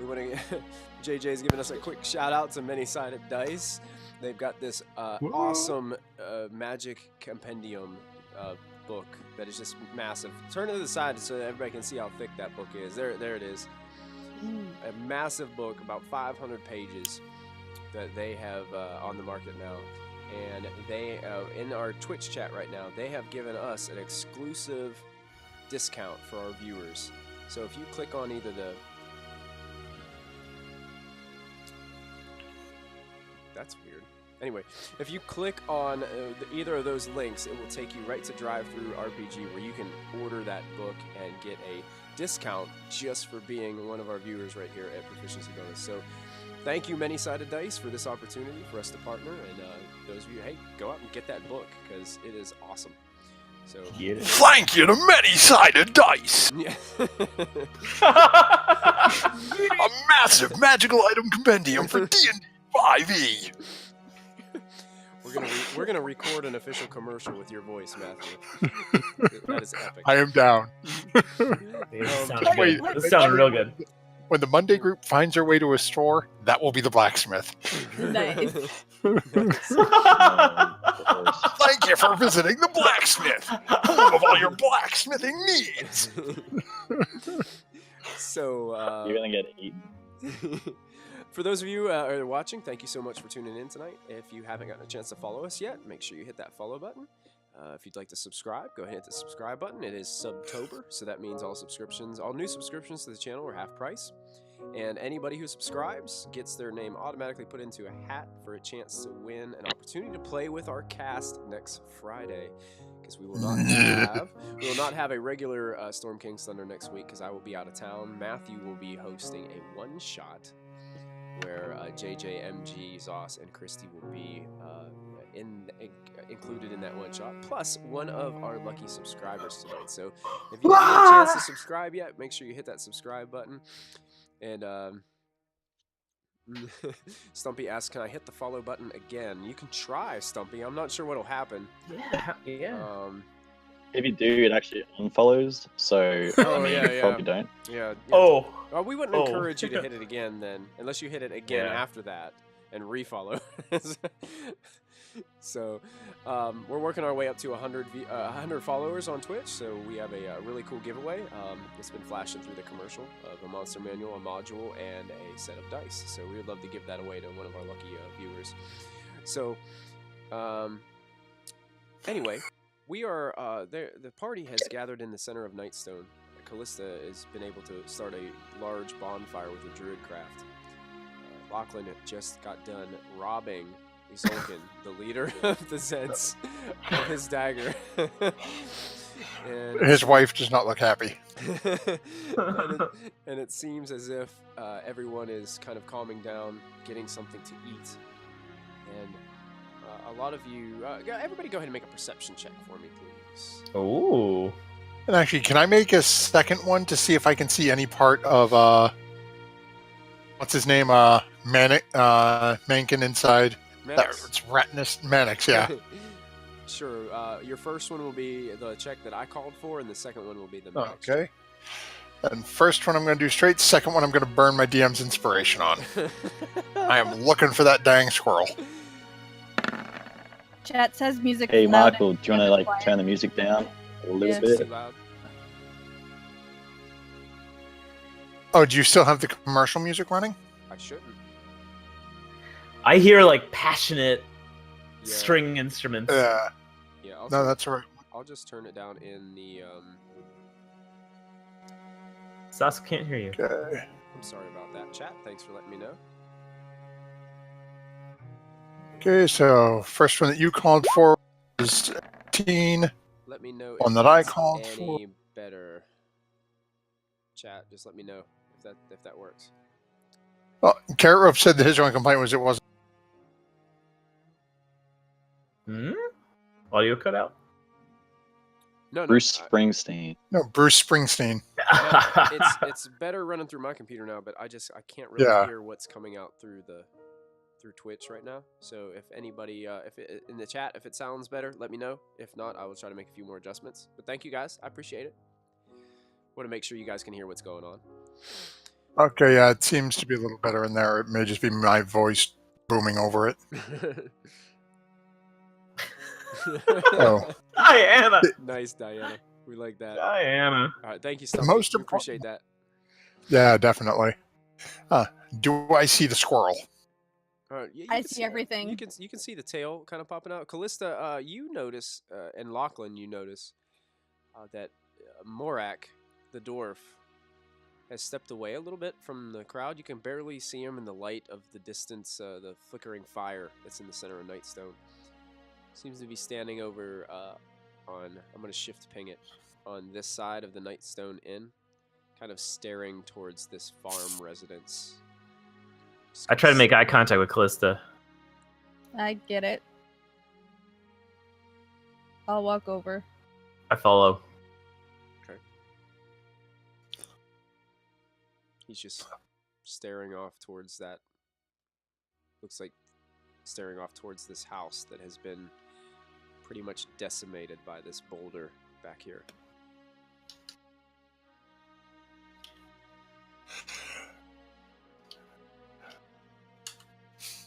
We want to JJ's giving us a quick shout out to Many-Sided Dice. They've got this awesome magic compendium book that is just massive. Turn it to the side so that everybody can see how thick that book is. There it is. A massive book, about 500 pages, that they have on the market now. And they, in our Twitch chat right now, they have given us an exclusive discount for our viewers. So if you click on either the... That's weird. Anyway, if you click on either of those links, it will take you right to Drive-Thru RPG, where you can order that book and get a discount just for being one of our viewers right here at Proficiency Bonus. So thank you, Many-Sided Dice, for this opportunity for us to partner. And those of you, hey, go out and get that book, because it is awesome. So Thank you to Many-Sided Dice! Yeah. A massive magical item compendium for D&D5e! We're gonna record an official commercial with your voice, Matthew. That is epic. I am down. This sounded real good. When the Monday group finds their way to a store, that will be the blacksmith. Nice. Thank you for visiting the blacksmith, home of all your blacksmithing needs. So You're gonna get eaten. for those of you who are watching, thank you so much for tuning in tonight. If you haven't gotten a chance to follow us yet, make sure you hit that follow button. If you'd like to subscribe, go ahead and hit the subscribe button. It is Subtober, so that means all new subscriptions to the channel are half price. And anybody who subscribes gets their name automatically put into a hat for a chance to win an opportunity to play with our cast next Friday. Because we will not have a regular Storm King's Thunder next week, because I will be out of town. Matthew will be hosting a one-shot where JJ, MG, Zoss, and Christy will be included in that one shot, plus one of our lucky subscribers tonight. So if you haven't had a chance to subscribe yet, make sure you hit that subscribe button. And Stumpy asks, can I hit the follow button again? You can try, Stumpy. I'm not sure what'll happen. Yeah. If you do, it actually unfollows. So probably don't. Yeah. Oh. Well, we wouldn't encourage you to hit it again then, unless you hit it again after that and refollow. So we're working our way up to 100 followers on Twitch, so we have a really cool giveaway. It's been flashing through the commercial of a monster manual, a module, and a set of dice. So we would love to give that away to one of our lucky viewers. So anyway, we are the party has gathered in the center of Nightstone. Callista has been able to start a large bonfire with a druid craft. Lachlan just got done robbing Zolkin, the leader of the Zeds, of his dagger. And His wife does not look happy. and it seems as if everyone is kind of calming down, getting something to eat. And a lot of you, everybody go ahead and make a perception check for me, please. Ooh. And actually, can I make a second one to see if I can see any part of, what's his name, Mankin inside? It's Ratinus Mannix, yeah. Sure. Your first one will be the check that I called for, and the second one will be the Mannix. Okay. And first one I'm going to do straight. Second one I'm going to burn my DM's inspiration on. I am looking for that dang squirrel. Chat says music. Hey, loud Michael, do you want to turn the music down a little Yeah. bit? Too loud. Oh, do you still have the commercial music running? I shouldn't. I hear passionate Yeah. string instruments. Yeah. Yeah. No, that's all right. I'll just turn it down in the. Sas can't hear you. Okay. I'm sorry about that, chat. Thanks for letting me know. Okay, so first one that you called for was 18. Let me know One if that I it's called any better. Chat, just let me know if that works. Oh, Carrot Rope said that his only complaint was it wasn't. Audio cut out? No, Bruce Springsteen. No, Bruce Springsteen. it's better running through my computer now, but I can't really hear what's coming out through through Twitch right now. So if anybody, in the chat, if it sounds better, let me know. If not, I will try to make a few more adjustments. But thank you guys. I appreciate it. Want to make sure you guys can hear what's going on. Okay, yeah, it seems to be a little better in there. It may just be my voice booming over it. Oh. Diana! Nice, Diana. We like that. Diana. All right, thank you, Stumpy. most We appreciate that. Yeah, definitely. Do I see the squirrel? Yeah, you I can see everything. You can see the tail kind of popping out. Callista, you notice, and Lachlan, you notice that Morak, the dwarf, has stepped away a little bit from the crowd. You can barely see him in the light of the distance, the flickering fire that's in the center of Nightstone. Seems to be standing over on, I'm going to shift ping it, on this side of the Nightstone Inn, kind of staring towards this farm residence. I try to make eye contact with Callista. I get it. I'll walk over. I follow. Okay. He's just staring off towards that. Looks like staring off towards this house that has been pretty much decimated by this boulder back here.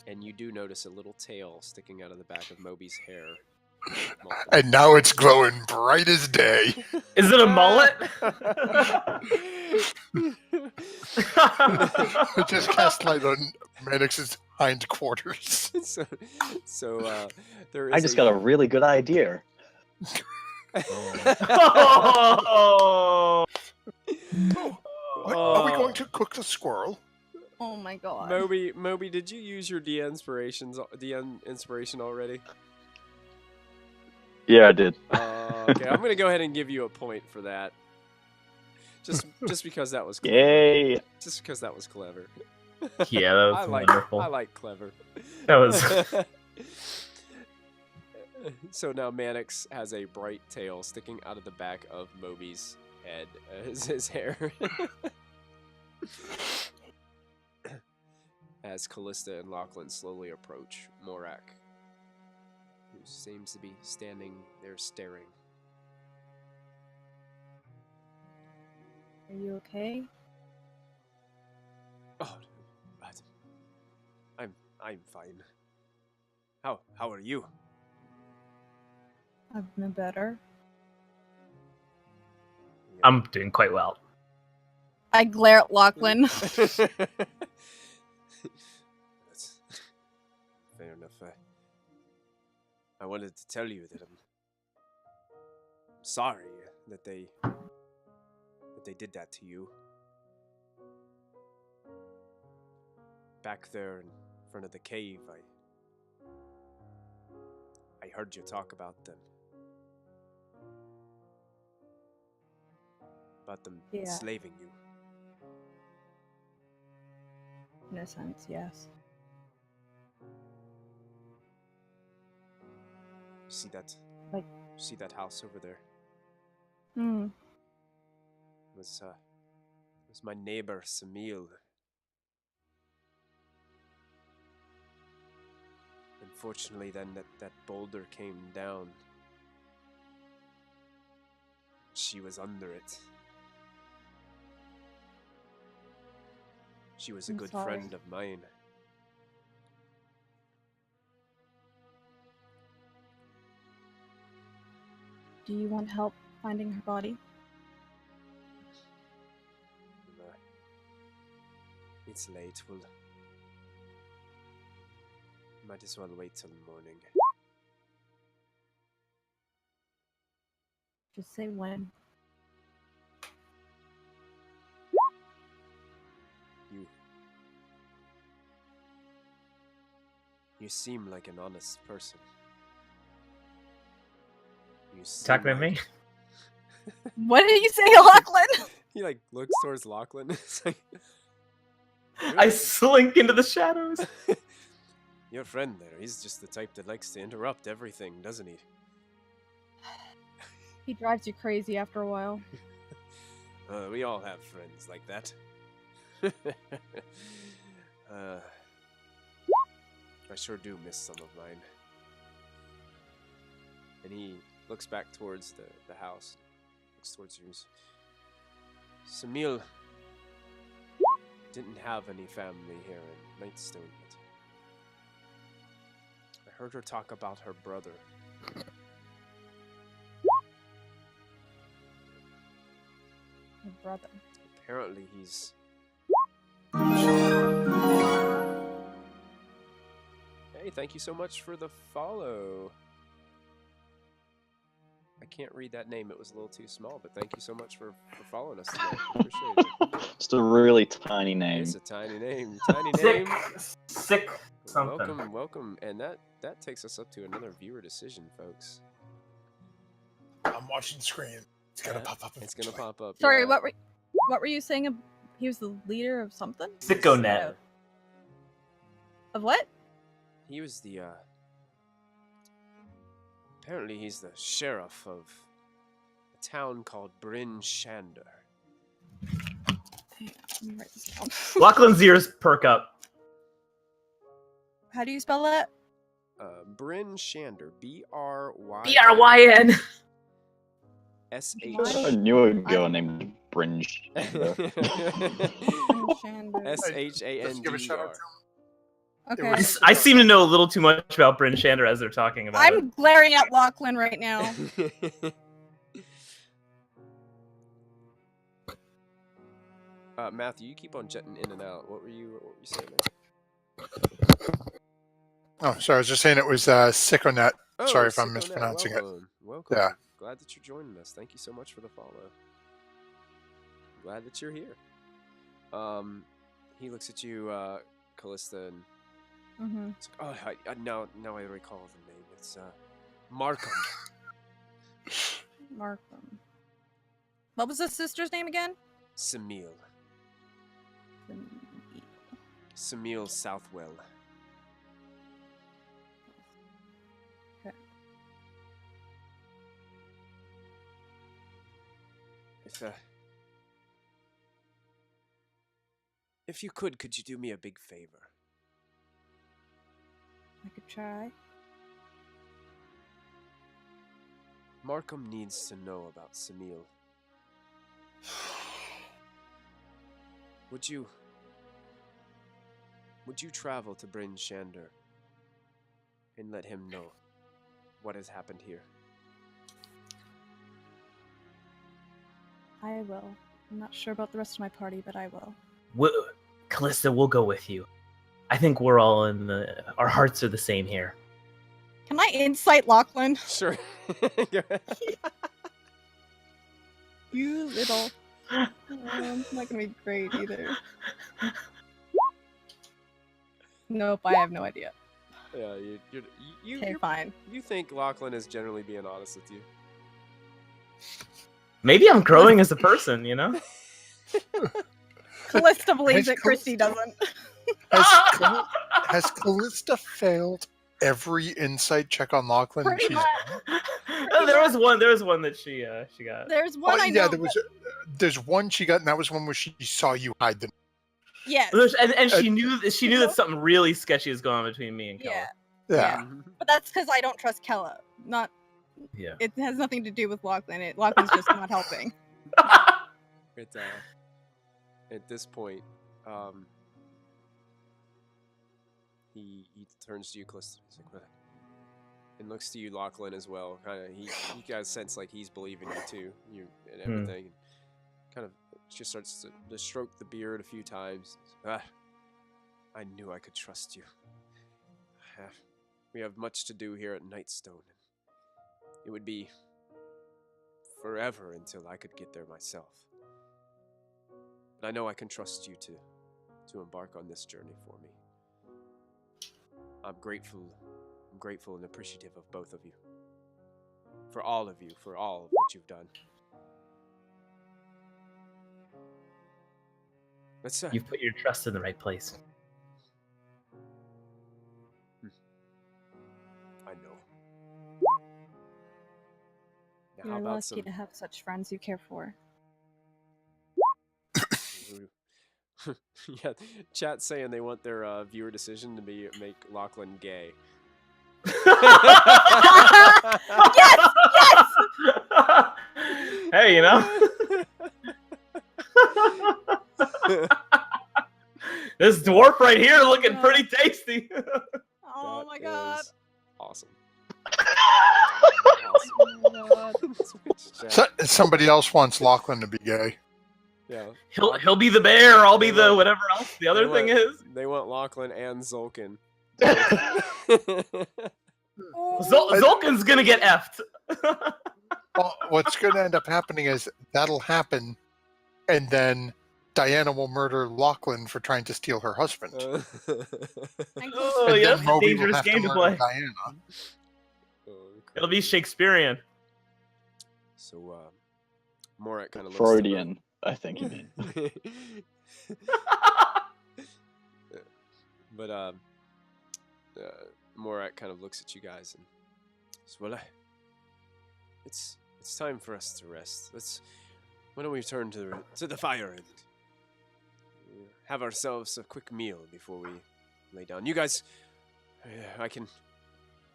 And you do notice a little tail sticking out of the back of Moby's hair. And now it's glowing bright as day. Is it a mullet? I just cast light on Maddox's hindquarters. so there is. I just got a really good idea. Oh. Are we going to cook the squirrel? Oh my god. Moby, did you use your DN inspiration already? Yeah, I did. Okay, I'm gonna go ahead and give you a point for that. Just because that was clever. Yay! Just because that was clever. Yeah, that was wonderful. I like clever. That was. So now Mannix has a bright tail sticking out of the back of Moby's head as his hair. As Callista and Lachlan slowly approach Morak, who seems to be standing there staring. Are you okay? Oh, I'm fine. How are you? I've been better. I'm doing quite well. I glare at Lachlan. That's fair enough. I wanted to tell you that I'm sorry that they did that to you. Back there in front of the cave, I heard you talk about them. About them Yeah. enslaving you. In a sense, yes. See that? Like- See that house over there? Hmm. It was my neighbor Samil. Unfortunately, then that boulder came down. She was under it. She was a I'm good sorry. friend of mine. Do you want help finding her body? It's late. We'll might as well wait till morning. Just say when. You seem like an honest person. You seem Talking to like- me? What did you say, Lachlan? He like looks towards Lachlan. It's like, I slink into the shadows. your friend there, he's just the type that likes to interrupt everything, doesn't he? He drives you crazy after a while. We all have friends like that. I sure do miss some of mine. And he looks back towards the house. Looks towards yours. Samil didn't have any family here in Nightstone yet. I heard her talk about her brother. My brother. Apparently he's... Hey, thank you so much for the follow. I can't read that name. It was a little too small, but thank you so much for following us today. Appreciate it. Just a really tiny name. It's a tiny name. Tiny name. Sick something. Welcome, welcome. And that takes us up to another viewer decision, folks. I'm watching the screen. It's gonna pop up. It's gonna pop up. Sorry, yeah. what were you saying? He was the leader of something? SickoNet. Of what? He was the, apparently he's the sheriff of a town called Bryn Shander. Hang on, let me write this down. Lachlan's ears perk up. How do you spell that? Bryn Shander. B-R-Y... BRYN. S-H... I knew a girl named Bringe. S-H-A-N-D-E-R. Give a shout out to Okay. I seem to know a little too much about Bryn Shander as they're talking about it. I'm glaring at Lachlan right now. Matthew, you keep on jetting in and out. What were you saying, man? Oh, sorry. I was just saying it was SickoNet. Oh, Sorry if I'm SickoNet, mispronouncing it. Welcome. Yeah. Glad that you're joining us. Thank you so much for the follow. Glad that you're here. He looks at you, Callista, and Mm-hmm. it's like, oh, now I recall the name. It's Markham. Markham. What was his sister's name again? Samil. Samil Southwell. Okay. If you could you do me a big favor? I could try. Markham needs to know about Samil. Would you travel to Bryn Shander and let him know what has happened here? I will. I'm not sure about the rest of my party, but I will. Callista, we'll go with you. I think we're all our hearts are the same here. Can I insight Lachlan? Sure. You little. It's not gonna be great either. Nope, I have no idea. Yeah, Okay, fine. You think Lachlan is generally being honest with you? Maybe I'm growing as a person, you know? Callista believes Has it, Christy doesn't. Has Callista failed every insight check on Lachlan? And Pretty she's... much. Oh, there was one that she got. There's one I yeah, know. there's one she got, and that was one where she saw you hide the. Yes. And she knew that something really sketchy is going on between me and Kella. Yeah. Yeah. But that's because I don't trust Kella. Not. Yeah. It has nothing to do with Lachlan. Lachlan's just not helping. At this point, he turns to you, Callista. He's like, "What?" And looks to you, Lachlan, as well. Kind of, he guys sense like he's believing you too, you and everything. And kind of just starts to stroke the beard a few times. I knew I could trust you. We have much to do here at Nightstone. It would be forever until I could get there myself. But I know I can trust you to embark on this journey for me. I'm grateful and appreciative of both of you. For all of you, for all of what you've done. Let's You've put your trust in the right place. I know. Now, You're how about lucky to have such friends you care for. Yeah, chat's saying they want their viewer decision to make Lachlan gay. Yes! Yes! Hey, you know, this dwarf right here looking pretty tasty. Oh That my god. is awesome. Oh my god. Somebody else wants Lachlan to be gay. Yeah. He'll be the bear. I'll be They the want- whatever else. The other thing is They want Lachlan and Zulkin. Zulkin's gonna get effed. Well, what's going to end up happening is that'll happen, and then Diana will murder Lachlan for trying to steal her husband. Oh, Oh, And yeah, then that's a Moby will dangerous have game to murder play. Diana. It'll be Shakespearean. So, Morat kind of looks Freudian, I think you mean. But Morat kind of looks at you guys and says, "Well, it's time for us to rest. Why don't we turn to the fire and have ourselves a quick meal before we lay down? You guys,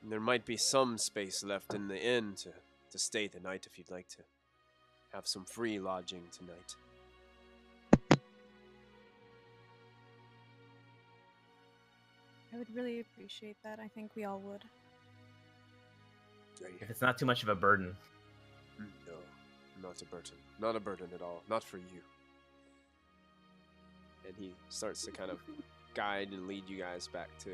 there might be some space left in the inn to stay the night if you'd like to have some free lodging tonight." I would really appreciate that. I think we all would. If it's not too much of a burden. No, not a burden. Not a burden at all. Not for you. And he starts to kind of guide and lead you guys back to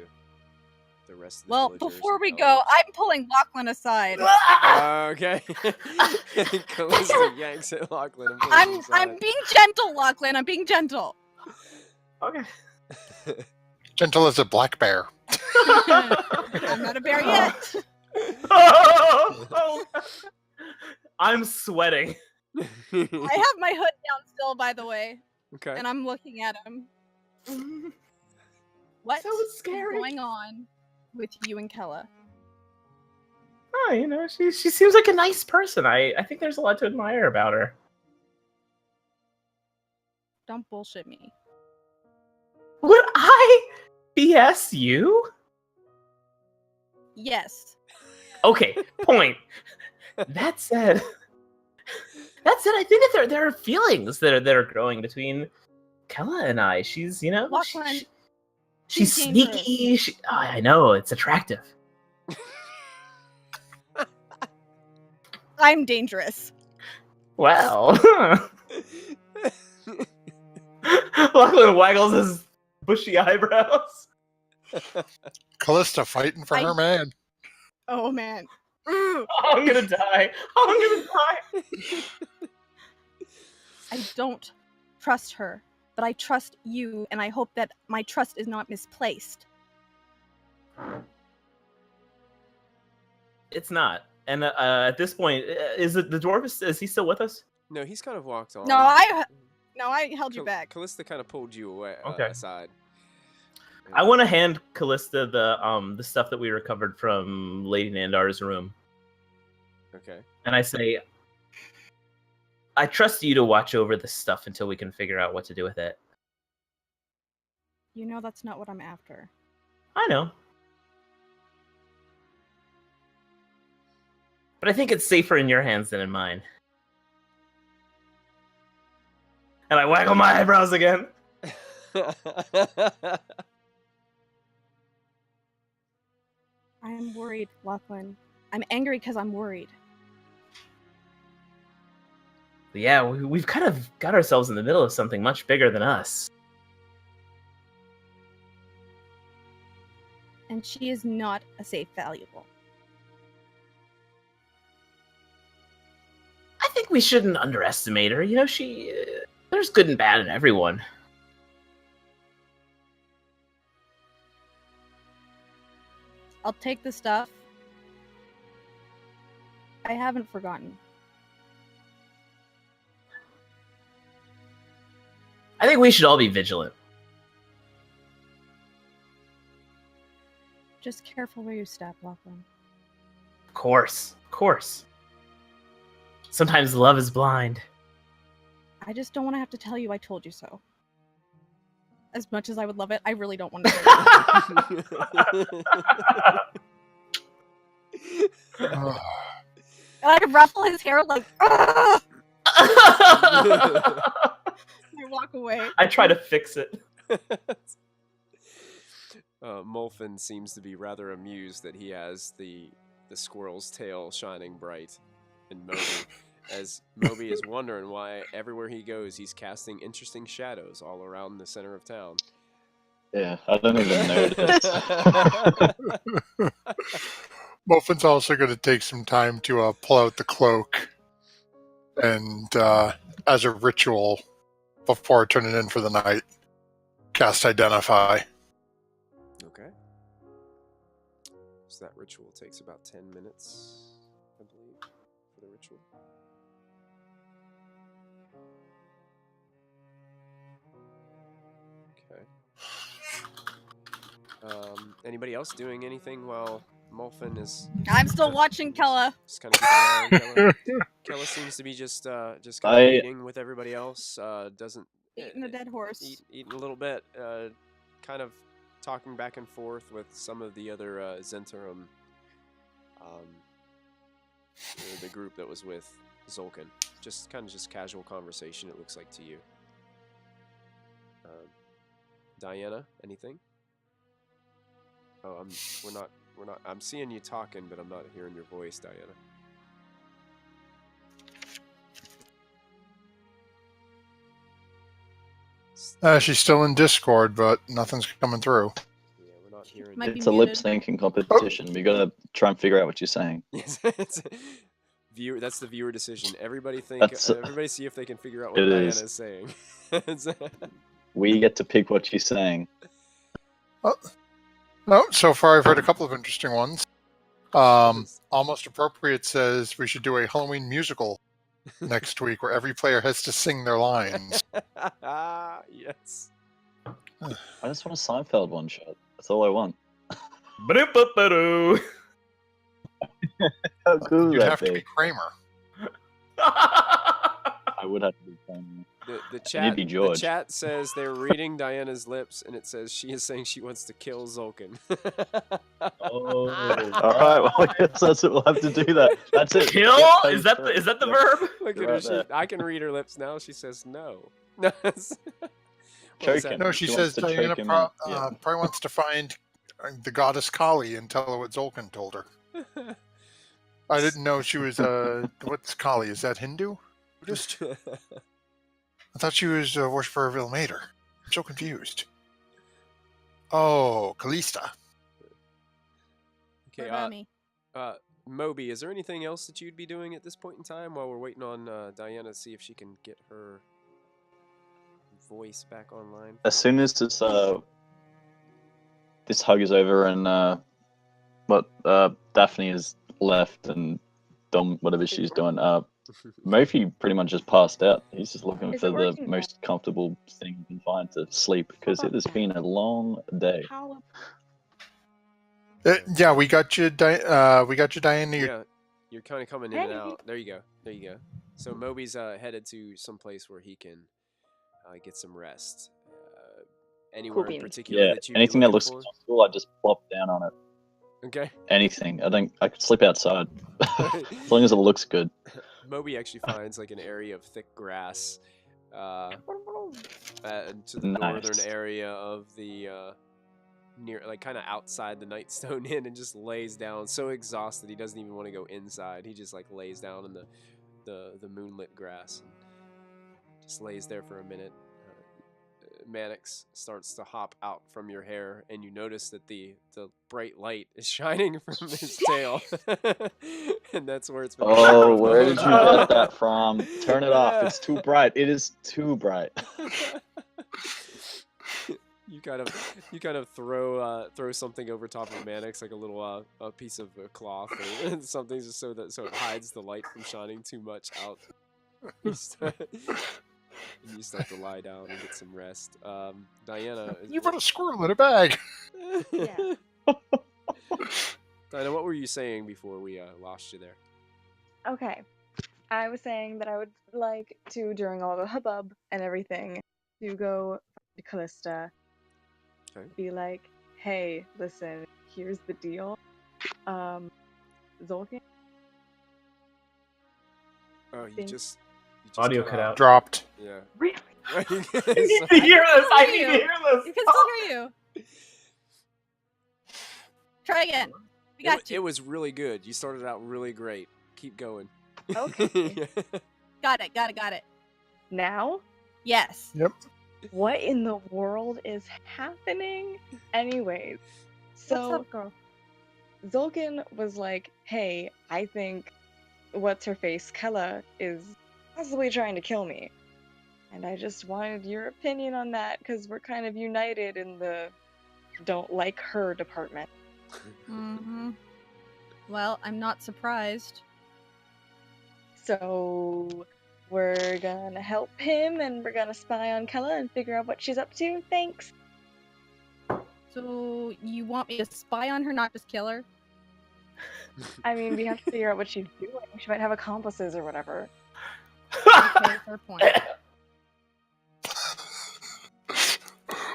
the rest of the Well, villagers before and we go, elves. I'm pulling Lachlan aside. Okay. Callista yanks at Lachlan and pulls him I'm aside. being gentle, Lachlan. I'm being gentle. Okay. Gentle as a black bear. I'm not a bear yet. Oh, I'm sweating. I have my hood down still, by the way, Okay. and I'm looking at him. What So is scary. going on with you and Kella? Oh, you know, she seems like a nice person. I think there's a lot to admire about her. Don't bullshit me. Would I BS you? Yes. Okay, point. That said, I think that there are feelings that are growing between Kella and I. She's, you know, Lachlan, she's she's sneaky. I know, it's attractive. I'm dangerous. Wow. Lachlan waggles his bushy eyebrows. Callista fighting for her man. Oh man. Oh, I'm gonna die. I don't trust her, but I trust you, and I hope that my trust is not misplaced. It's not. And at this point, is it the dwarf? Is he still with us? No, he's kind of walked on. No, I held you back. Callista kind of pulled you away Okay. aside. I want to hand Callista the stuff that we recovered from Lady Nandar's room, Okay. and I say, I trust you to watch over this stuff until we can figure out what to do with it. You know that's not what I'm after. I know. But I think it's safer in your hands than in mine. And I waggle my eyebrows again. I am worried, Lachlan. I'm angry because I'm worried. But yeah, we've kind of got ourselves in the middle of something much bigger than us. And she is not a safe valuable. I think we shouldn't underestimate her. You know, there's good and bad in everyone. I'll take the stuff. I haven't forgotten. I think we should all be vigilant. Just careful where you step, Lachlan. Of course, of course. Sometimes love is blind. I just don't want to have to tell you I told you so. As much as I would love it, I really don't want to. Ugh. And I ruffle his hair like, "Ugh!" I walk away. I try to fix it. Molfin seems to be rather amused that he has the squirrel's tail shining bright in Moby, as Moby is wondering why everywhere he goes he's casting interesting shadows all around the center of town. Yeah, I don't even notice. Muffin's also going to take some time to pull out the cloak and, as a ritual, before turning in for the night, cast Identify. Okay. So that ritual takes about 10 minutes, I believe, for the ritual. Okay. Anybody else doing anything while Molfin is... I'm still watching Kella. Just kind of keeping an eye on Kella. Kella seems to be just kind of eating with everybody else. Doesn't... Eating a dead horse. Eating a little bit. Kind of talking back and forth with some of the other Zhentarim. The group that was with Zolkin. Just casual conversation, it looks like to you. Diana, anything? Oh, we're not. I'm seeing you talking, but I'm not hearing your voice, Diana. She's still in Discord, but nothing's coming through. Yeah, we're not hearing. Might be It's a muted. lip syncing competition. We gotta try and figure out what you're saying. Yes, viewer. That's the viewer decision. Everybody That's- everybody see if they can figure out what It Diana is. is saying. We get to pick what she's saying. No, so far I've heard a couple of interesting ones. Almost Appropriate says we should do a Halloween musical next week where every player has to sing their lines. Yes. I just want a Seinfeld one shot. That's all I want. Ba-doop-ba-ba-doo. How cool would You'd that have to be? be Kramer. I would have to be saying The it'd be chat. The George. chat says they're reading Diana's lips, and it says she is saying she wants to kill Zolkin. Oh. Alright, well, I guess that's it. We'll have to do that. That's it. Kill? Yep, Is that the yep. verb? Look You're at her. right there. I can read her lips now. She says no. No. What is Choke that? him. No, she She says wants to choke Diana him probably wants to find the goddess Kali and tell her what Zolkin told her. I didn't know she was, what's Kali? Is that Hindu? Buddhist? I thought she was a worshiper of Ilmater. I'm so confused. Oh, Callista. Okay, What about me? Moby, is there anything else that you'd be doing at this point in time while we're waiting on Diana to see if she can get her voice back online? As soon as this hug is over and Daphne is left and done whatever she's doing, Murphy pretty much just passed out. He's just looking Is for it the working now? most comfortable thing he can find to sleep because it has been a long day. How? Yeah, we got you, Diana. Yeah, you're kind of coming in and Hey. out. There you go. There you go. So Moby's headed to some place where he can get some rest. Anywhere in beans. particular Yeah, that you'd be anything that looking looks for? comfortable, I just plop down on it. Okay. Anything. I could sleep outside as long as it looks good. Moby actually finds like an area of thick grass to the Nice. northern area of the near, like kind of outside the Nightstone Inn, and just lays down, so exhausted he doesn't even want to go inside. He just like lays down in the moonlit grass and just lays there for a minute. Mannix starts to hop out from your hair, and you notice that the bright light is shining from his tail, and that's where it's been. Oh, where did you get that from? Turn it off. It's too bright. It is too bright. You kind of throw something over top of Mannix, like a little a piece of cloth or something, just so it hides the light from shining too much out. And you start to lie down and get some rest. Diana, You put a squirrel in a bag. Yeah. Diana, what were you saying before we lost you there? Okay. I was saying that I would like to, during all the hubbub and everything, to go to Callista Okay. Be like, hey, listen, here's the deal. Zolkin, Oh, you Think- just Audio cut out. Dropped. Yeah. really? I need to hear this. I need to hear this. You can still hear you. Try again. We got It you. was really good. You started out really great. Keep going. Okay. Got it. Now? Yes. What in the world is happening? Anyways, so What's up, girl? Zolkin was like, hey, I think what's her face, Kella, is possibly trying to kill me. And I just wanted your opinion on that, because we're kind of united in the don't like her department. Mm-hmm. Well, I'm not surprised. So we're gonna help him, and we're gonna spy on Kella and figure out what she's up to. Thanks. So you want me to spy on her, not just kill her? I mean, we have to figure out what she's doing. She might have accomplices or whatever. Okay, fair point.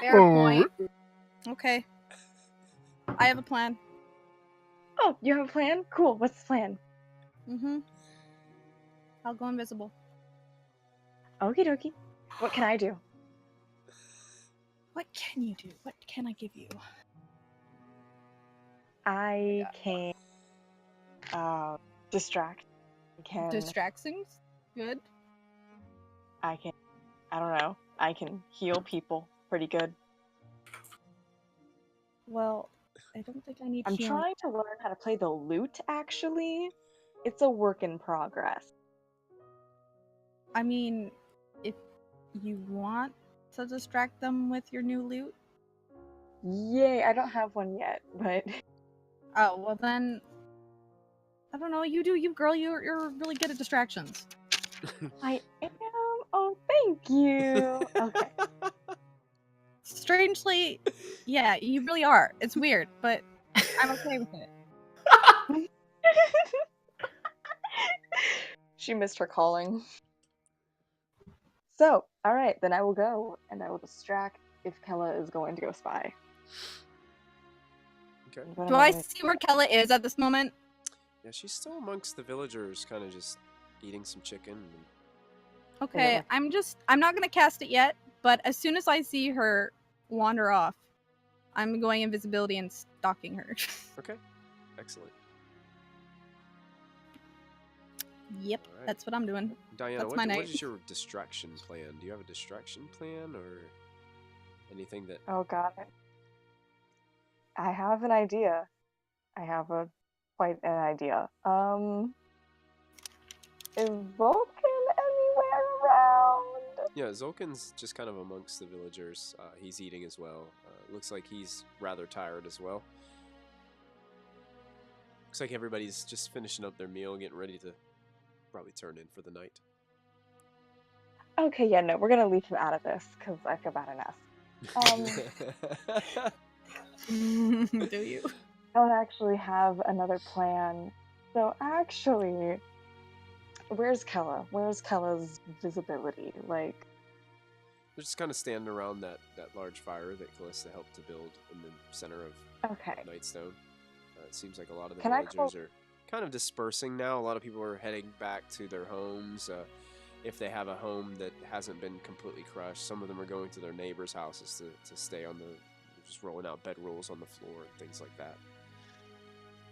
Fair Oh. point. Okay. I have a plan. Oh, you have a plan? Cool. What's the plan? Mm-hmm. I'll go invisible. Okie dokie. What can I do? What can you do? What can I give you? I can distract. I can. Distractions? Good. I don't know. I can heal people pretty good. Well, I don't think I need I'm healing. trying to learn how to play the lute, actually. It's a work in progress. I mean, if you want to distract them with your new loot. Yay, I don't have one yet, but Oh, well then, I don't know. You do you, girl. You're really good at distractions. I am. Oh, thank you. Okay. Strangely, yeah, you really are. It's weird, but I'm okay with it. She missed her calling. So, alright, then I will go, and I will distract if Kella is going to go spy. Okay. But Do I'm I gonna- see where Kella is at this moment? Yeah, she's still amongst the villagers, kind of just eating some chicken. And... Okay, Yeah. I'm not gonna cast it yet, but as soon as I see her wander off, I'm going invisibility and stalking her. Okay. Excellent. Yep, All right. that's what I'm doing. Diana, That's what, my what night. is your distraction plan? Do you have a distraction plan or anything that... Oh god. I have an idea. I have quite an idea. Is Vulcan anywhere around? Yeah, Zolkin's just kind of amongst the villagers. He's eating as well. Looks like he's rather tired as well. Looks like everybody's just finishing up their meal, getting ready to probably turn in for the night. Okay, yeah, no, we're gonna leave him out of this, because I feel bad enough. Do you? I don't actually have another plan. So actually, where's Kella? Where's Kella's visibility? Like, They're just kind of standing around that large fire that Callista helped to build in the center of okay. Nightstone. It seems like a lot of the Can I villagers are kind of dispersing now. A lot of people are heading back to their homes. If they have a home that hasn't been completely crushed, some of them are going to their neighbors' houses to stay on just rolling out bedrolls on the floor and things like that.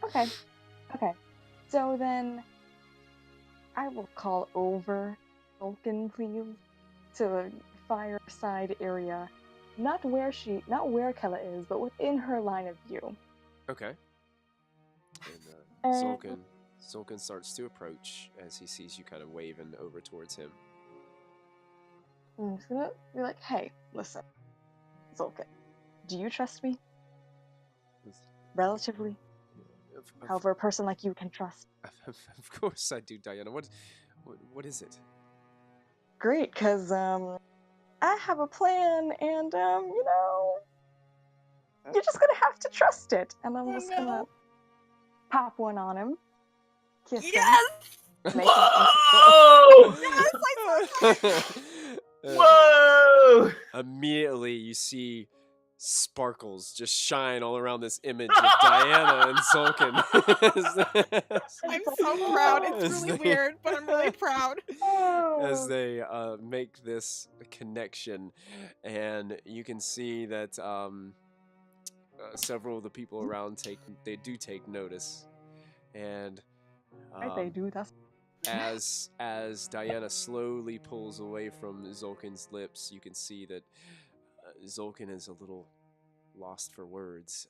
Okay. Okay. So then, I will call over Vulcan, please, to the fireside area. Not where Kella is, but within her line of view. Okay. And Uh, Zolkin starts to approach as he sees you kind of waving over towards him. I'm just gonna be like, hey, listen, Zolkin, do you trust me? Relatively? However, a person like you can trust. Of course I do, Diana. What is it? Great, because, I have a plan, and, you're just gonna have to trust it. And I'm just gonna pop one on him. Kiss him. Yes! Make him Whoa! Yes, I saw that! Whoa! Immediately you see sparkles just shine all around this image of Diana and Zulkin. I'm so proud. It's really weird, but I'm really proud. As they make this connection, and you can see that several of the people around do take notice, and They do. That's as Diana slowly pulls away from Zulkin's lips, you can see that Zulkin is a little lost for words,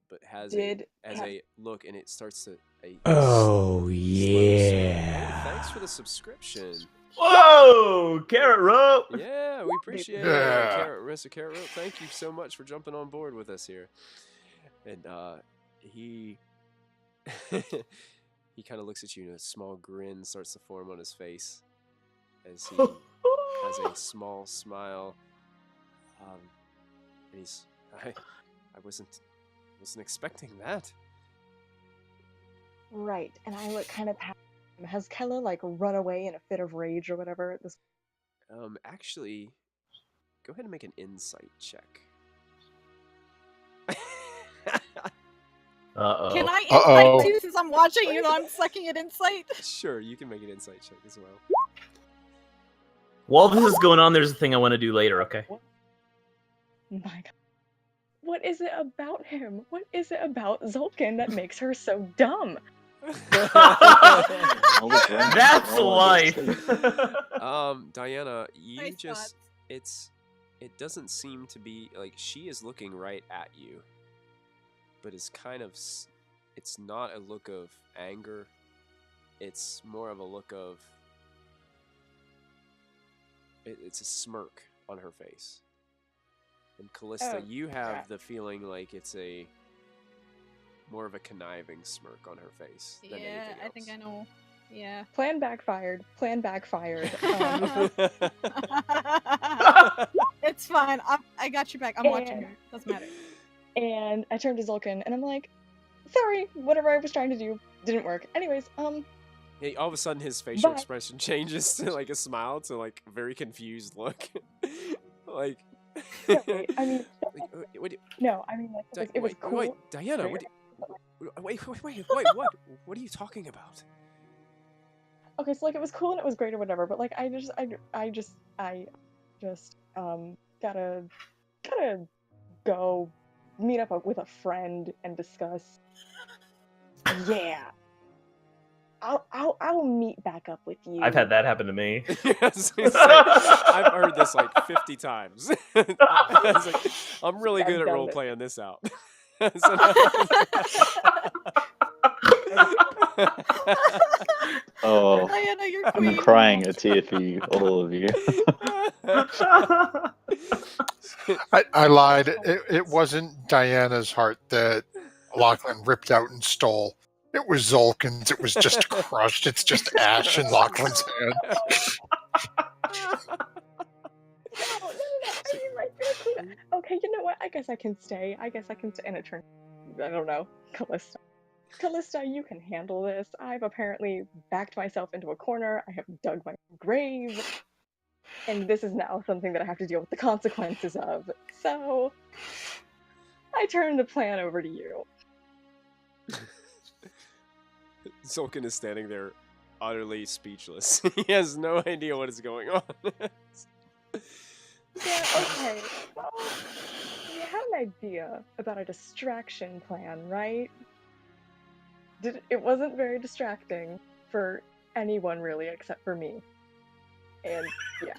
but has a look, and it starts to. Oh, slow yeah. Oh, thanks for the subscription. Whoa, carrot rope. Yeah, we appreciate Yeah. it, Mr. Carrot Rope. Thank you so much for jumping on board with us here. And he he kind of looks at you, and a small grin starts to form on his face as he has a small smile. And I wasn't expecting that. right. And I look kind of past him. Has Kella like run away in a fit of rage or whatever at this? Actually, go ahead and make an insight check. Uh-oh. Can I Uh-oh. insight too, since I'm watching you? I'm sucking at insight. Sure, you can make an insight check as well. While this is going on, there's a thing I want to do later, okay? My God. What is it about him? What is it about Zulkin that makes her so dumb? That's Oh, life. Diana, you Nice just it doesn't seem to be like she is looking right at you, but it's kind of it's not a look of anger. It's more of a look of it's a smirk on her face. And Callista, Oh, you have crap. the feeling like it's a more of a conniving smirk on her face than anything Yeah, else. I think I know. Yeah. Plan backfired. Plan backfired. It's fine. I got your back. I'm watching her. Doesn't matter. And I turned to Zulkin and I'm like, sorry, whatever I was trying to do didn't work. Anyways, Hey, all of a sudden his facial But- expression changes to like a smile to like a very confused look. like no, wait, I mean, what, no, I mean, like, it was cool. wait, Diana, Wait, what are you talking about? Okay, so like it was cool and it was great or whatever, but like I just gotta go meet up with a friend and discuss. Yeah. I'll meet back up with you. I've had that happen to me. Yes, I've heard this like 50 times. I was like, I'm really good at I've done role it. playing this out. Oh, Diana, you're I'm queen. crying a tear for you, all of you. I lied. It wasn't Diana's heart that Lachlan ripped out and stole. It was Zulkin's. It was just crushed. It's just ash in Lachlan's hand. No. I mean, like, okay, you know what? I guess I can stay. And it turned. I don't know, Callista. Callista, you can handle this. I've apparently backed myself into a corner. I have dug my grave. And this is now something that I have to deal with the consequences of. So, I turn the plan over to you. Zulkin is standing there utterly speechless. He has no idea what is going on. Yeah, okay. So, you had an idea about a distraction plan, right? It wasn't very distracting for anyone really except for me. And yeah.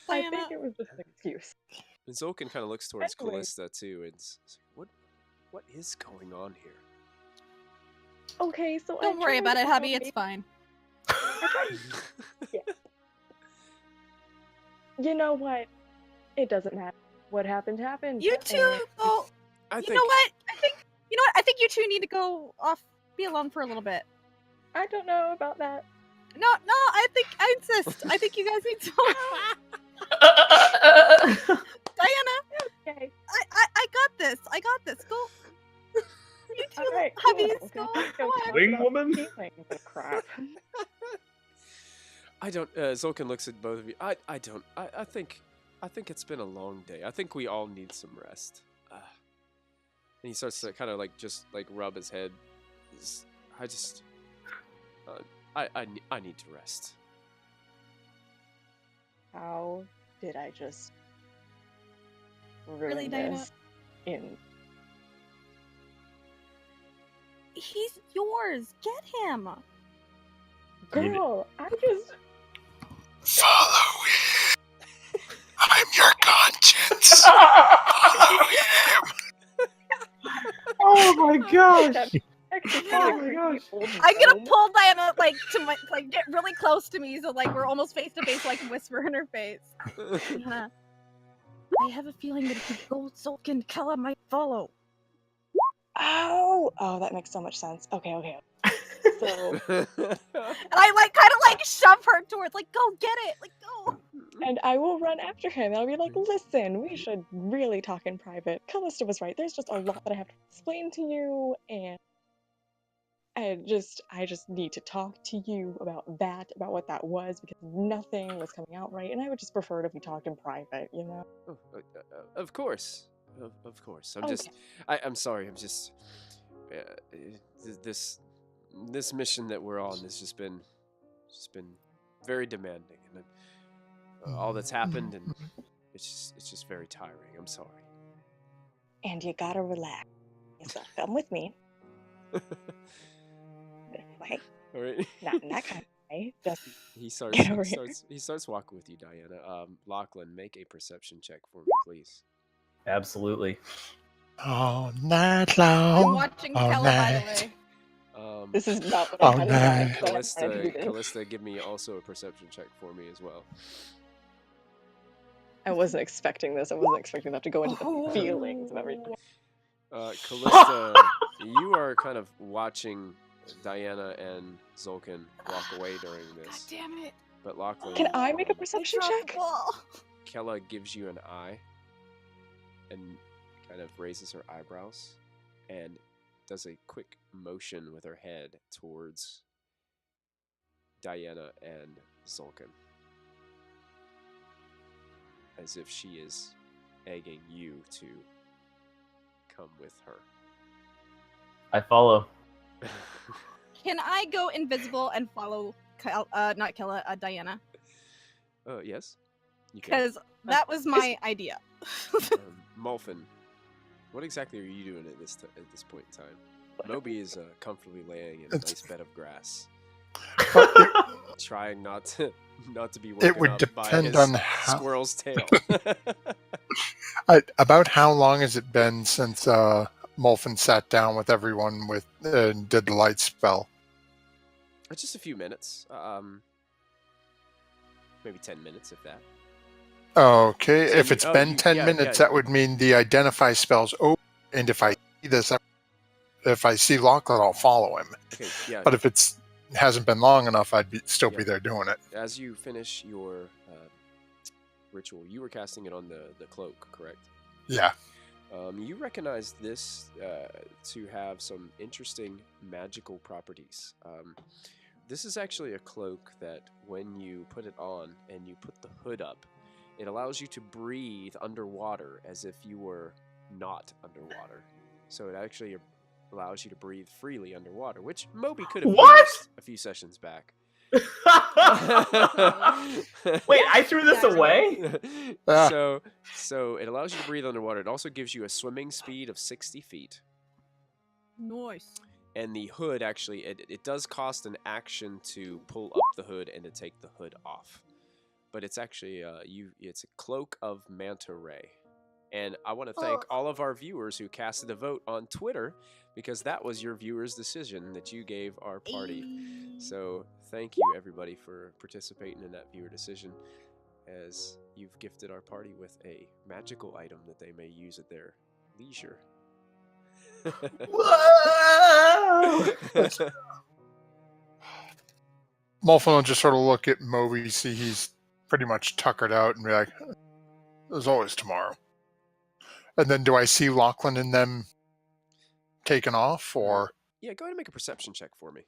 I think it was just an excuse. And Zulkin kind of looks towards Anyway. Callista too, and what is going on here? Okay, so Don't worry about it, hubby. It's fine. Yeah. You know what? It doesn't matter. What happened happened. You two and- go. I You think know what? I think you two need to go off, be alone for a little bit. I don't know about that. No, I insist. I think you guys need to. Diana, Okay. I got this. Go. You two, Alright, hubbies, cool. go. Go on. Wing woman? Feelings and crap. I don't. Zolkin looks at both of you. I don't. I think it's been a long day. I think we all need some rest. And he starts to kind of like just like rub his head. I just. I need to rest. How did I just ruin Really, Diana? this? In He's yours. Get him. girl, I just Follow him. I'm your conscience. Follow him. Oh my gosh! oh my gosh. I'm gonna pull Diana like to my get really close to me, so like we're almost face to face, so I can whisper in her face. Diana, I have a feeling that if you go Zolkin, Kella might follow. Oh, that makes so much sense. Okay. So, And I like kind of like shove her towards, like, go get it, like go. and I will run after him. I'll be like, listen, we should really talk in private. Callista was right. There's just a lot that I have to explain to you, and I just need to talk to you about what that was, because nothing was coming out right, and I would just prefer it if we talked in private, you know? Of course. Of course. I'm sorry. I'm just. This mission that we're on has just been very demanding, and all that's happened, and it's just very tiring. I'm sorry. And you gotta relax. So come with me. Like, All right. not in that kind of way. Just He starts walking with you, Diana. Lachlan, make a perception check for me, please. Absolutely. All night I'm long. watching all Kella, by the night. way. this is not what I Oh, had in no. mind. but I'm trying to do this. Callista, give me also a perception check for me as well. I wasn't expecting this. I wasn't expecting that to go into the feelings of everything. Callista, you are kind of watching Diana and Zolkin walk away during God this. damn it. But Lachlan, Can I make a perception Drop the check? ball. Kella gives you an eye and kind of raises her eyebrows and does a quick motion with her head towards Diana and Zolkin, as if she is egging you to come with her. I follow. Can I go invisible and follow not Kella, Diana? Yes. You can. Because that was my idea. Molfin, what exactly are you doing at this point in time? Moby is comfortably laying in a nice bed of grass, trying not to be woken It would up by depend his on how. squirrel's tail. About how long has it been since Molfin sat down with everyone did the light spell? Just a few minutes, maybe 10 minutes, if that. Okay, So if you- it's oh, been you- 10 yeah, minutes, yeah. that would mean the identify spell's over. And if I see this, if I see Lachlan, I'll follow him. Okay, yeah. But if it hasn't been long enough, I'd still be Yeah. there doing it. As you finish your ritual, you were casting it on the cloak, correct? Yeah. You recognize this to have some interesting magical properties. This is actually a cloak that when you put it on and you put the hood up, it allows you to breathe underwater as if you were not underwater. So it actually allows you to breathe freely underwater, which Moby could have What? used a few sessions back. Wait, I threw this away? Ah. So it allows you to breathe underwater. It also gives you a swimming speed of 60 feet. Nice. And the hood, actually, it does cost an action to pull up the hood and to take the hood off. But it's actually, it's a cloak of manta ray. And I want to thank all of our viewers who casted a vote on Twitter, because that was your viewers' decision that you gave our party. So thank you, everybody, for participating in that viewer decision, as you've gifted our party with a magical item that they may use at their leisure. Whoa! Molfin will just sort of look at Moby, see he's pretty much tuckered out, and be like, there's always tomorrow. And then do I see Lachlan and them taken off, or? Yeah, go ahead and make a perception check for me.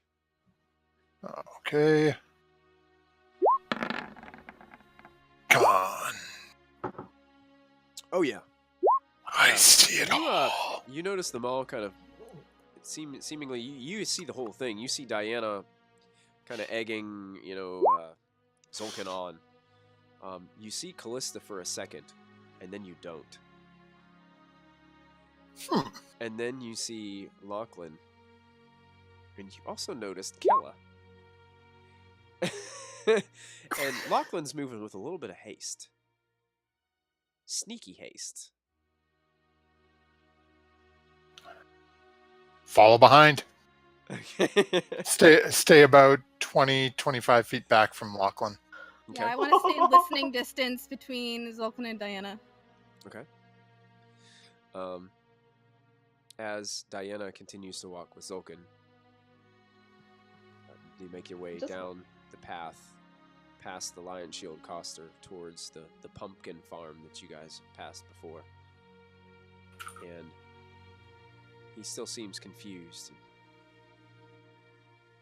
Okay. Recon. Oh yeah. I Yeah. see it You, all. you notice them all kind of seemingly. You see the whole thing. You see Diana kind of egging, Zolkin on. You see Callista for a second, and then you don't. And then you see Lachlan, and you also noticed Kella. And Lachlan's moving with a little bit of haste. Sneaky haste. Follow behind. Okay. Stay about 20-25 feet back from Lachlan. Yeah, I want to stay in listening distance between Zolkin and Diana. Okay. As Diana continues to walk with Zolkin, you make your way down the path past the Lion Shield Coster towards the pumpkin farm that you guys passed before. And he still seems confused.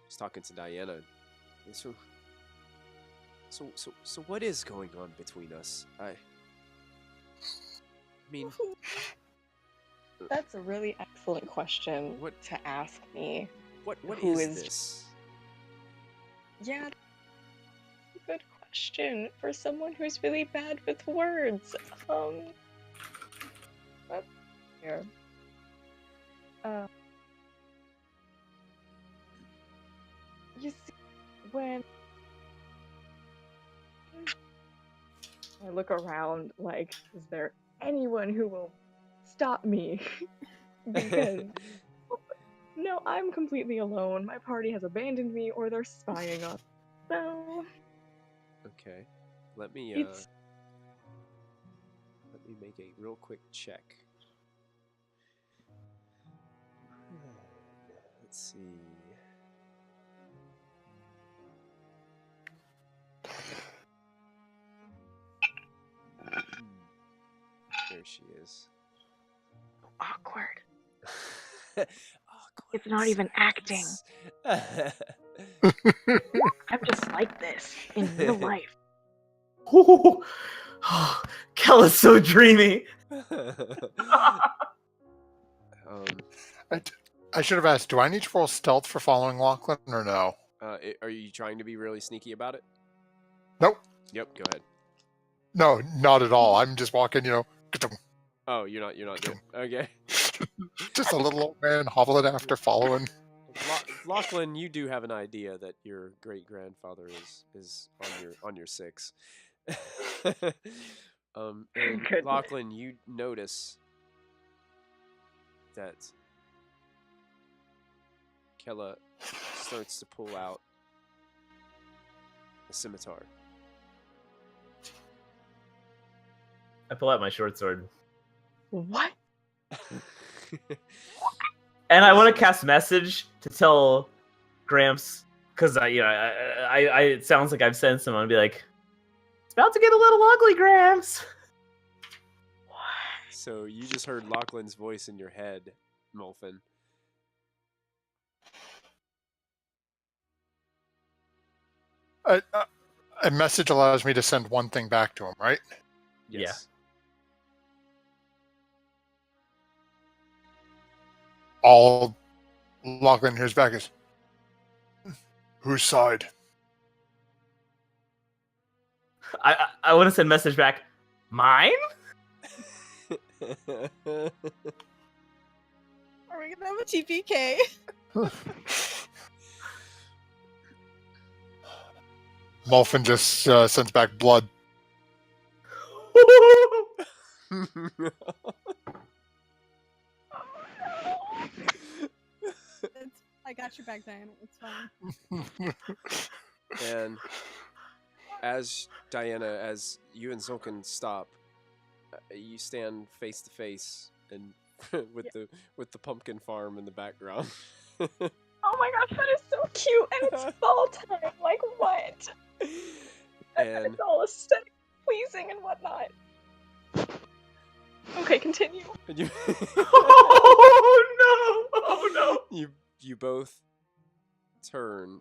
He's talking to Diana. So what is going on between us? I mean, That's a really excellent question to ask me. what Who is is- this? Yeah, good question for someone who's really bad with words. Let's here. You see, when I look around, like, is there anyone who will stop me? Because no, I'm completely alone. My party has abandoned me, or they're spying on. So Okay, let me it's make a real quick check. Let's see. There she is. awkward. Awkward It's not even acting. silence. I'm just like this in real life. Ooh. Kella's so dreamy. I should have asked, do I need to roll stealth for following Lachlan or no? Are you trying to be really sneaky about it? Nope. Yep, go ahead. No, not at all. I'm just walking, Oh, you're not doing. Okay. just a little old man hobbling after following. Lachlan, you do have an idea that your great grandfather is on your six. And Goodness. Lachlan, you notice that Kella starts to pull out a scimitar. I pull out my short sword. What? And I want to cast message to tell Gramps, because it sounds like I've sensed him. I'll be like, it's about to get a little ugly, Gramps. So you just heard Lachlan's voice in your head, Molfin. A message allows me to send one thing back to him, right? Yes. All Lachlan hears back is, whose side? I want to send message back, mine? Are we gonna have a TPK? Molfin just sends back blood. I got your back, Diana. It's fine. And as Diana, as you and Zolkin stop, you stand face to face and with the pumpkin farm in the background. Oh my gosh, that is so cute, and it's fall time. Like what? And It's all aesthetic, pleasing, and whatnot. Okay, continue. and you Oh no! Oh no! you both turn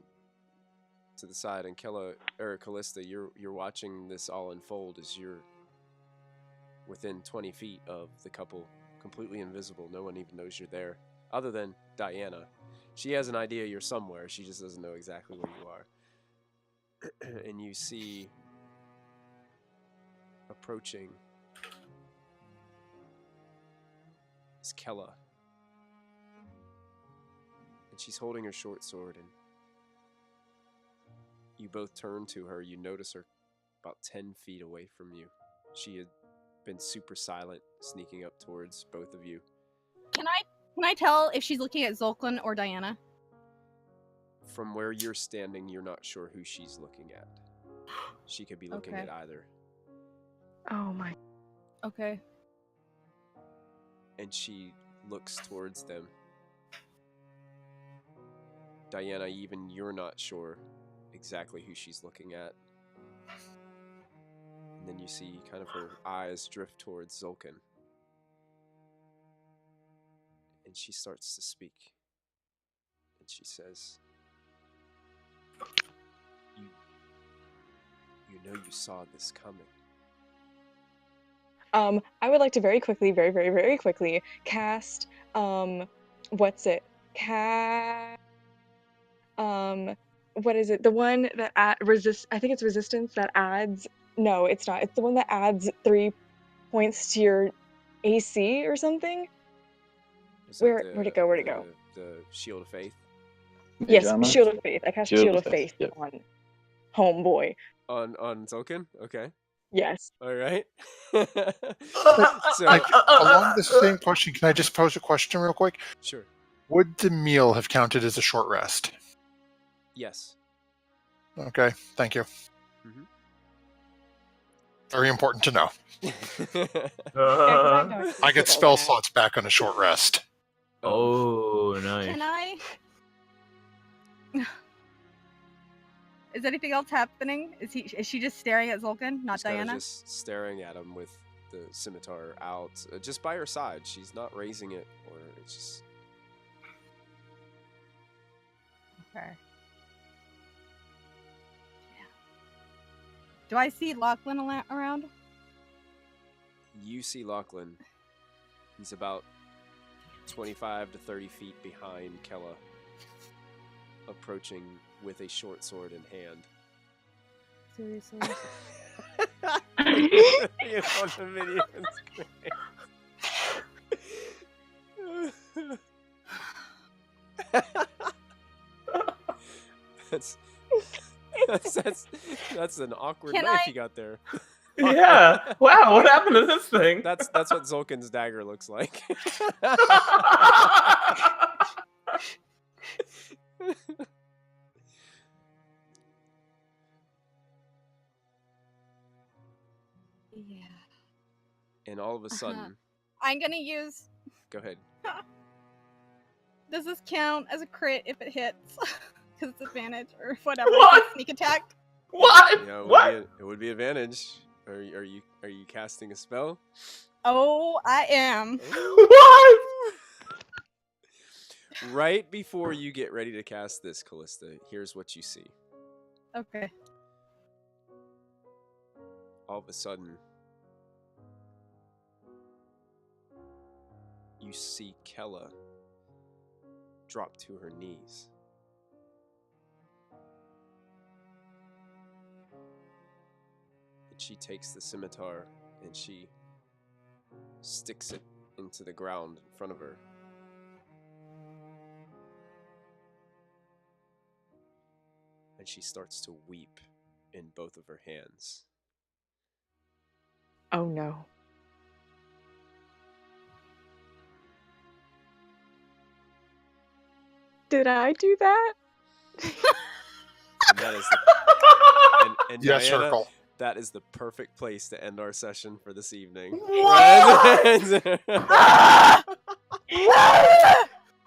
to the side, and Callista, you're watching this all unfold as you're within 20 feet of the couple, completely invisible. No one even knows you're there, other than Diana. She has an idea you're somewhere. She just doesn't know exactly where you are. And you see approaching is Kella. And she's holding her short sword, and you both turn to her. You notice her about 10 feet away from you. She had been super silent, sneaking up towards both of you. Can I tell if she's looking at Zolkin or Diana? From where you're standing, you're not sure who she's looking at. She could be looking Okay. at either. Oh my. Okay. And she looks towards them. Diana, even you're not sure exactly who she's looking at. And then you see kind of her eyes drift towards Zolkin. And she starts to speak. And she says, You know you saw this coming. I would like to very quickly, very, very, very quickly cast, what's it? What is it? The one that I think it's resistance that adds, no, it's not. It's the one that adds 3 points to your AC or something. Is that Where'd it go? The Shield of Faith? Yes, Mage armor? Shield of Faith. I cast Shield of Faith Yep. on Homeboy. On Zolkin? Okay. Yes. All right. Like, So, along the same question, can I just pose a question real quick? sure. Would the meal have counted as a short rest? Yes. Okay, thank you. Mhm. Very important to know. Uh, I get spell slots back on a short rest. oh, nice. Can I? Is anything else happening? Is she just staring at Zolkin, not She's kinda Diana? just staring at him with the scimitar out, just by her side. She's not raising it, or it's just. Okay. Yeah. Do I see Lachlan around? You see Lachlan. He's about 25 to 30 feet behind Kella, approaching with a short sword in hand. Seriously? You know, the video is great. That's an awkward Can knife I- you got there. Yeah. Wow, what happened to this thing? That's what Zolkin's dagger looks like. Yeah. And all of a sudden, I'm gonna use. go ahead. Does this count as a crit if it hits? Because it's advantage or whatever. What? Sneak attack. What? You know, What? it would be advantage. Are you casting a spell? Oh, I am. What? Right before you get ready to cast this, Callista, here's what you see. Okay. All of a sudden, you see Kella drop to her knees. And she takes the scimitar and she sticks it into the ground in front of her. And she starts to weep in both of her hands. Oh no. Did I do that? And that is the, and Yes, Diana, circle. that is the perfect place to end our session for this evening. What?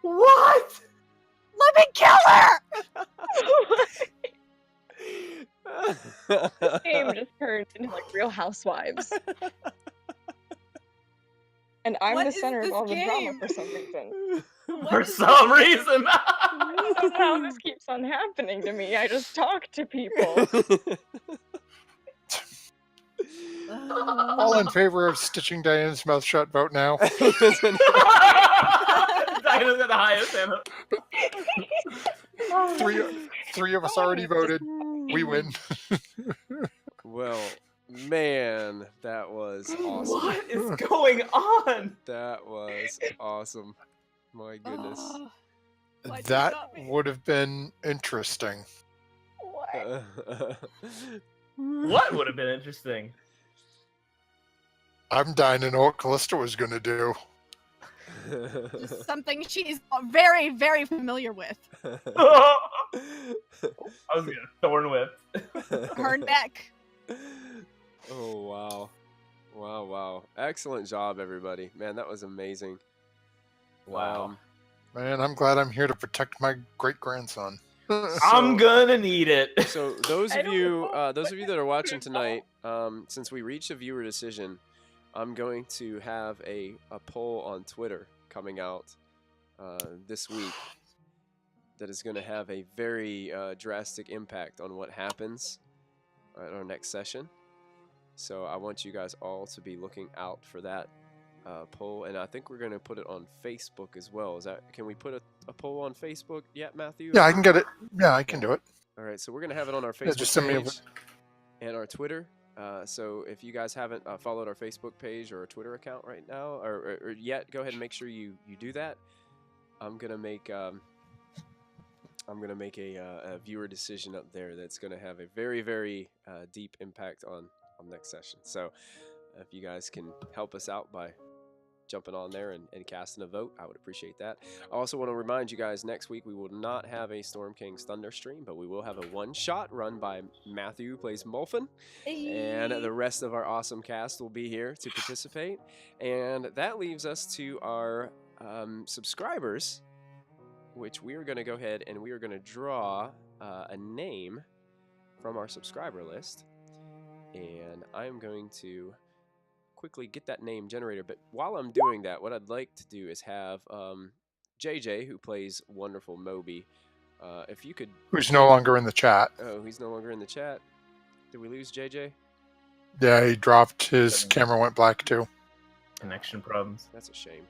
What? Let me kill her! This game just turned into like Real Housewives. And I'm What the is center of this all the drama game? for some reason. For some reason. I don't know how this keeps keeps on happening to me. I just talk to people. All in favor of stitching Diana's mouth shut, vote now. Diana's at the highest, Anna. Three of us already voted. We win. Well, man, that was awesome. What is going on? That was awesome. My goodness. Why'd you That stop me? would have been interesting. What? What would have been interesting? I'm dying to know what Callista was going to do. Just something she's very, very familiar with. I was gonna thorn whip. Her neck. Oh, wow. Wow. Excellent job, everybody. Man, that was amazing. Wow. Man, I'm glad I'm here to protect my great-grandson. I'm gonna need it. So those I of don't you know. that are watching tonight, since we reached a viewer decision, I'm going to have a poll on Twitter coming out this week that is going to have a very drastic impact on what happens at our next session. So I want you guys all to be looking out for that poll, and I think we're going to put it on Facebook as well. Can we put a poll on Facebook yet, Matthew? Yeah, I can get it. Yeah, I can do it. All right, so we're going to have it on our Yeah, Facebook just send me a- page and our Twitter. So if you guys haven't followed our Facebook page or our Twitter account right now, or yet, go ahead and make sure you do that. I'm gonna make a viewer decision up there that's gonna have a very, very deep impact on next session. So if you guys can help us out by jumping on there and casting a vote, I would appreciate that. I also want to remind you guys, next week we will not have a Storm King's Thunder stream, but we will have a one-shot run by Matthew, who plays Molfin, and the rest of our awesome cast will be here to participate. And that leaves us to our subscribers, which we are going to go ahead and we are going to draw a name from our subscriber list. And I'm going to quickly get that name generator, but while I'm doing that, what I'd like to do is have JJ, who plays wonderful Moby, if you could... Who's no longer in the chat. Oh, he's no longer in the chat. Did we lose JJ? Yeah, he dropped. His camera went black too. Connection problems. That's a shame.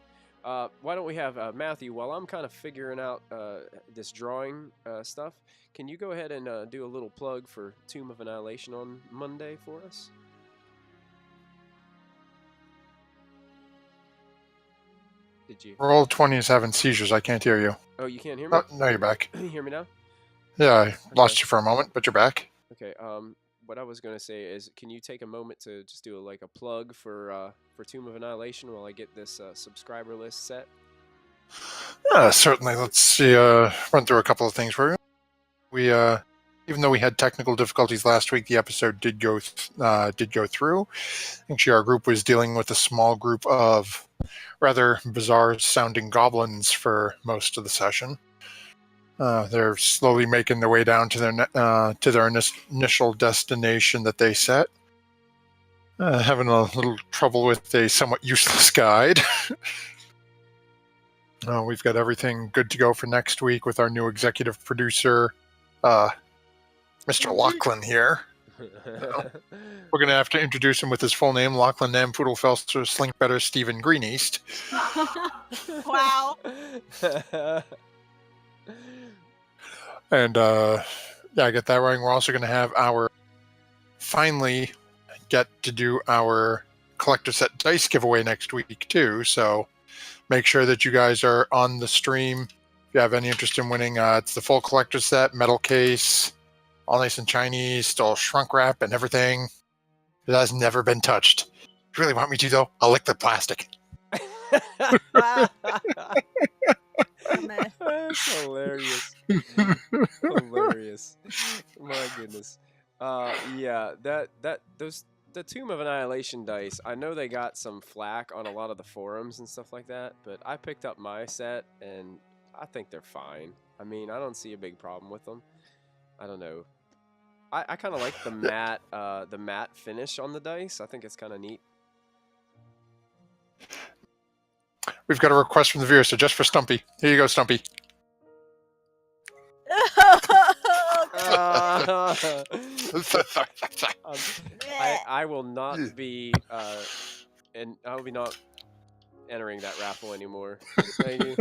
Why don't we have Matthew, while I'm kind of figuring out this drawing stuff, can you go ahead and do a little plug for Tomb of Annihilation on Monday for us? Did you? Roll 20 is having seizures. I can't hear you. Oh, you can't hear me? Oh, no, you're back. You hear me now? Yeah, I lost you for a moment, but you're back. Okay. What I was gonna say is, can you take a moment to just do a plug for Tomb of Annihilation while I get this subscriber list set? Certainly. Let's see. Run through a couple of things for you. We, even though we had technical difficulties last week, the episode did go through. Actually, our group was dealing with a small group of rather bizarre-sounding goblins for most of the session. They're slowly making their way down to their initial destination that they set. Having a little trouble with a somewhat useless guide. We've got everything good to go for next week with our new executive producer, Mr. Lachlan here. We're going to have to introduce him with his full name, Lachlan Nampoodlefelster Slinkbetter Stephen Greeneast. Wow. And, I get that right. We're also going to have finally get to do our collector set dice giveaway next week, too. So make sure that you guys are on the stream. If you have any interest in winning, it's the full collector set, metal case, all nice and Chinese, still shrunk wrap and everything. It has never been touched. If you really want me to, though, I'll lick the plastic. That's hilarious. Hilarious. My goodness. The Tomb of Annihilation dice, I know they got some flack on a lot of the forums and stuff like that, but I picked up my set and I think they're fine. I mean, I don't see a big problem with them. I don't know. I kind of like the matte finish on the dice. I think it's kind of neat. We've got a request from the viewer, so just for Stumpy. Here you go, Stumpy. I will not be and I will be not entering that raffle anymore. Thank you.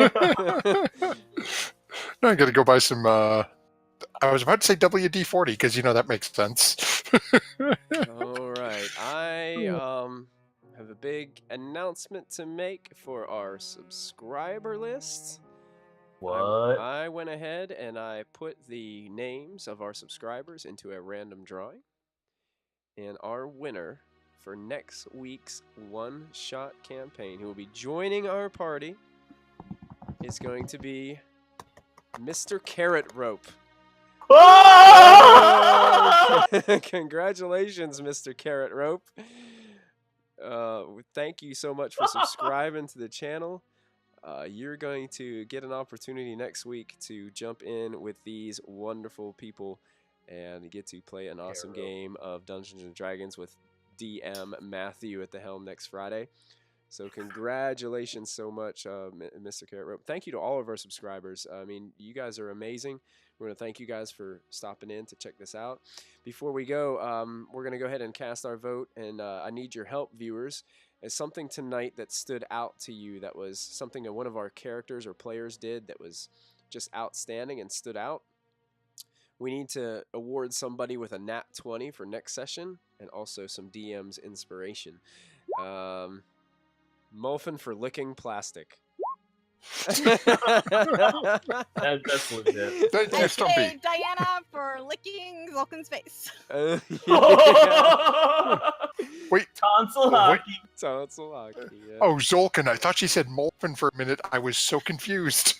No, I got to go buy some. I was about to say WD-40 because that makes sense. All right, I have a big announcement to make for our subscriber list. What? I went ahead and I put the names of our subscribers into a random drawing, and our winner for next week's one-shot campaign, who will be joining our party, is going to be Mr. Carrot Rope. Oh! Congratulations, Mr. Carrot Rope. Thank you so much for subscribing to the channel. You're going to get an opportunity next week to jump in with these wonderful people and get to play an awesome game of Dungeons & Dragons with DM Matthew at the helm next Friday. So congratulations so much, Mr. Carrot Rope. Thank you to all of our subscribers. I mean, you guys are amazing. We're going to thank you guys for stopping in to check this out. Before we go, we're going to go ahead and cast our vote, and I need your help, viewers. Is something tonight that stood out to you, that was something that one of our characters or players did that was just outstanding and stood out? We need to award somebody with a nat 20 for next session, and also some DM's inspiration. Molfin for licking plastic. That's legit. Just don't be. Diana for licking Zulkin's face. Wait. Tonsil Wait. hockey. Tonsil hockey, yeah. Oh, Zolkin. I thought she said Molfin for a minute. I was so confused.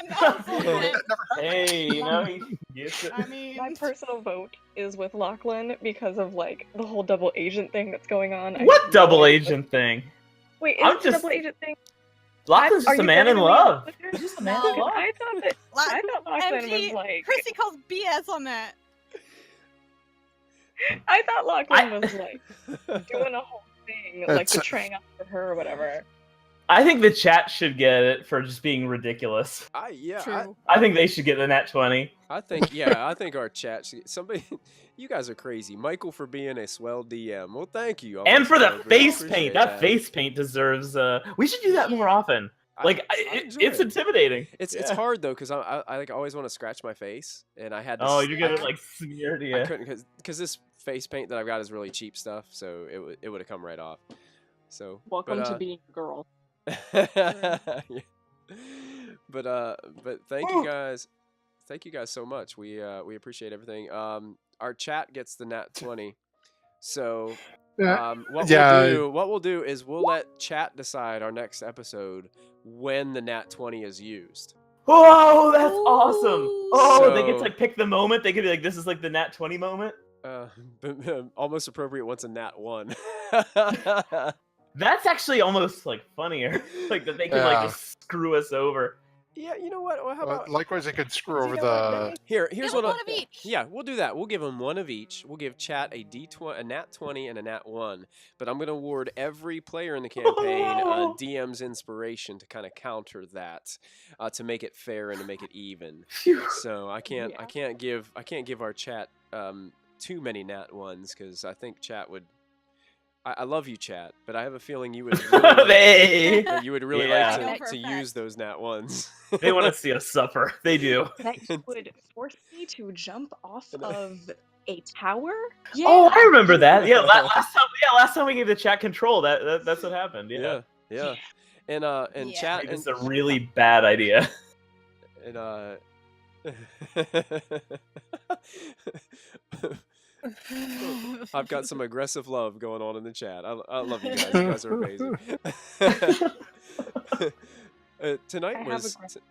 Hey, he gets it. I mean, My personal vote is with Lachlan because of like the whole double agent thing that's going on. I What have no double idea agent thing? Wait, I'm is it a just- double agent thing? Lachlan's Are just a you man in going to be love. with her? He's just a man No. in love. I thought Lachlan was like. Chrissy calls BS on that. I thought Lachlan was like doing a whole thing, like It's- betraying us for her or whatever. I think the chat should get it for just being ridiculous. True. I think they should get the nat 20. I think our chat should, somebody. You guys are crazy. Michael for being a swell DM. Well, thank you. And for the Almost face appreciate paint. That face paint deserves. We should do that more often. I enjoy It's it. intimidating. It's Yeah. hard though, because I like always want to scratch my face, and I had. To Oh, s- you're I gonna cou- like smeared, I yeah. couldn't because this face paint that I've got is really cheap stuff, so it would have come right off. So Welcome but, to being a girl. yeah. But thank you guys. Thank you guys so much. We appreciate everything. Our chat gets the nat 20. So what we'll do is we'll let chat decide our next episode when the nat 20 is used. Whoa, that's awesome. Oh, they get to So- like pick the moment. They could be like, this is like the nat 20 moment. Almost appropriate once a nat 1. That's actually almost like funnier. Like that they can like Yeah. just screw us over. Yeah, you know what? Well, how about Likewise, I could screw over You know what, the. here's Give what them one of each. Yeah, we'll do that. We'll give them one of each. We'll give chat a D20, a nat 20, and a nat 1. But I'm going to award every player in the campaign DM's inspiration to kind of counter that, to make it fair and to make it even. So I can't give our chat too many nat 1s, because I think chat would. I love you, chat, but I have a feeling you would really they you would really Yeah. like For to a use those nat 1s. they want to see us suffer. They do. That would force me to jump off of a tower. Yeah. Oh, I remember that. Yeah, last time we gave the chat control, that's what happened. Yeah. Yeah. And Yeah. chat It's and a really bad idea. I've got some aggressive love going on in the chat. I love you guys. You guys are amazing.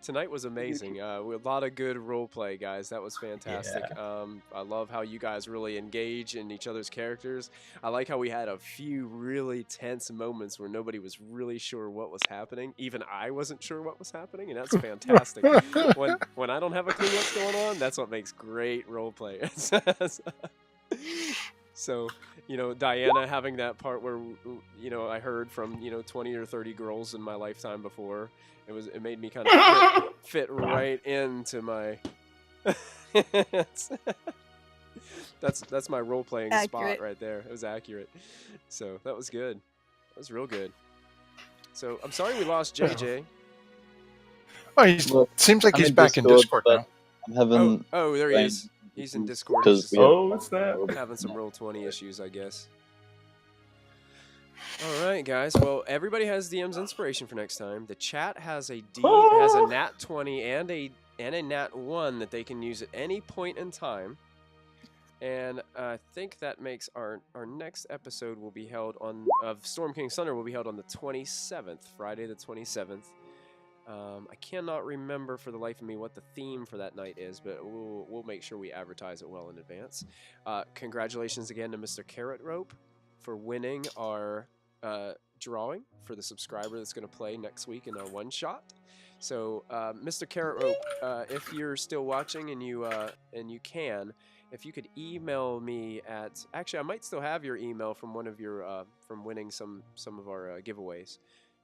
Tonight was amazing. With a lot of good role play, guys. That was fantastic. I love how you guys really engage in each other's characters. I like how we had a few really tense moments where nobody was really sure what was happening. Even I wasn't sure what was happening, and that's fantastic. when I don't have a clue what's going on, that's what makes great role play. So, Diana having that part where, I heard from, 20 or 30 girls in my lifetime before. It made me kind of fit right into my. That's my role playing spot Accurate. right there. It was accurate. So that was good. That was real good. So I'm sorry we lost JJ. Oh, Look, seems like I'm he's in back in Discord, Discord but now. I'm having Oh, there he is. He's in Discord. because He's we just have Oh, snap. having some Roll20 issues, I guess. All right, guys. Well, everybody has DM's inspiration for next time. The chat has a nat 20 and a nat 1 that they can use at any point in time. And I think that makes our next episode will be held on of Storm King's Thunder will be held on the 27th, Friday the 27th. I cannot remember for the life of me what the theme for that night is, but we'll make sure we advertise it well in advance. Congratulations again to Mr. Carrot Rope for winning our drawing for the subscriber that's going to play next week in our one shot. So, Mr. Carrot Rope, if you're still watching and you can, if you could email me at actually I might still have your email from one of your from winning some of our giveaways.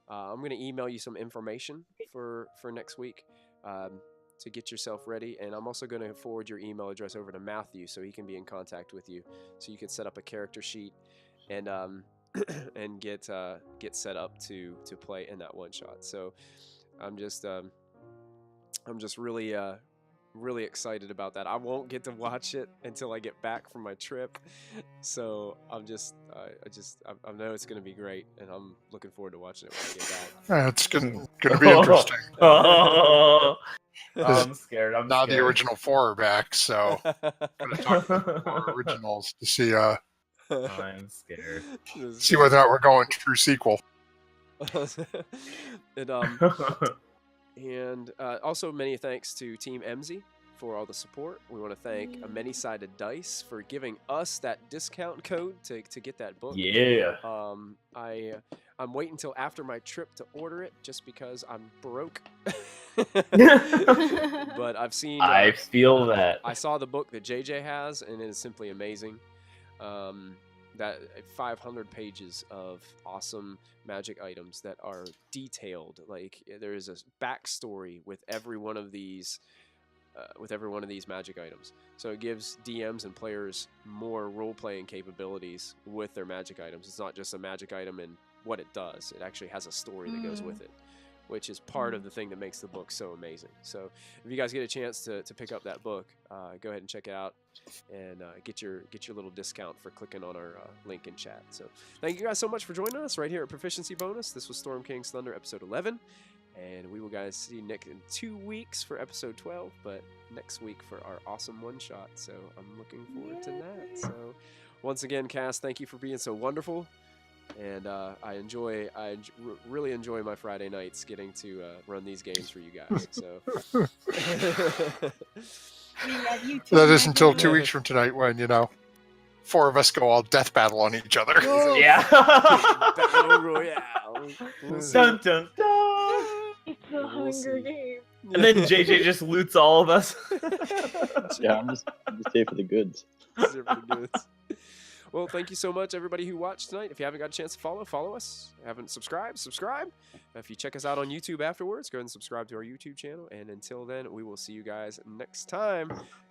I'm going to email you some information for next week to get yourself ready, and I'm also going to forward your email address over to Matthew so he can be in contact with you, so you can set up a character sheet and and get set up to play in that one shot. So I'm just really excited about that. I won't get to watch it until I get back from my trip, so I know it's going to be great, and I'm looking forward to watching it when I get back. It's gonna be interesting. Oh, I'm scared. I'm Now scared. the original 4 are back, so gonna talk to the 4 originals to see I'm scared. see whether or not we're going true sequel. And also many thanks to Team MZ for all the support. We want to thank a Many-Sided Dice for giving us that discount code to get that book. Yeah. I'm waiting until after my trip to order it just because I'm broke. But I've seen I feel that. I saw the book that JJ has, and it is simply amazing. That 500 pages of awesome magic items that are detailed. Like there is a backstory with every one of these magic items. So it gives DMs and players more role-playing capabilities with their magic items. It's not just a magic item and what it does. It actually has a story that goes with it, which is part of the thing that makes the book so amazing. So if you guys get a chance to pick up that book, go ahead and check it out and get your little discount for clicking on our link in chat. So thank you guys so much for joining us right here at Proficiency Bonus. This was Storm King's Thunder episode 11, and we will guys see Nick in 2 weeks for episode 12, but next week for our awesome one shot. So I'm looking forward to that. So once again, Cass, thank you for being so wonderful. And I really enjoy my Friday nights getting to run these games for you guys. So We love you too, That is my until friend. 2 weeks from tonight when 4 of us go all death battle on each other. Yeah. Battle Royale. We'll see. Dun dun dun. It's the We'll Hunger see. Games. And then JJ just loots all of us. Yeah, I'm just here for the goods. Super good. Well, thank you so much, everybody who watched tonight. If you haven't got a chance to follow us. Haven't subscribed. If you check us out on YouTube afterwards, go ahead and subscribe to our YouTube channel. And until then, we will see you guys next time.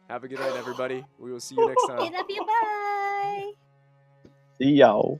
Have a good night, everybody. We will see you next time. I love you. Bye. See y'all.